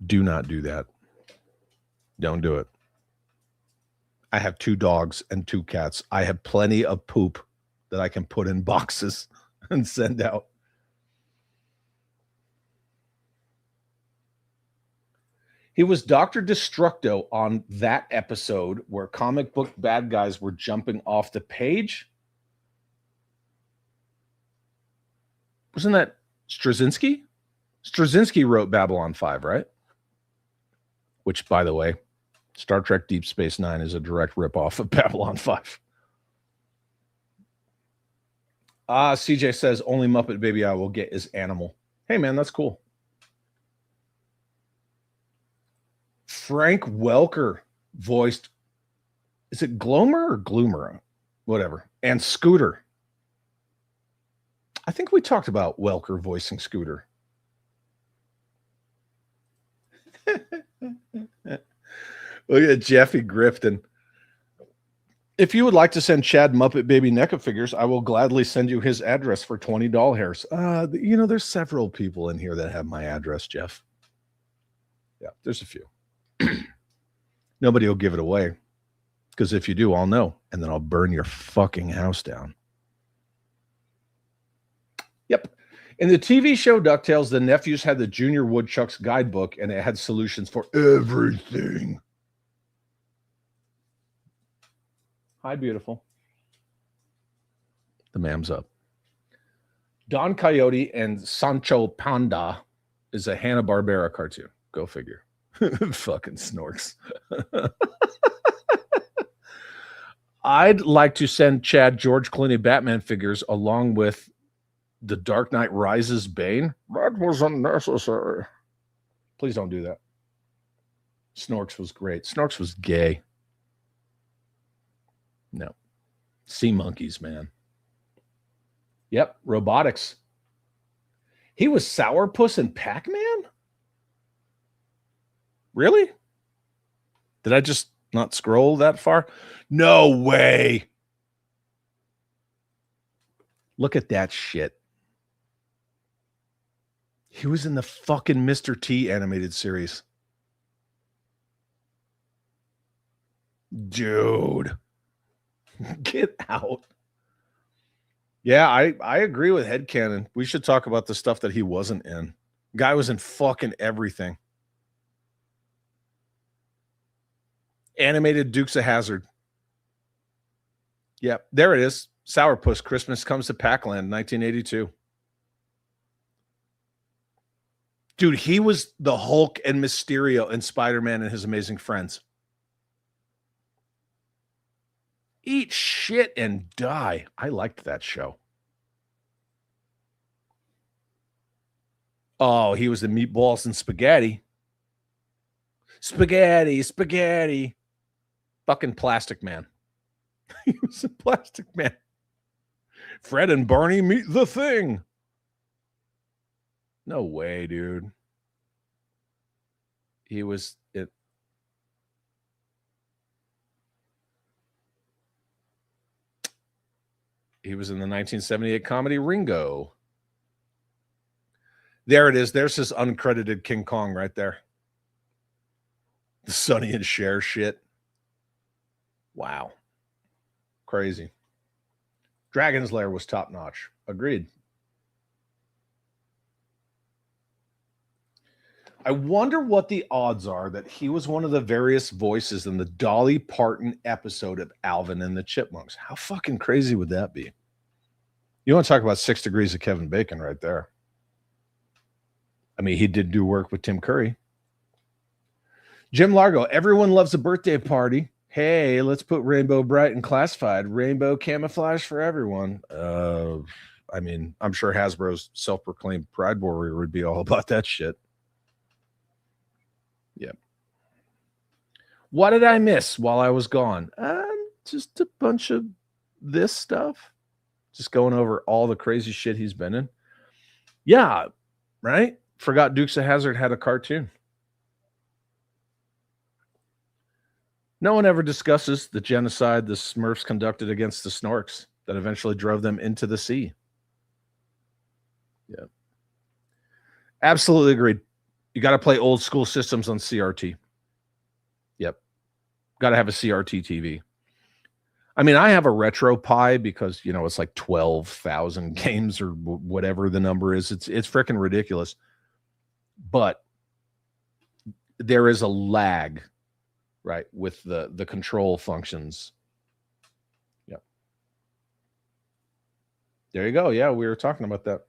Speaker 3: Do not do that. Don't do it. I have 2 dogs and 2 cats. I have plenty of poop that I can put in boxes and send out. He was Dr. Destructo on that episode where comic book bad guys were jumping off the page. Wasn't that Straczynski? Straczynski wrote Babylon 5, right? Which, by the way, Star Trek Deep Space Nine is a direct ripoff of Babylon 5. CJ says, only Muppet Baby I will get is Animal. Hey, man, that's cool. Frank Welker voiced, is it Glomer or Gloomer? Whatever. And Scooter. I think we talked about Welker voicing Scooter. Look at Jeffy Grifton. If you would like to send Chad Muppet Baby NECA figures, I will gladly send you his address for 20 doll hairs. There's several people in here that have my address, Jeff. Yeah, there's a few. Nobody will give it away. Because if you do, I'll know. And then I'll burn your fucking house down. Yep. In the TV show DuckTales, the nephews had the Junior Woodchucks guidebook, and it had solutions for everything. Hi, beautiful. The mam's up. Don Coyote and Sancho Panda is a Hanna-Barbera cartoon. Go figure. Fucking snorks. I'd like to send Chad George Clooney Batman figures along with the Dark Knight Rises Bane. That was unnecessary. Please don't do that. Snorks was great. Snorks was gay. No. Sea monkeys, man. Yep, robotics. He was Sourpuss and Pac-Man? Really? Did I just not scroll that far? No way. Look at that shit. He was in the fucking Mr. T animated series. Dude. Get out. Yeah, I agree with Headcanon. We should talk about the stuff that he wasn't in. Guy was in fucking everything. Animated Dukes of Hazzard. Yep, there it is. Sourpuss, Christmas Comes to Pac-Land, 1982. Dude, he was the Hulk and Mysterio and Spider-Man and His Amazing Friends. Eat shit and die. I liked that show. Oh, he was in Meatballs and Spaghetti. Spaghetti. Fucking Plastic Man. He was a Plastic Man. Fred and Barney meet the Thing. No way, dude. He was it. He was in the 1978 comedy Ringo. There it is. There's his uncredited King Kong right there. The Sonny and Cher shit. Wow. Crazy. Dragon's Lair was top notch. Agreed. I wonder what the odds are that he was one of the various voices in the Dolly Parton episode of Alvin and the Chipmunks. How fucking crazy would that be? You want to talk about 6 degrees of Kevin Bacon right there. I mean, he did do work with Tim Curry. Jim Largo, everyone loves a birthday party. Hey, let's put Rainbow Bright and Classified. Rainbow camouflage for everyone. I mean, I'm sure Hasbro's self-proclaimed pride warrior would be all about that shit. Yep. What did I miss while I was gone? Just a bunch of this stuff. Just going over all the crazy shit he's been in. Yeah, right? Forgot Dukes of Hazzard had a cartoon. No one ever discusses the genocide the Smurfs conducted against the Snorks that eventually drove them into the sea. Yeah. Absolutely agreed. You got to play old school systems on CRT. Yep. Got to have a CRT TV. I mean, I have a Retro Pi because, you know, it's like 12,000 games or whatever the number is. It's freaking ridiculous. But there is a lag, right, with the control functions. Yep. There you go. Yeah, we were talking about that.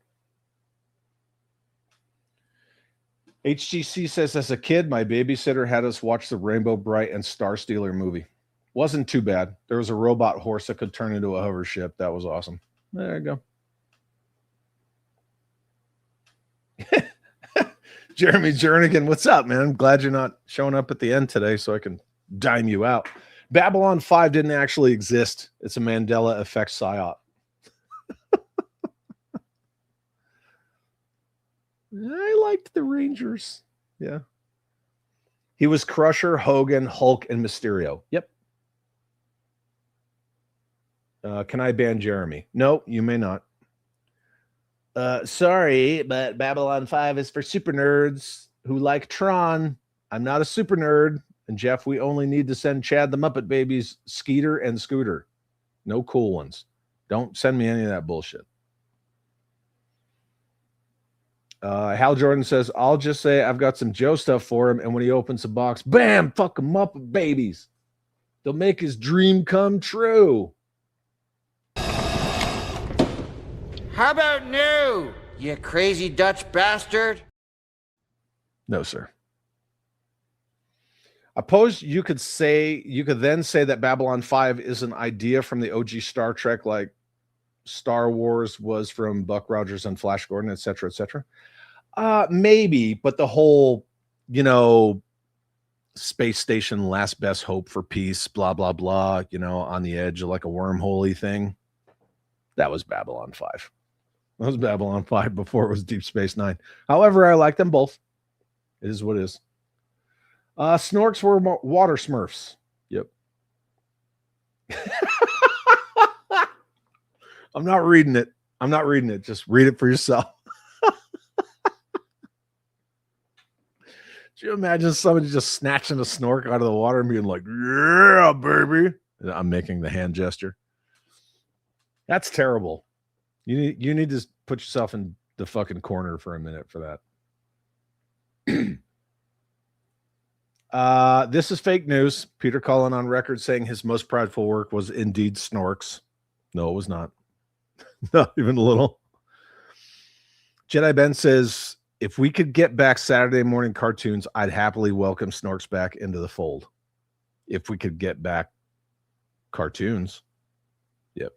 Speaker 3: HGC says, as a kid, my babysitter had us watch the Rainbow Bright and Star Stealer movie. Wasn't too bad. There was a robot horse that could turn into a hover ship. That was awesome. There you go. Jeremy Jernigan, what's up, man? I'm glad you're not showing up at the end today so I can dime you out. Babylon 5 didn't actually exist. It's a Mandela effect psyop. I liked the Rangers. Yeah. He was Crusher, Hogan, Hulk, and Mysterio. Yep. Can I ban Jeremy? No, you may not. Sorry, but Babylon 5 is for super nerds who like Tron. I'm not a super nerd. And Jeff, we only need to send Chad the Muppet Babies, Skeeter, and Scooter. No cool ones. Don't send me any of that bullshit. Hal Jordan says, I'll just say I've got some Joe stuff for him, and when he opens the box, bam, fuck him up, babies. They'll make his dream come true.
Speaker 6: How about no, you crazy Dutch bastard?
Speaker 3: No, sir. I suppose you could then say that Babylon 5 is an idea from the OG Star Trek, like Star Wars was from Buck Rogers and Flash Gordon, et cetera, et cetera. Maybe, but the whole, you know, space station, last best hope for peace, blah, blah, blah, you know, on the edge of like a wormhole-y thing. That was Babylon 5. That was Babylon 5 before it was Deep Space Nine. However, I like them both. It is what it is. Snorks were water Smurfs. Yep. I'm not reading it. Just read it for yourself. Could you imagine somebody just snatching a snork out of the water and being like, yeah, baby? And I'm making the hand gesture. That's terrible. You need to put yourself in the fucking corner for a minute for that. This is fake news. Peter Cullen on record saying his most prideful work was indeed Snorks. No, it was not. Not even a little. Jedi Ben says, if we could get back Saturday morning cartoons, I'd happily welcome Snorks back into the fold. If we could get back cartoons. Yep.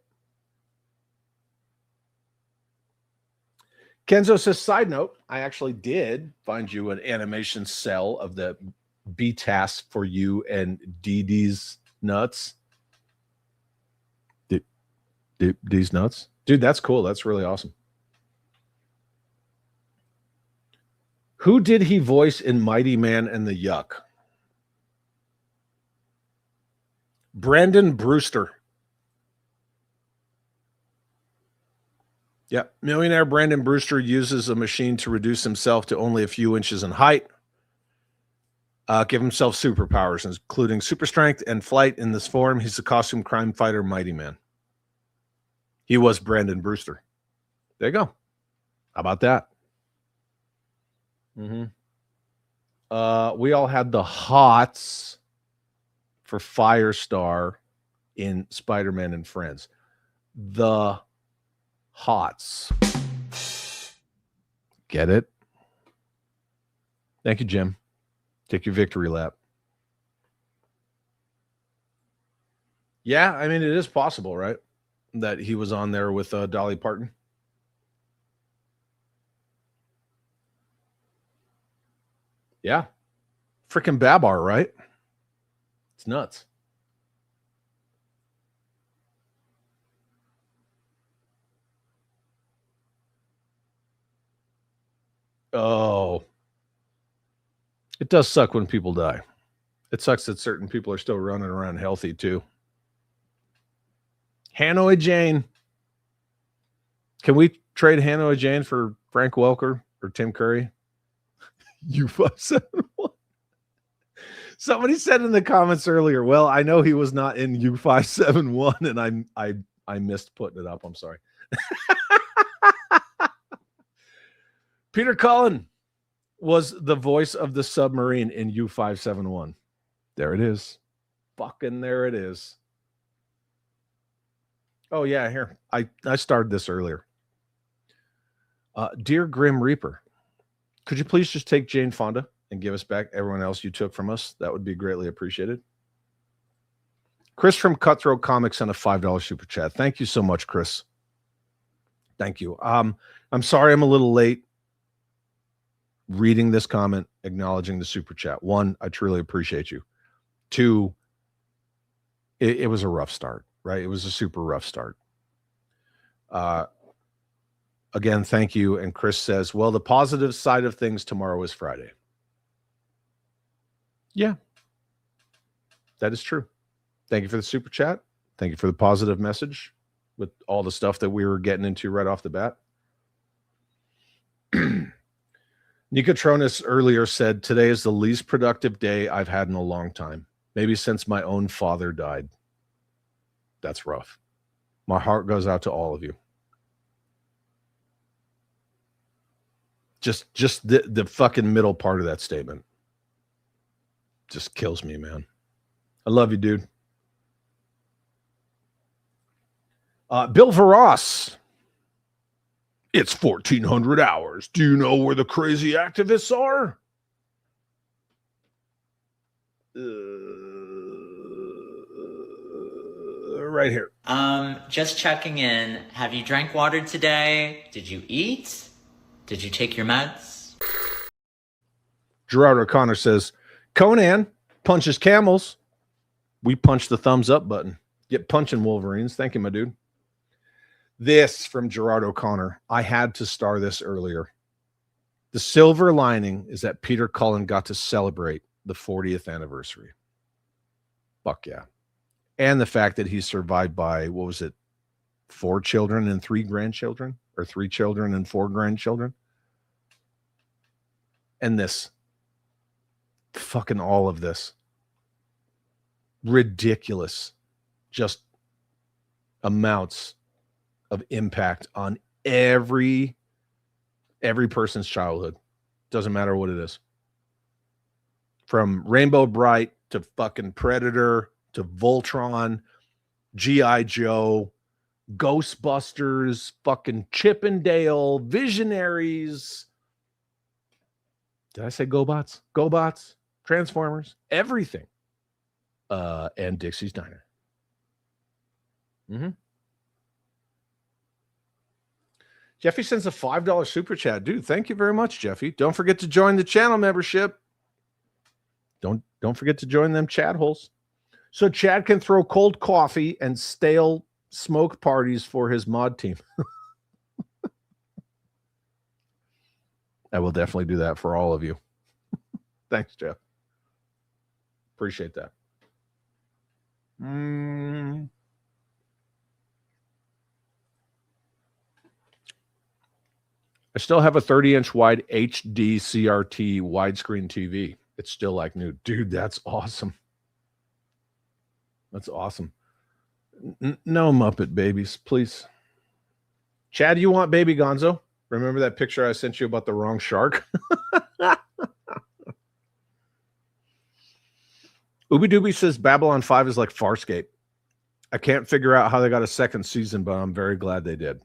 Speaker 3: Kenzo says, side note, I actually did find you an animation cell of the B-Task for you and DD's nuts. D's nuts? Dude, that's cool. That's really awesome. Who did he voice in Mighty Man and the Yuck? Brandon Brewster. Yeah, millionaire Brandon Brewster uses a machine to reduce himself to only a few inches in height. Give himself superpowers, including super strength and flight. In this form, he's the costume crime fighter Mighty Man. He was Brandon Brewster. There you go. How about that? We all had the hots for Firestar in Spider-Man and Friends. The hots. Get it? Thank you, Jim. Take your victory lap. Yeah, I mean, it is possible, right? That he was on there with Dolly Parton. Yeah. Freaking Babar, right? It's nuts. Oh. It does suck when people die. It sucks that certain people are still running around healthy, too. Hanoi Jane. Can we trade Hanoi Jane for Frank Welker or Tim Curry? U571. Somebody said in the comments earlier, well, I know he was not in U571, and I missed putting it up. I'm sorry. Peter Cullen was the voice of the submarine in U571. There it is. Fucking there it is. Oh, yeah, here. I started this earlier. Dear Grim Reaper, could you please just take Jane Fonda and give us back everyone else you took from us? That would be greatly appreciated. Chris from Cutthroat Comics sent a $5 super chat. Thank you so much, Chris. Thank you. I'm sorry I'm a little late reading this comment, acknowledging the super chat. One, I truly appreciate you. Two, it was a rough start, right? It was a super rough start. Again, thank you. And Chris says, well, the positive side of things, tomorrow is Friday. Yeah, that is true. Thank you for the super chat. Thank you for the positive message with all the stuff that we were getting into right off the bat. Nicotronus earlier said, today is the least productive day I've had in a long time. Maybe since my own father died. That's rough. My heart goes out to all of you. Just the fucking middle part of that statement just kills me, man. I love you, dude. Bill Varos. It's 1400 hours. Do you know where the crazy activists are? Right here.
Speaker 7: Just checking in. Have you drank water today? Did you eat? Did you take your meds?
Speaker 3: Gerard O'Connor says, Conan punches camels. We punch the thumbs up button. Get punching, Wolverines. Thank you, my dude. This from Gerard O'Connor. I had to star this earlier. The silver lining is that Peter Cullen got to celebrate the 40th anniversary. Fuck yeah. And the fact that he's survived by, 4 children and 3 grandchildren? Or 3 children and 4 grandchildren? And this. Fucking all of this. Ridiculous. Just amounts of impact on every person's childhood. Doesn't matter what it is. From Rainbow Bright to fucking Predator to Voltron, G.I. Joe, Ghostbusters, fucking Chippendale, Visionaries. Did I say GoBots? GoBots, Transformers, everything. And Dixie's Diner. Jeffy sends a $5 super chat. Dude, thank you very much, Jeffy. Don't forget to join the channel membership. Don't forget to join them chat holes. So Chad can throw cold coffee and stale smoke parties for his mod team. I will definitely do that for all of you. Thanks, Jeff. Appreciate that. I still have a 30-inch wide HD CRT widescreen TV. It's still like new. Dude, that's awesome. That's awesome. No Muppet babies, please. Chad, you want baby Gonzo? Remember that picture I sent you about the wrong shark? Ooby Dooby says Babylon 5 is like Farscape. I can't figure out how they got a second season, but I'm very glad they did.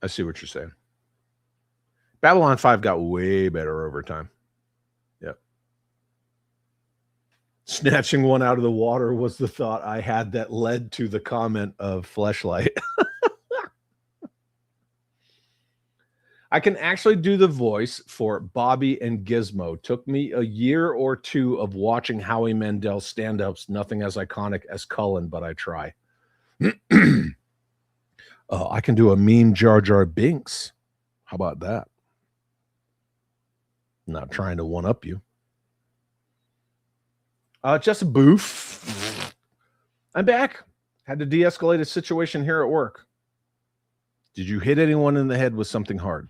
Speaker 3: I see what you're saying. Babylon 5 got way better over time. Yep. Snatching one out of the water was the thought I had that led to the comment of Fleshlight. I can actually do the voice for Bobby and Gizmo. Took me a year or two of watching Howie Mandel stand-ups. Nothing as iconic as Cullen, but I try. I can do a mean Jar Jar Binks. How about that? Not trying to one-up you. Just a boof. I'm back. Had to de-escalate a situation here at work. Did you hit anyone in the head with something hard?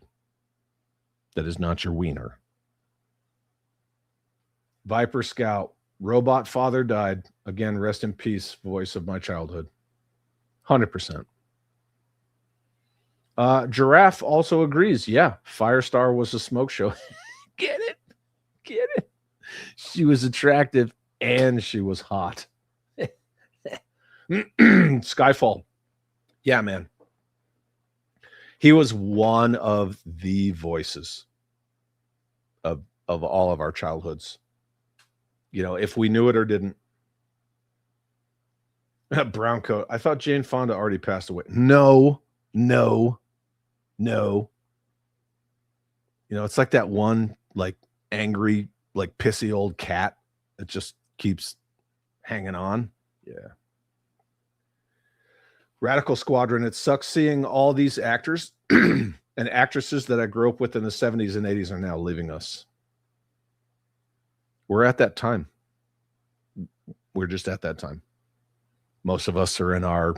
Speaker 3: That is not your wiener. Viper Scout. Robot father died. Again, rest in peace, voice of my childhood. 100%. Giraffe also agrees. Yeah, Firestar was a smoke show. Get it? Get it? She was attractive and she was hot. Skyfall. Yeah, man. He was one of the voices of all of our childhoods. You know, if we knew it or didn't. Brown coat. I thought Jane Fonda already passed away. No. You know, it's like that one, like, angry, like, pissy old cat that just keeps hanging on. Yeah. Radical Squadron. It sucks seeing all these actors and actresses that I grew up with in the 70s and 80s are now leaving us. We're at that time. We're just at that time. Most of us are in our,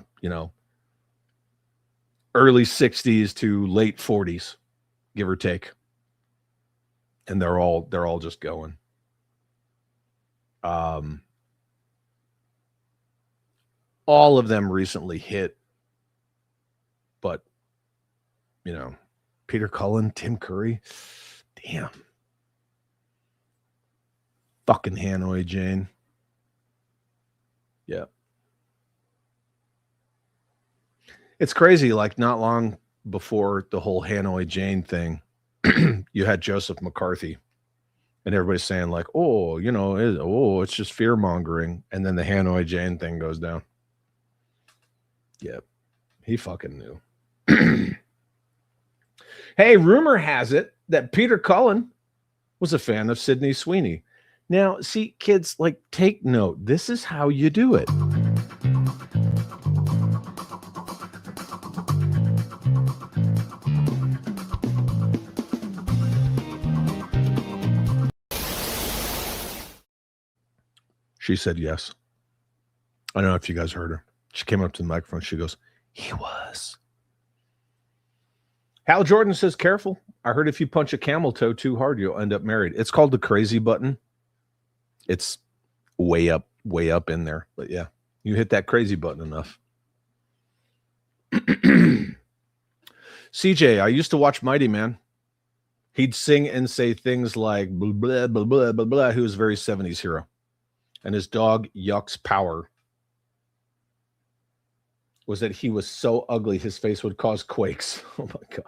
Speaker 3: early 60s to late 40s, give or take. And they're all just going. All of them recently hit, but Peter Cullen, Tim Curry, damn. Fucking Hanoi Jane. Yeah. It's crazy, like not long before the whole Hanoi Jane thing, you had Joseph McCarthy and everybody's saying like, it's just fear mongering. And then the Hanoi Jane thing goes down. Yep. He fucking knew. Hey, rumor has it that Peter Cullen was a fan of Sydney Sweeney. Now, see, kids, like, take note. This is how you do it. She said yes. I don't know if you guys heard her. She came up to the microphone. She goes, he was. Hal Jordan says, careful. I heard if you punch a camel toe too hard, you'll end up married. It's called the crazy button. It's way up in there. But yeah, you hit that crazy button enough. CJ, I used to watch Mighty Man. He'd sing and say things like blah, blah, blah, blah, blah, blah. He was a very 70s hero. And his dog, Yuck's power was that he was so ugly, his face would cause quakes. Oh, my God.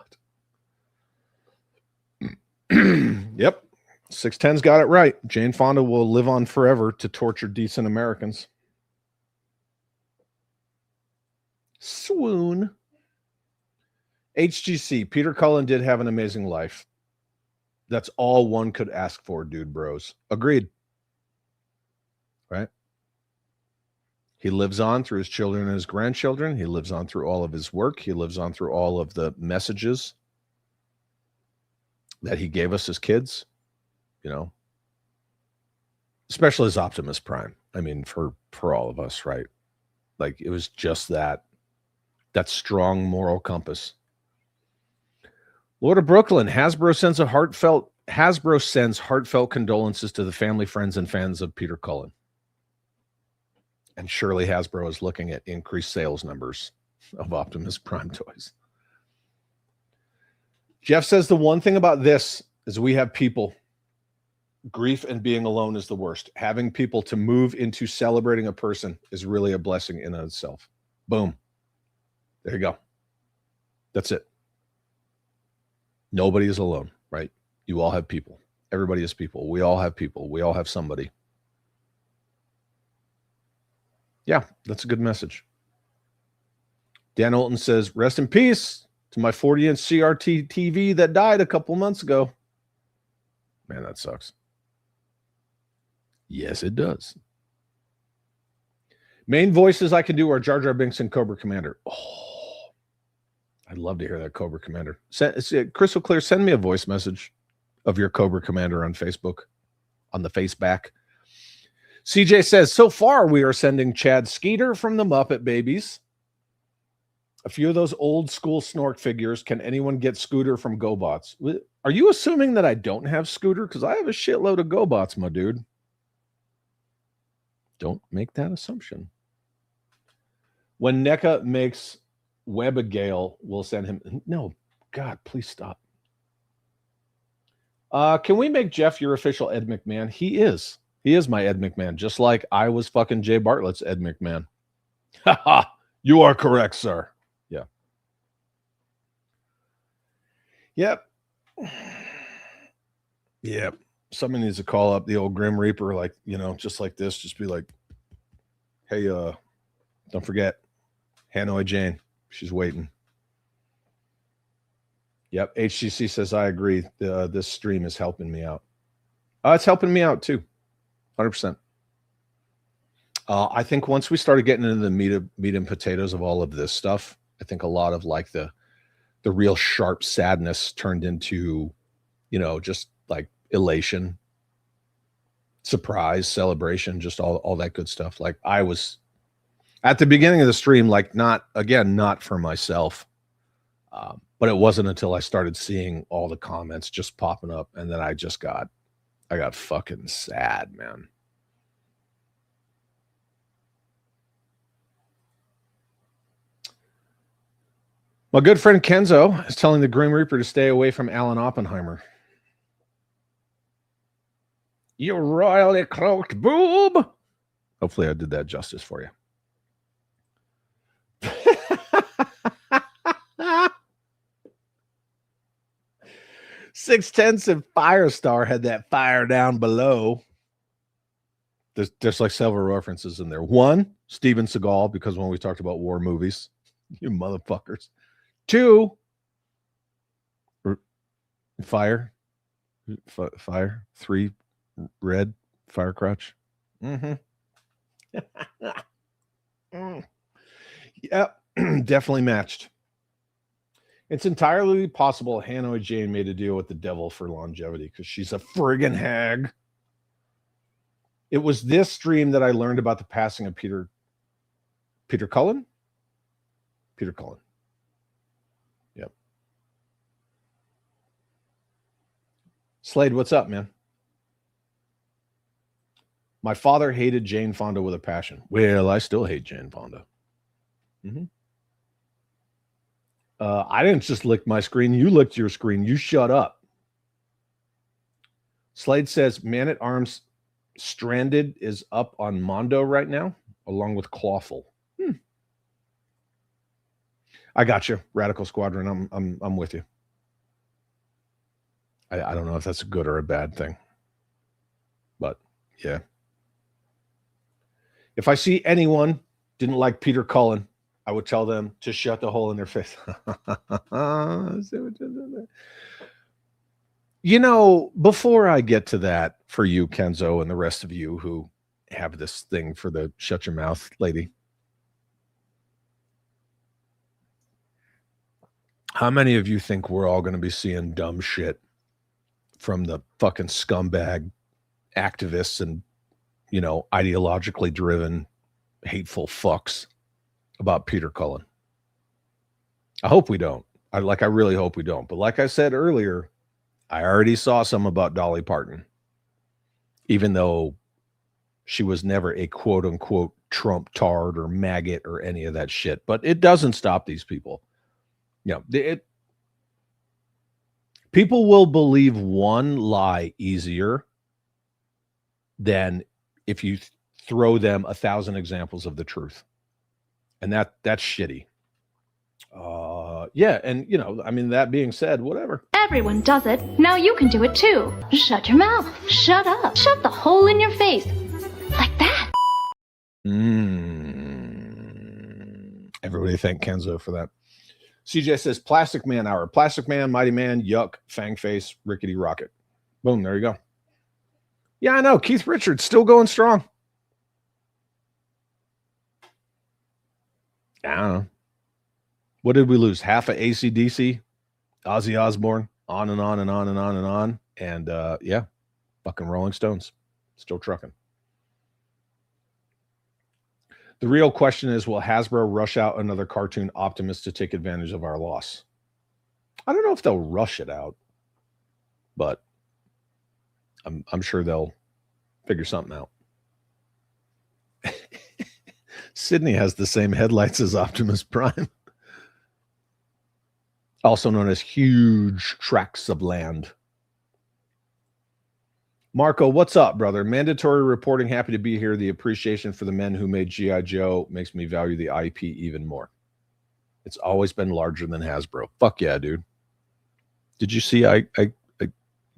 Speaker 3: Yep. 610's got it right. Jane Fonda will live on forever to torture decent Americans. Swoon. HGC. Peter Cullen did have an amazing life. That's all one could ask for, dude bros. Agreed. Right? He lives on through his children and his grandchildren. He lives on through all of his work. He lives on through all of the messages that he gave us as kids, especially as Optimus Prime. I mean, for all of us, right? Like, it was just that That strong moral compass. Lord of Brooklyn, Hasbro sends heartfelt condolences to the family, friends, and fans of Peter Cullen. And surely Hasbro is looking at increased sales numbers of Optimus Prime toys. Jeff says the one thing about this is we have people. Grief and being alone is the worst. Having people to move into celebrating a person is really a blessing in and of itself. Boom. There you go. That's it. Nobody is alone, right? You all have people. Everybody is people. We all have people. We all have somebody. Yeah, that's a good message. Dan Olton says, rest in peace to my 40-inch CRT TV that died a couple months ago. Man, that sucks. Yes, it does. Main voices I can do are Jar Jar Binks and Cobra Commander. Oh, I'd love to hear that Cobra Commander. Crystal Clear, send me a voice message of your Cobra Commander on Facebook, on the face back. CJ says, so far we are sending Chad Skeeter from the Muppet Babies. A few of those old school Snork figures. Can anyone get Scooter from GoBots? Are you assuming that I don't have Scooter? Because I have a shitload of GoBots, my dude. Don't make that assumption. When NECA makes Webagale, we'll send him. No, God, please stop. Can we make Jeff your official Ed McMahon? He is. He is my Ed McMahon, just like I was fucking Jay Bartlett's Ed McMahon. Ha! You are correct, sir. Yeah. Yep. Yep. Somebody needs to call up the old Grim Reaper, like, you know, just like this. Just be like, hey, don't forget Hanoi Jane. She's waiting. Yep. HCC says, I agree. This stream is helping me out. It's helping me out too. 100%. I think once we started getting into the meat and potatoes of all of this stuff, I think a lot of like the real sharp sadness turned into, you know, just like elation, surprise, celebration, just all that good stuff. Like I was at the beginning of the stream, like not for myself, but it wasn't until I started seeing all the comments just popping up, and then I got fucking sad, man. My good friend Kenzo is telling the Grim Reaper to stay away from Alan Oppenheimer. You royally cloaked boob. Hopefully I did that justice for you. 610 and Firestar had that fire down below. There's like several references in there. One, Steven Seagal, because when we talked about war movies, you motherfuckers. Two, fire. Three, red, fire crotch. Mm-hmm. Yep, definitely matched. It's entirely possible Hanoi Jane made a deal with the devil for longevity because she's a friggin' hag. It was this stream that I learned about the passing of Peter Cullen? Peter Cullen. Yep. Slade, what's up, man? My father hated Jane Fonda with a passion. Well, I still hate Jane Fonda. Mm-hmm. I didn't just lick my screen. You licked your screen. You shut up. Slade says, Man-at-Arms Stranded is up on Mondo right now, along with Clawful. I got you, Radical Squadron. I'm with you. I don't know if that's a good or a bad thing, but yeah. If I see anyone didn't like Peter Cullen, I would tell them to shut the hole in their face. You know, before I get to that for you, Kenzo, and the rest of you who have this thing for the shut your mouth lady, how many of you think we're all going to be seeing dumb shit from the fucking scumbag activists and, you know, ideologically driven, hateful fucks about Peter Cullen? I hope we don't. I really hope we don't. But like I said earlier, I already saw some about Dolly Parton, even though she was never a quote unquote Trump tard or maggot or any of that shit. But it doesn't stop these people. People will believe one lie easier than if you throw them 1,000 examples of the truth. And that's shitty. Yeah, and that being said, whatever.
Speaker 8: Everyone does it. Now you can do it too. Shut your mouth. Shut up. Shut the hole in your face. Like that.
Speaker 3: Everybody thank Kenzo for that. CJ says Plastic Man Hour. Plastic Man, Mighty Man, Yuck, Fang Face, Rickety Rocket. Boom, there you go. Yeah, I know. Keith Richards still going strong. I don't know. What did we lose? Half of AC/DC, Ozzy Osbourne, on and on and on and on and on. And yeah, fucking Rolling Stones. Still trucking. The real question is, will Hasbro rush out another cartoon Optimus to take advantage of our loss? I don't know if they'll rush it out, but I'm sure they'll figure something out. Sydney has the same headlights as Optimus Prime. Also known as huge tracts of land. Marco, what's up, brother? Mandatory reporting. Happy to be here. The appreciation for the men who made G.I. Joe makes me value the IP even more. It's always been larger than Hasbro. Fuck yeah, dude. Did you see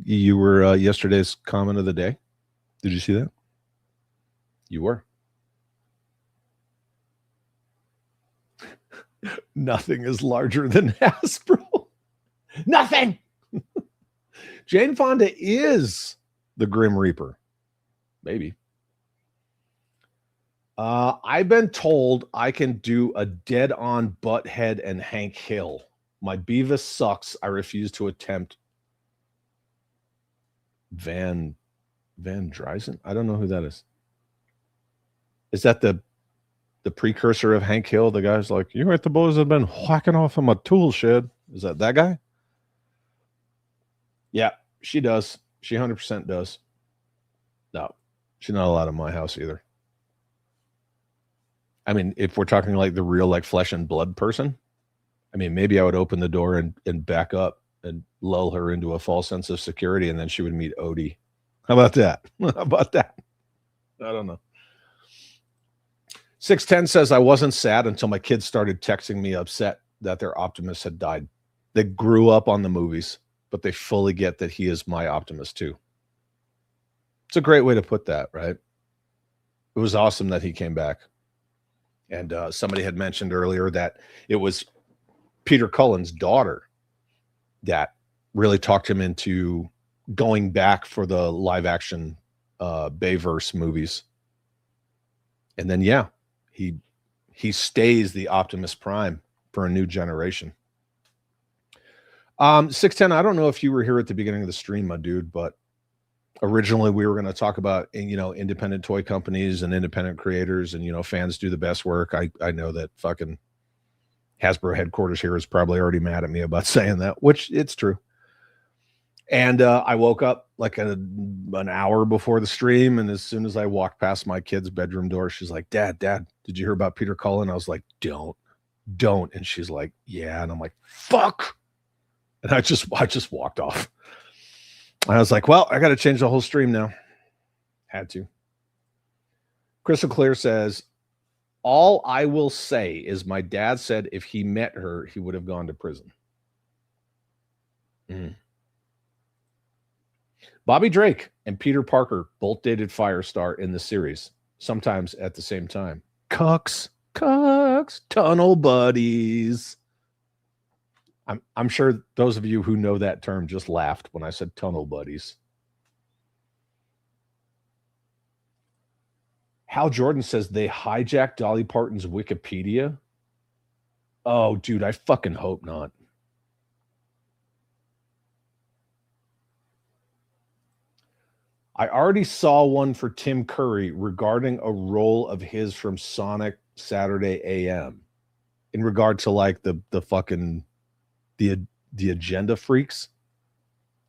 Speaker 3: you were yesterday's comment of the day? Did you see that? You were. Nothing is larger than Hasbro. Nothing. Jane Fonda is the Grim Reaper. Maybe. I've been told I can do a dead-on Butthead and Hank Hill. My Beavis sucks. I refuse to attempt Van Dryzen? I don't know who that is. Is that the precursor of Hank Hill? The guy's like, you ain't the boys that have been whacking off in my tool shed. Is that guy? Yeah, she does. She 100% does. No, she's not allowed in my house either. I mean, if we're talking like the real, like flesh and blood person, I mean, maybe I would open the door and back up and lull her into a false sense of security, and then she would meet Odie. How about that? How about that? I don't know. 610 says, I wasn't sad until my kids started texting me upset that their Optimus had died. They grew up on the movies, but they fully get that he is my Optimus too. It's a great way to put that, right? It was awesome that he came back. And somebody had mentioned earlier that it was Peter Cullen's daughter that really talked him into going back for the live action Bayverse movies. And then, yeah, he stays the Optimus Prime for a new generation. 610, I don't know if you were here at the beginning of the stream, my dude, but originally we were going to talk about, independent toy companies and independent creators and, fans do the best work. I know that fucking Hasbro headquarters here is probably already mad at me about saying that, which it's true. And I woke up like an hour before the stream. And as soon as I walked past my kid's bedroom door, she's like, Dad, did you hear about Peter Cullen? I was like, don't. And she's like, yeah. And I'm like, fuck. And I just walked off. And I was like, well, I got to change the whole stream now. Had to. Crystal Clear says, all I will say is my dad said if he met her, he would have gone to prison. Bobby Drake and Peter Parker both dated Firestar in the series, sometimes at the same time. Cucks, tunnel buddies. I'm sure those of you who know that term just laughed when I said tunnel buddies. Hal Jordan says they hijacked Dolly Parton's Wikipedia. Oh, dude, I fucking hope not. I already saw one for Tim Curry regarding a role of his from Sonic Saturday AM. in regard to like the fucking the agenda freaks.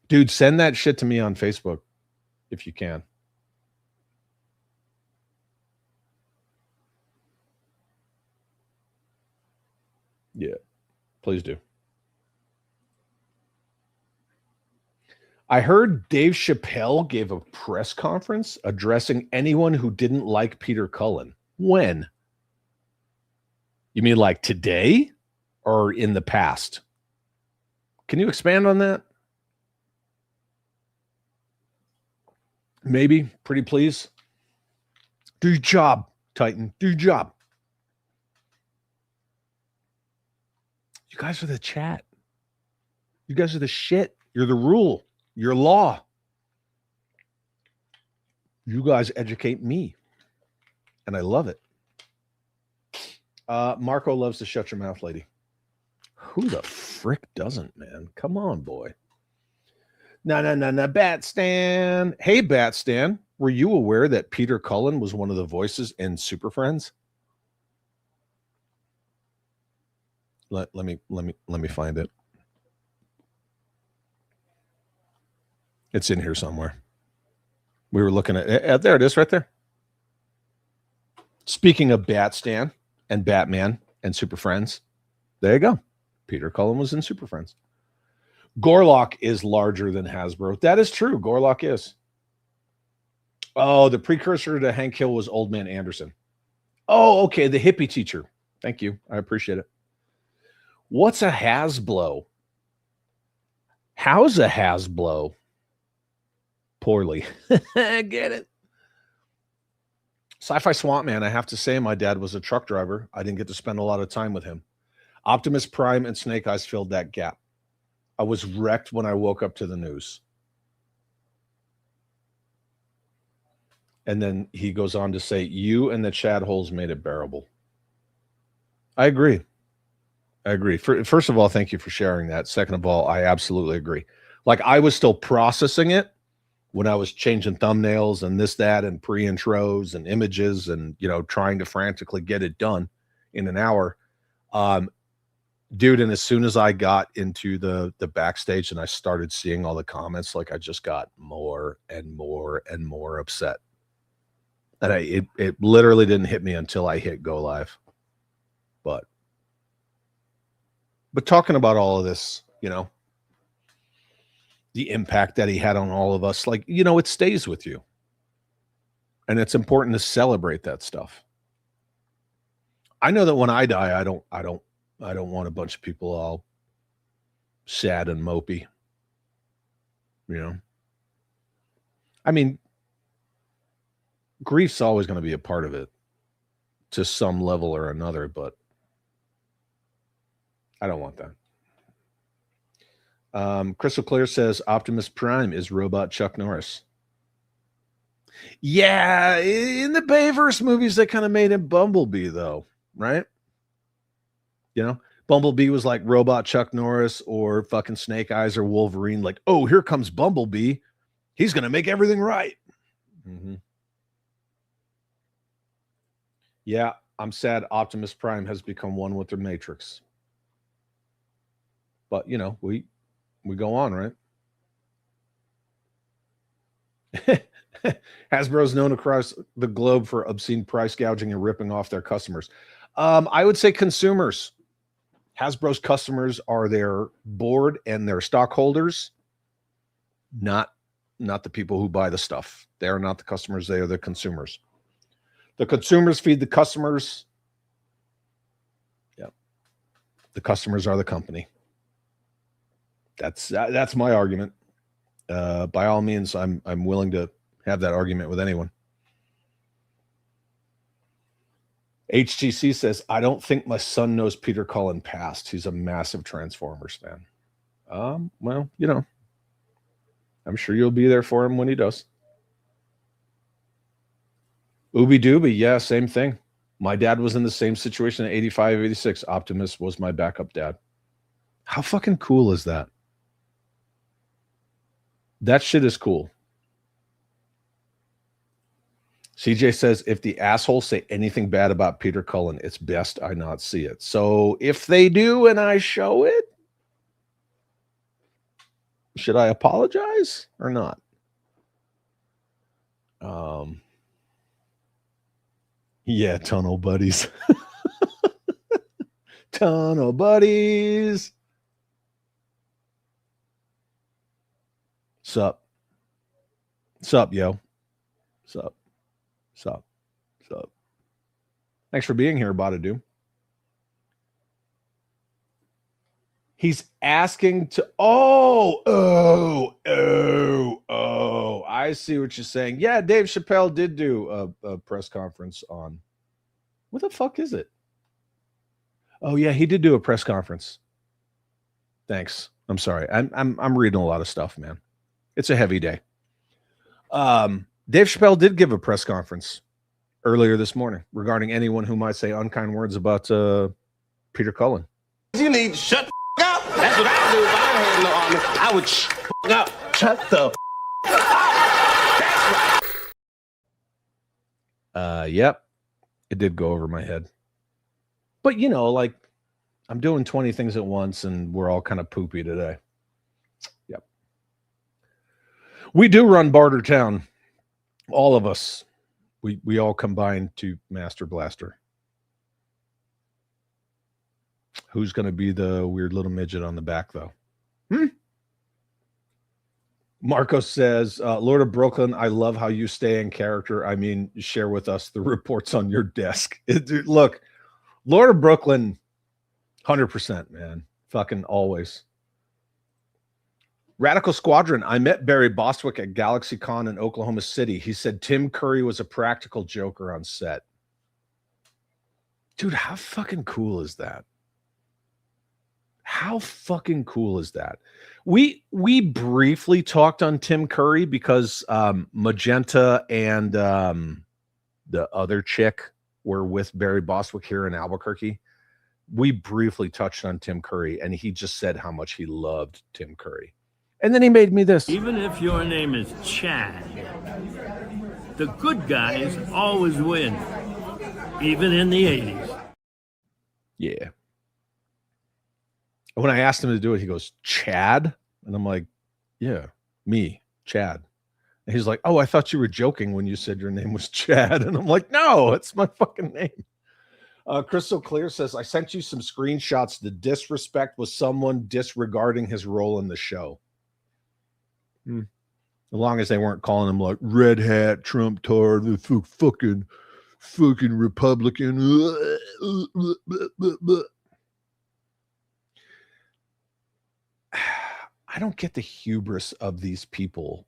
Speaker 3: Dude, send that shit to me on Facebook if you can. Yeah, please do. I heard Dave Chappelle gave a press conference addressing anyone who didn't like Peter Cullen. When? You mean like today or in the past? Can you expand on that? Maybe. Pretty please. Do your job, Titan. Do your job. You guys are the chat. You guys are the shit. You're the rule. You're law. You guys educate me. And I love it. Marco loves to shut your mouth, lady. Who the frick doesn't, man? Come on, boy. No, Bat Stan. Hey, Bat Stan. Were you aware that Peter Cullen was one of the voices in Super Friends? Let me find it. It's in here somewhere. We were looking at there it is right there. Speaking of Bat Stan and Batman and Super Friends, there you go. Peter Cullen was in Super Friends. Gorlock is larger than Hasbro. That is true. Gorlock is. Oh, the precursor to Hank Hill was Old Man Anderson. Oh, okay. The hippie teacher. Thank you. I appreciate it. What's a Hasblo? How's a Hasblo? Poorly. Get it? Sci-Fi Swamp Man. I have to say, my dad was a truck driver. I didn't get to spend a lot of time with him. Optimus Prime and Snake Eyes filled that gap. I was wrecked when I woke up to the news. And then he goes on to say, you and the Chad holes made it bearable. I agree. First of all, thank you for sharing that. Second of all, I absolutely agree. Like, I was still processing it when I was changing thumbnails and this, that, and pre-intros and images and, you know, trying to frantically get it done in an hour. Dude, and as soon as I got into the backstage and I started seeing all the comments, like, I just got more and more and more upset. And it literally didn't hit me until I hit go live. But talking about all of this, you know, the impact that he had on all of us, like, you know, it stays with you. And it's important to celebrate that stuff. I know that when I die, I don't want a bunch of people all sad and mopey. You know? I mean, grief's always going to be a part of it to some level or another, but I don't want that. Crystal Clear says Optimus Prime is robot Chuck Norris. Yeah, in the Bayverse movies, they kind of made him Bumblebee, though, right? You know, Bumblebee was like robot Chuck Norris or fucking Snake Eyes or Wolverine. Like, oh, here comes Bumblebee. He's going to make everything right. Mm-hmm. Yeah, I'm sad Optimus Prime has become one with the Matrix. But, you know, we go on, right? Hasbro's known across the globe for obscene price gouging and ripping off their customers. I would say consumers. Hasbro's customers are their board and their stockholders, not the people who buy the stuff. They are not the customers. They are the consumers. The consumers feed the customers. Yeah. The customers are the company. That's my argument. By all means, I'm willing to have that argument with anyone. HTC says, I don't think my son knows Peter Cullen passed. He's a massive Transformers fan. Well, you know, I'm sure you'll be there for him when he does. Ooby Dooby, yeah, same thing. My dad was in the same situation in 85, 86. Optimus was my backup dad. How fucking cool is that? That shit is cool. CJ says, if the assholes say anything bad about Peter Cullen, it's best I not see it. So if they do and I show it, should I apologize or not? Yeah, tunnel buddies. Tunnel buddies. Sup? Sup, yo? Sup? Sup? Sup? Thanks for being here, Badadu. He's asking to. Oh, I see what you're saying. Yeah, Dave Chappelle did do a press conference on. What the fuck is it? Oh yeah, he did do a press conference. Thanks. I'm sorry. I'm reading a lot of stuff, man. It's a heavy day. Dave Chappelle did give a press conference earlier this morning regarding anyone who might say unkind words about Peter Cullen.
Speaker 9: You need to shut the up. That's what I do if I had no army. I would shut up. Shut the
Speaker 3: Yep. It did go over my head. But, you know, like, I'm doing 20 things at once, and we're all kind of poopy today. Yep. We do run Bartertown. All of us. We all combine to Master Blaster. Who's going to be the weird little midget on the back, though? Marco says, Lord of Brooklyn, I love how you stay in character. I mean, share with us the reports on your desk. Look, Lord of Brooklyn, 100%, man. Fucking always. Radical Squadron, I met Barry Bostwick at GalaxyCon in Oklahoma City. He said Tim Curry was a practical joker on set. Dude, how fucking cool is that? How fucking cool is that? We briefly talked on Tim Curry because Magenta and the other chick were with Barry Bostwick here in Albuquerque. We briefly touched on Tim Curry, and he just said how much he loved Tim Curry. And then he made me this.
Speaker 10: Even if your name is Chad, the good guys always win, even in the 80s.
Speaker 3: Yeah. When I asked him to do it, he goes, Chad? And I'm like, yeah, me, Chad. And he's like, oh, I thought you were joking when you said your name was Chad. And I'm like, no, it's my fucking name. Crystal Clear says, I sent you some screenshots. The disrespect was someone disregarding his role in the show. As long as they weren't calling him like red hat, Trump tard, the fucking Republican. I don't get the hubris of these people.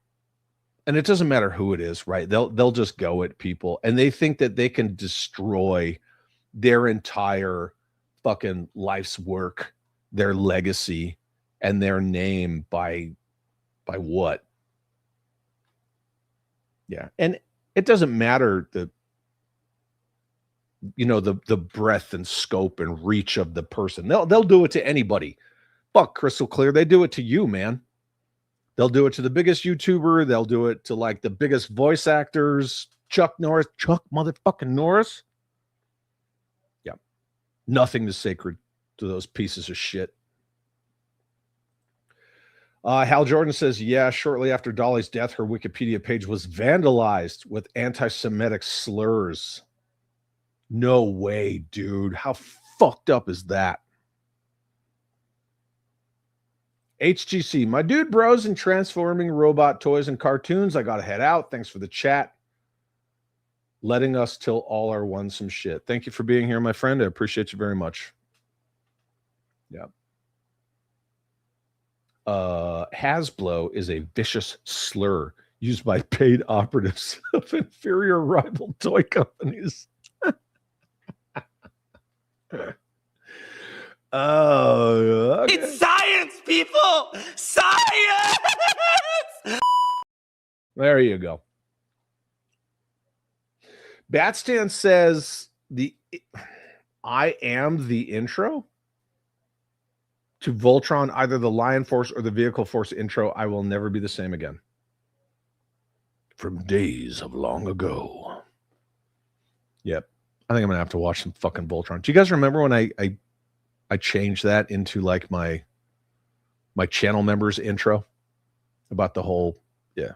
Speaker 3: And it doesn't matter who it is, right? They'll just go at people, and they think that they can destroy their entire fucking life's work, their legacy, and their name by what? Yeah. And it doesn't matter the breadth and scope and reach of the person. They'll do it to anybody. Fuck, Crystal Clear. They do it to you, man. They'll do it to the biggest YouTuber. They'll do it to like the biggest voice actors. Chuck motherfucking Norris. Yeah. Nothing is sacred to those pieces of shit. Hal Jordan says, yeah, shortly after Dolly's death, her Wikipedia page was vandalized with anti-Semitic slurs. No way, dude. How fucked up is that? HGC, my dude bros and transforming robot toys and cartoons. I got to head out. Thanks for the chat. Letting us till all are one some shit. Thank you for being here, my friend. I appreciate you very much. Yeah. Hasbro is a vicious slur used by paid operatives of inferior rival toy companies. Oh, okay.
Speaker 9: It's science, people! Science!
Speaker 3: There you go. Batstan says I am the intro to Voltron, either the Lion Force or the Vehicle Force intro. I will never be the same again. From days of long ago. Yep. I think I'm gonna have to watch some fucking Voltron. Do you guys remember when I changed that into like my channel members intro about the whole? Yeah,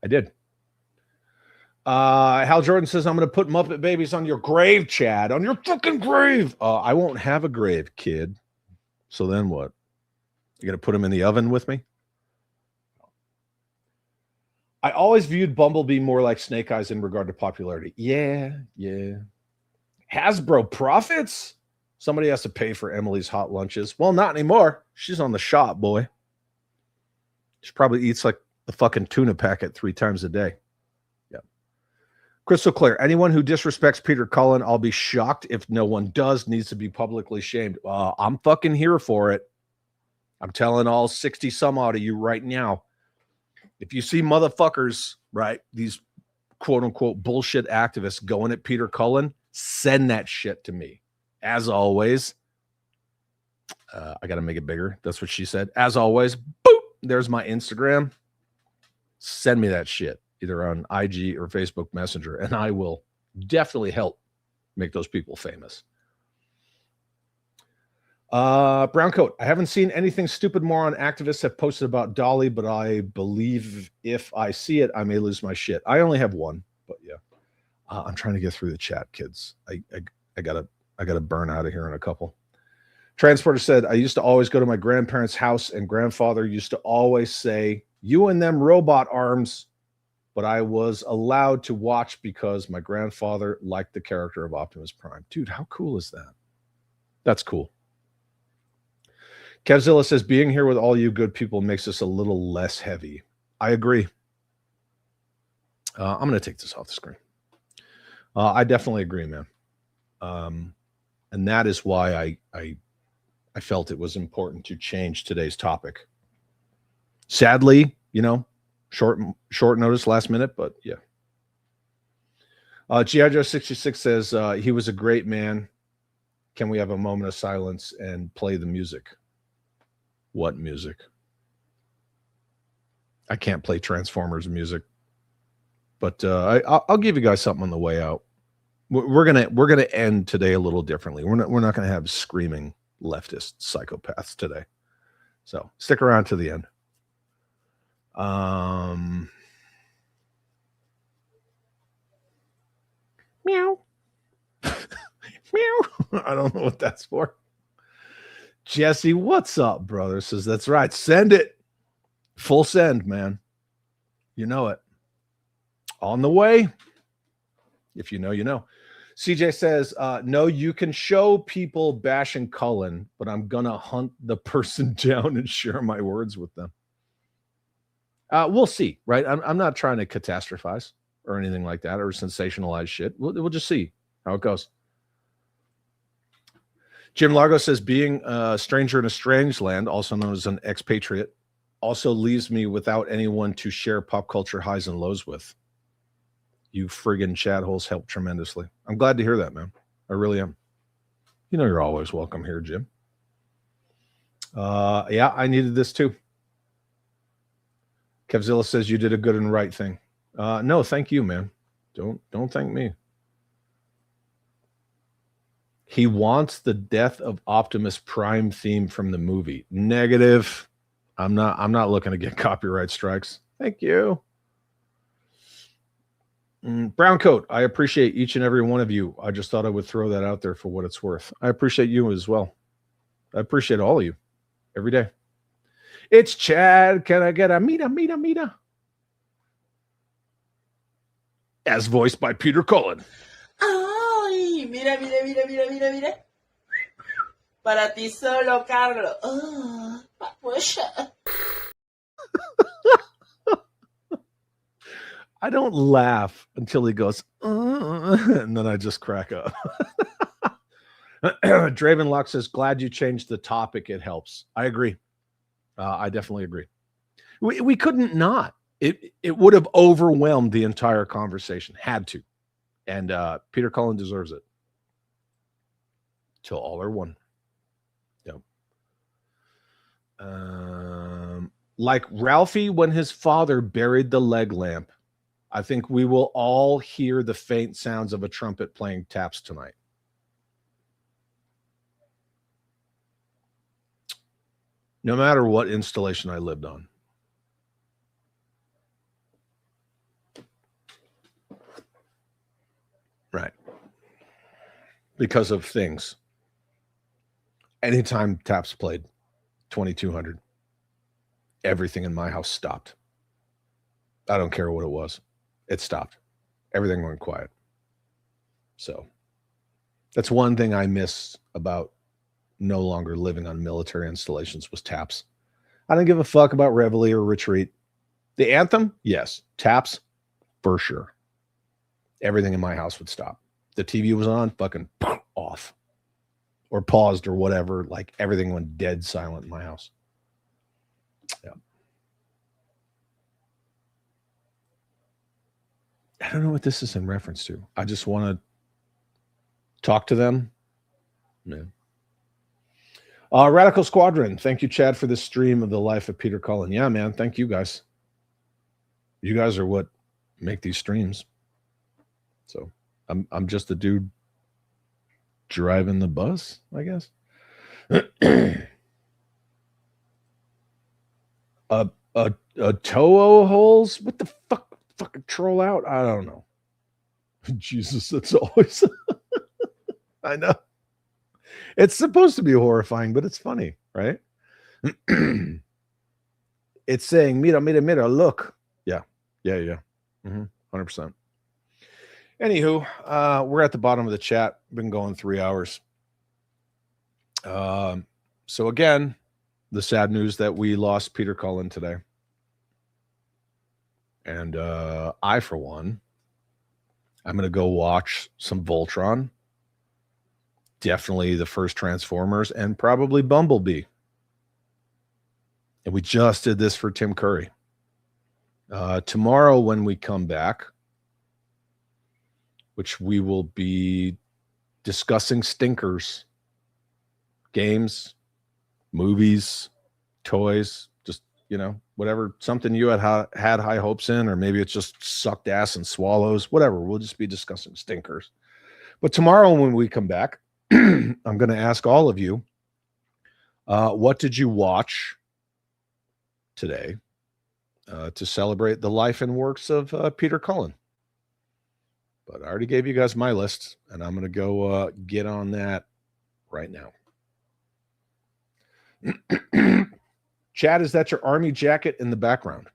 Speaker 3: I did. Hal Jordan says, I'm going to put Muppet Babies on your grave, Chad. On your fucking grave. I won't have a grave, kid. So then what? You going to put them in the oven with me? I always viewed Bumblebee more like Snake Eyes in regard to popularity. Yeah. Hasbro profits? Somebody has to pay for Emily's hot lunches. Well, not anymore. She's on the shop, boy. She probably eats like a fucking tuna packet 3 times a day. Crystal clear. Anyone who disrespects Peter Cullen, I'll be shocked if no one does, needs to be publicly shamed. I'm fucking here for it. I'm telling all 60 some odd of you right now. If you see motherfuckers, right, these quote unquote bullshit activists going at Peter Cullen, send that shit to me. As always, I got to make it bigger. That's what she said. As always, boop, there's my Instagram. Send me that shit, either on IG or Facebook Messenger, and I will definitely help make those people famous. Brown coat. I haven't seen anything stupid moron activists have posted about Dolly, but I believe if I see it, I may lose my shit. I only have one, but yeah. I'm trying to get through the chat, kids. I gotta burn out of here in a couple. Transporter said, I used to always go to my grandparents' house, and grandfather used to always say, you and them robot arms. But I was allowed to watch because my grandfather liked the character of Optimus Prime. Dude, how cool is that? That's cool. Kevzilla says, being here with all you good people makes us a little less heavy. I agree. I'm going to take this off the screen. I definitely agree, man. And that is why I felt it was important to change today's topic. Sadly, short notice, last minute, but yeah. G.I. Joe 66 says, he was a great man. Can we have a moment of silence and play the music? What music? I can't play Transformers music, but I'll give you guys something on the way out. We're gonna end today a little differently. We're not gonna have screaming leftist psychopaths today. So stick around to the end. Meow. Meow. I don't know what that's for. Jesse, what's up, brother? Says, that's right. Send it. Full send, man. You know it. On the way. If you know, you know. CJ says, no, you can show people bashing Cullen, but I'm going to hunt the person down and share my words with them. We'll see, right? I'm not trying to catastrophize or anything like that or sensationalize shit. We'll just see how it goes. Jim Largo says, being a stranger in a strange land, also known as an expatriate, also leaves me without anyone to share pop culture highs and lows with. You friggin' chat holes help tremendously. I'm glad to hear that, man. I really am. You know you're always welcome here, Jim. Yeah, I needed this too. Kevzilla says you did a good and right thing. No, thank you, man. Don't thank me. He wants the death of Optimus Prime theme from the movie. Negative. I'm not looking to get copyright strikes. Thank you. Brown coat. I appreciate each and every one of you. I just thought I would throw that out there for what it's worth. I appreciate you as well. I appreciate all of you every day. It's Chad. Can I get a Mita? As voiced by Peter Cullen.
Speaker 5: Ay, mira. Para ti solo, Carlos. Oh, papucha.
Speaker 3: I don't laugh until he goes, and then I just crack up. Draven Locke says, glad you changed the topic. It helps. I agree. I definitely agree. We couldn't not. It would have overwhelmed the entire conversation. Had to. And Peter Cullen deserves it. Till all are one. Yep. Like Ralphie when his father buried the leg lamp. I think we will all hear the faint sounds of a trumpet playing taps tonight. No matter what installation I lived on. Right. Because of things. Anytime taps played 2200, everything in my house stopped. I don't care what it was. It stopped. Everything went quiet. So that's one thing I miss about no longer living on military installations was taps. I don't give a fuck about Reveille or Retreat. The anthem, yes. Taps, for sure. Everything in my house would stop. The TV was on, fucking off. Or paused or whatever. Like everything went dead silent in my house. Yeah. I don't know what this is in reference to. I just want to talk to them. Yeah. Radical Squadron. Thank you, Chad, for this stream of the life of Peter Cullen. Yeah, man. Thank you guys. You guys are what make these streams. So I'm just a dude driving the bus, I guess. Toho holes? What the fuck? Fucking troll out? I don't know. Jesus, that's always. I know. It's supposed to be horrifying, but it's funny, right? It's saying, mira, look. Yeah. 100%. Anywho, we're at the bottom of the chat. Been going 3 hours. So again, the sad news that we lost Peter Cullen today. And I, for one, I'm going to go watch some Voltron. Definitely the first Transformers and probably Bumblebee. And we just did this for Tim Curry. Tomorrow when we come back, which we will be discussing stinkers, games, movies, toys, just, whatever, something you had high hopes in, or maybe it's just sucked ass and swallows, whatever. We'll just be discussing stinkers. But tomorrow when we come back, I'm going to ask all of you, what did you watch today to celebrate the life and works of Peter Cullen? But I already gave you guys my list, and I'm going to go get on that right now. Chad, is that your army jacket in the background?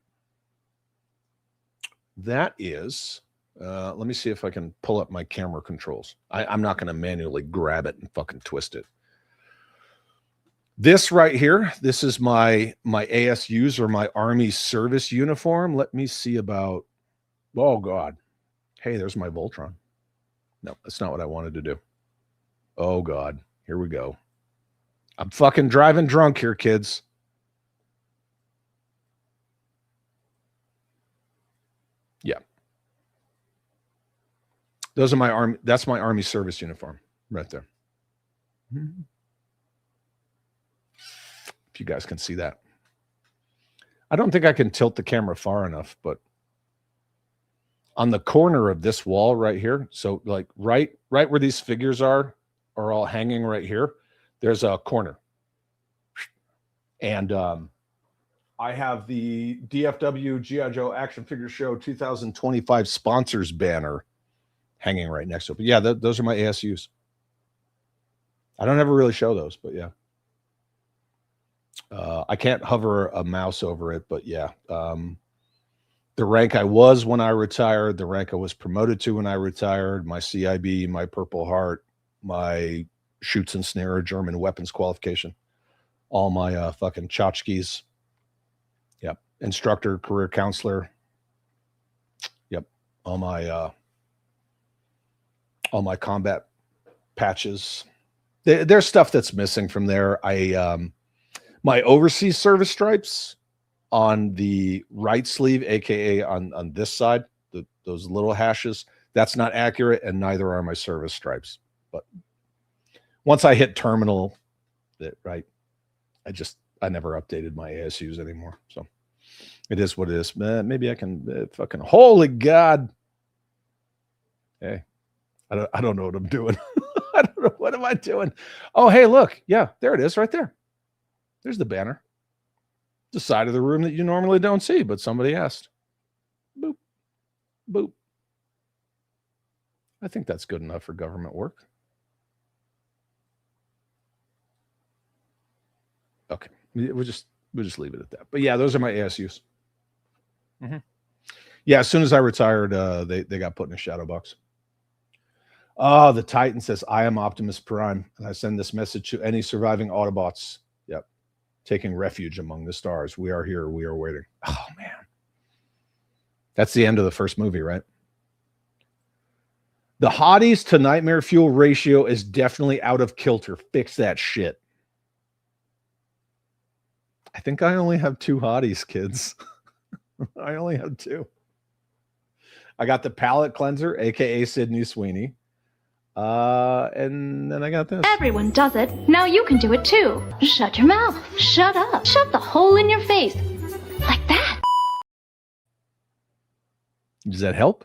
Speaker 3: That is, let me see if I can pull up my camera controls. I'm not going to manually grab it and fucking twist it. This right here, this is my ASUs or my Army service uniform. Let me see about, oh God. Hey, there's my Voltron. No, that's not what I wanted to do. Oh God, here we go. I'm fucking driving drunk here, kids. Yeah. Those are my army. That's my Army service uniform right there. If you guys can see that. I don't think I can tilt the camera far enough, but on the corner of this wall right here, so like right where these figures are all hanging right here, there's a corner. And I have the DFW G.I. Joe Action Figure Show 2025 sponsors banner hanging right next to it. But yeah, those are my ASUs. I don't ever really show those, but yeah. I can't hover a mouse over it, but yeah. The rank I was when I retired, the rank I was promoted to when I retired, my CIB, my Purple Heart, my shoots and snare German weapons qualification, all my fucking tchotchkes. Yep. Instructor, career counselor. Yep. All my combat patches. There's stuff that's missing from there. My overseas service stripes on the right sleeve, aka on this side, those little hashes, that's not accurate, and neither are my service stripes. But once I hit terminal, I never updated my ASUs anymore. So It is what it is. Maybe I can fucking holy God. Hey, I don't know what I'm doing. I don't know. What am I doing? Oh, hey, look. Yeah, there it is right there. There's the banner. The side of the room that you normally don't see, but somebody asked. Boop. Boop. I think that's good enough for government work. Okay. We'll just leave it at that. But yeah, those are my ASUs. Mm-hmm. Yeah, as soon as I retired, they got put in a shadow box. Oh, the Titan says, I am Optimus Prime. And I send this message to any surviving Autobots. Yep. Taking refuge among the stars. We are here. We are waiting. Oh, man. That's the end of the first movie, right? The hotties to nightmare fuel ratio is definitely out of kilter. Fix that shit. I think I only have 2 hotties, kids. I only have 2. I got the palate cleanser, aka Sydney Sweeney. And then I got this.
Speaker 8: Everyone does it. Now you can do it too. Shut your mouth. Shut up. Shut the hole in your face. Like that.
Speaker 3: Does that help?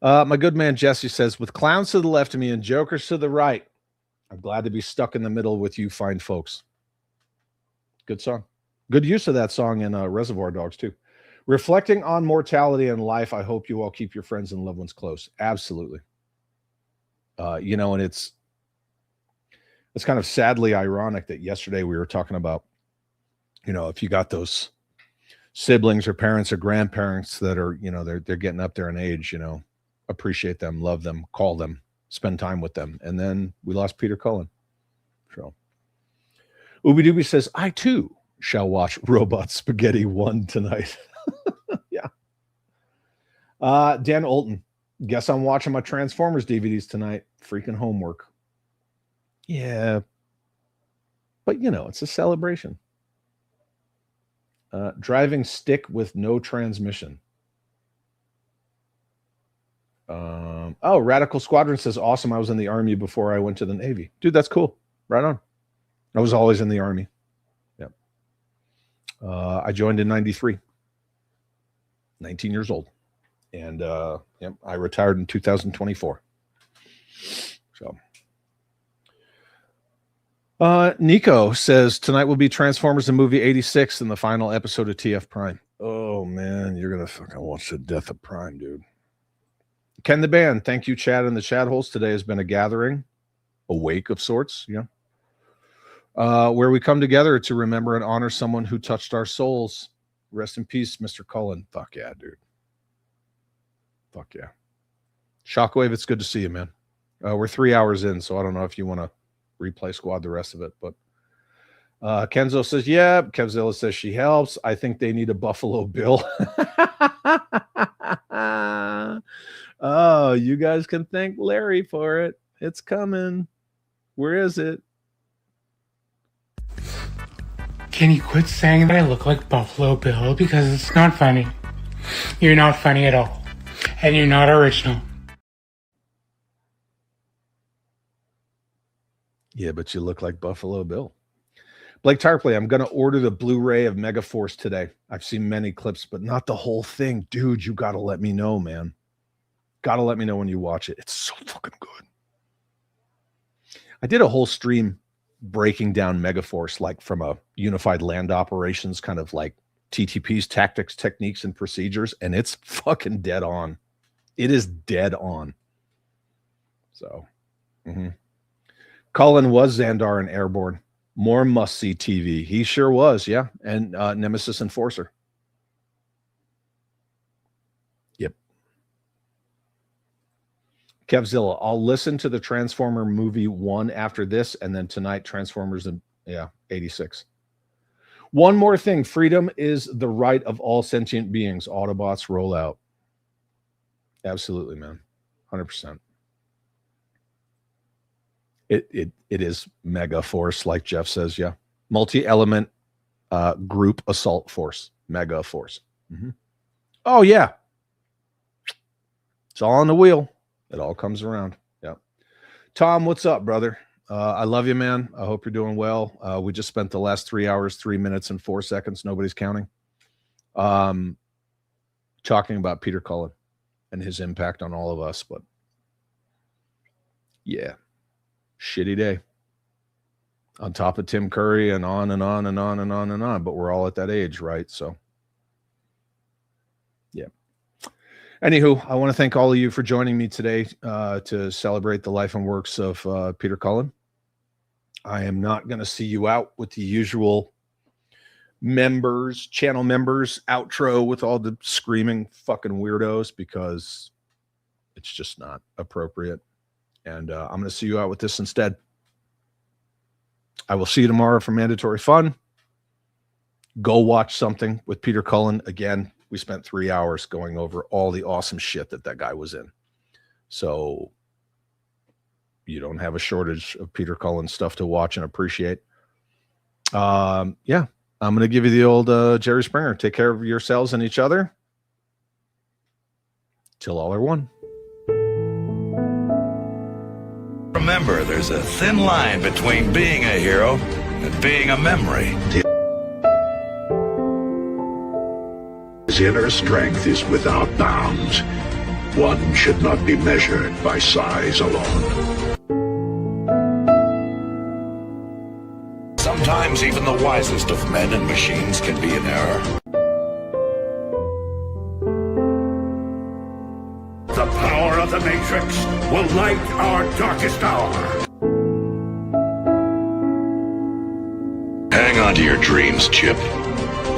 Speaker 3: My good man Jesse says, with clowns to the left of me and jokers to the right, I'm glad to be stuck in the middle with you fine folks. Good song. Good use of that song in Reservoir Dogs too. Reflecting on mortality and life, I hope you all keep your friends and loved ones close. Absolutely. And it's kind of sadly ironic that yesterday we were talking about, if you got those siblings or parents or grandparents that are, they're getting up there in age, appreciate them, love them, call them, spend time with them. And then we lost Peter Cullen. So Ooby Dooby says, I too shall watch Robot Spaghetti 1 tonight. Yeah. Dan Olton, guess I'm watching my Transformers DVDs tonight. Freaking homework. Yeah. But, it's a celebration. Driving stick with no transmission. Radical Squadron says, awesome. I was in the Army before I went to the Navy. Dude, that's cool. Right on. I was always in the Army. Yep. I joined in 93. 19 years old. And I retired in 2024. So Nico says tonight will be Transformers the movie 86 in the final episode of TF Prime. Oh man, you're gonna fucking watch the death of Prime, dude. Ken the Band, thank you, Chad, in the chat holes. Today has been a gathering, a wake of sorts, where we come together to remember and honor someone who touched our souls. Rest in peace, Mr. Cullen. Fuck yeah, dude. Fuck yeah. Shockwave, it's good to see you, man. We're 3 hours in, so I don't know if you want to replay squad the rest of it, but Kenzo says, yeah. Kevzilla says she helps. I think they need a Buffalo Bill. Oh, you guys can thank Larry for it. It's coming. Where is it?
Speaker 11: Can you quit saying that I look like Buffalo Bill? Because it's not funny. You're not funny at all. And you're not original.
Speaker 3: Yeah, but you look like Buffalo Bill. Blake Tarpley, I'm going to order the Blu-ray of Megaforce today. I've seen many clips, but not the whole thing. Dude, you got to let me know, man. Got to let me know when you watch it. It's so fucking good. I did a whole stream breaking down Megaforce, like from a unified land operations kind of like TTP's tactics, techniques, and procedures, and it's fucking dead on. It is dead on. So, Cullen was Xandar in Airborne. More must-see TV. He sure was, yeah. And Nemesis Enforcer. Yep. Kevzilla, I'll listen to the Transformer movie 1 after this, and then tonight Transformers, 86. One more thing. Freedom is the right of all sentient beings. Autobots roll out. Absolutely, man. 100%. It is mega force, like Jeff says, yeah. Multi-element group assault force. Mega force. Oh, yeah. It's all on the wheel. It all comes around. Yeah. Tom, what's up, brother? I love you, man. I hope you're doing well. We just spent the last 3 hours, 3 minutes, and 4 seconds. Nobody's counting. talking about Peter Cullen and his impact on all of us. But yeah, shitty day. On top of Tim Curry and on and on and on and on and on. But we're all at that age, right? So, yeah. Anywho, I want to thank all of you for joining me today to celebrate the life and works of Peter Cullen. I am not going to see you out with the usual channel members outro with all the screaming fucking weirdos because it's just not appropriate. And I'm going to see you out with this instead. I will see you tomorrow for Mandatory Fun. Go watch something with Peter Cullen. Again, we spent 3 hours going over all the awesome shit that guy was in. So you don't have a shortage of Peter Cullen stuff to watch and appreciate. Yeah, I'm going to give you the old Jerry Springer. Take care of yourselves and each other. Till all are one.
Speaker 1: Remember, there's a thin line between being a hero and being a memory.
Speaker 2: His inner strength is without bounds. One should not be measured by size alone.
Speaker 1: Sometimes even the wisest of men and machines can be in error.
Speaker 2: The power of the Matrix will light our darkest hour.
Speaker 1: Hang on to your dreams, Chip.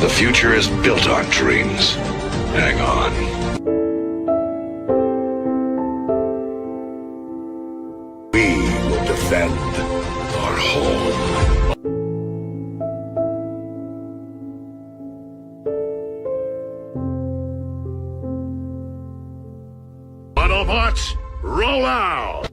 Speaker 1: The future is built on dreams. Hang on. We will defend our home.
Speaker 2: Autobots, roll out!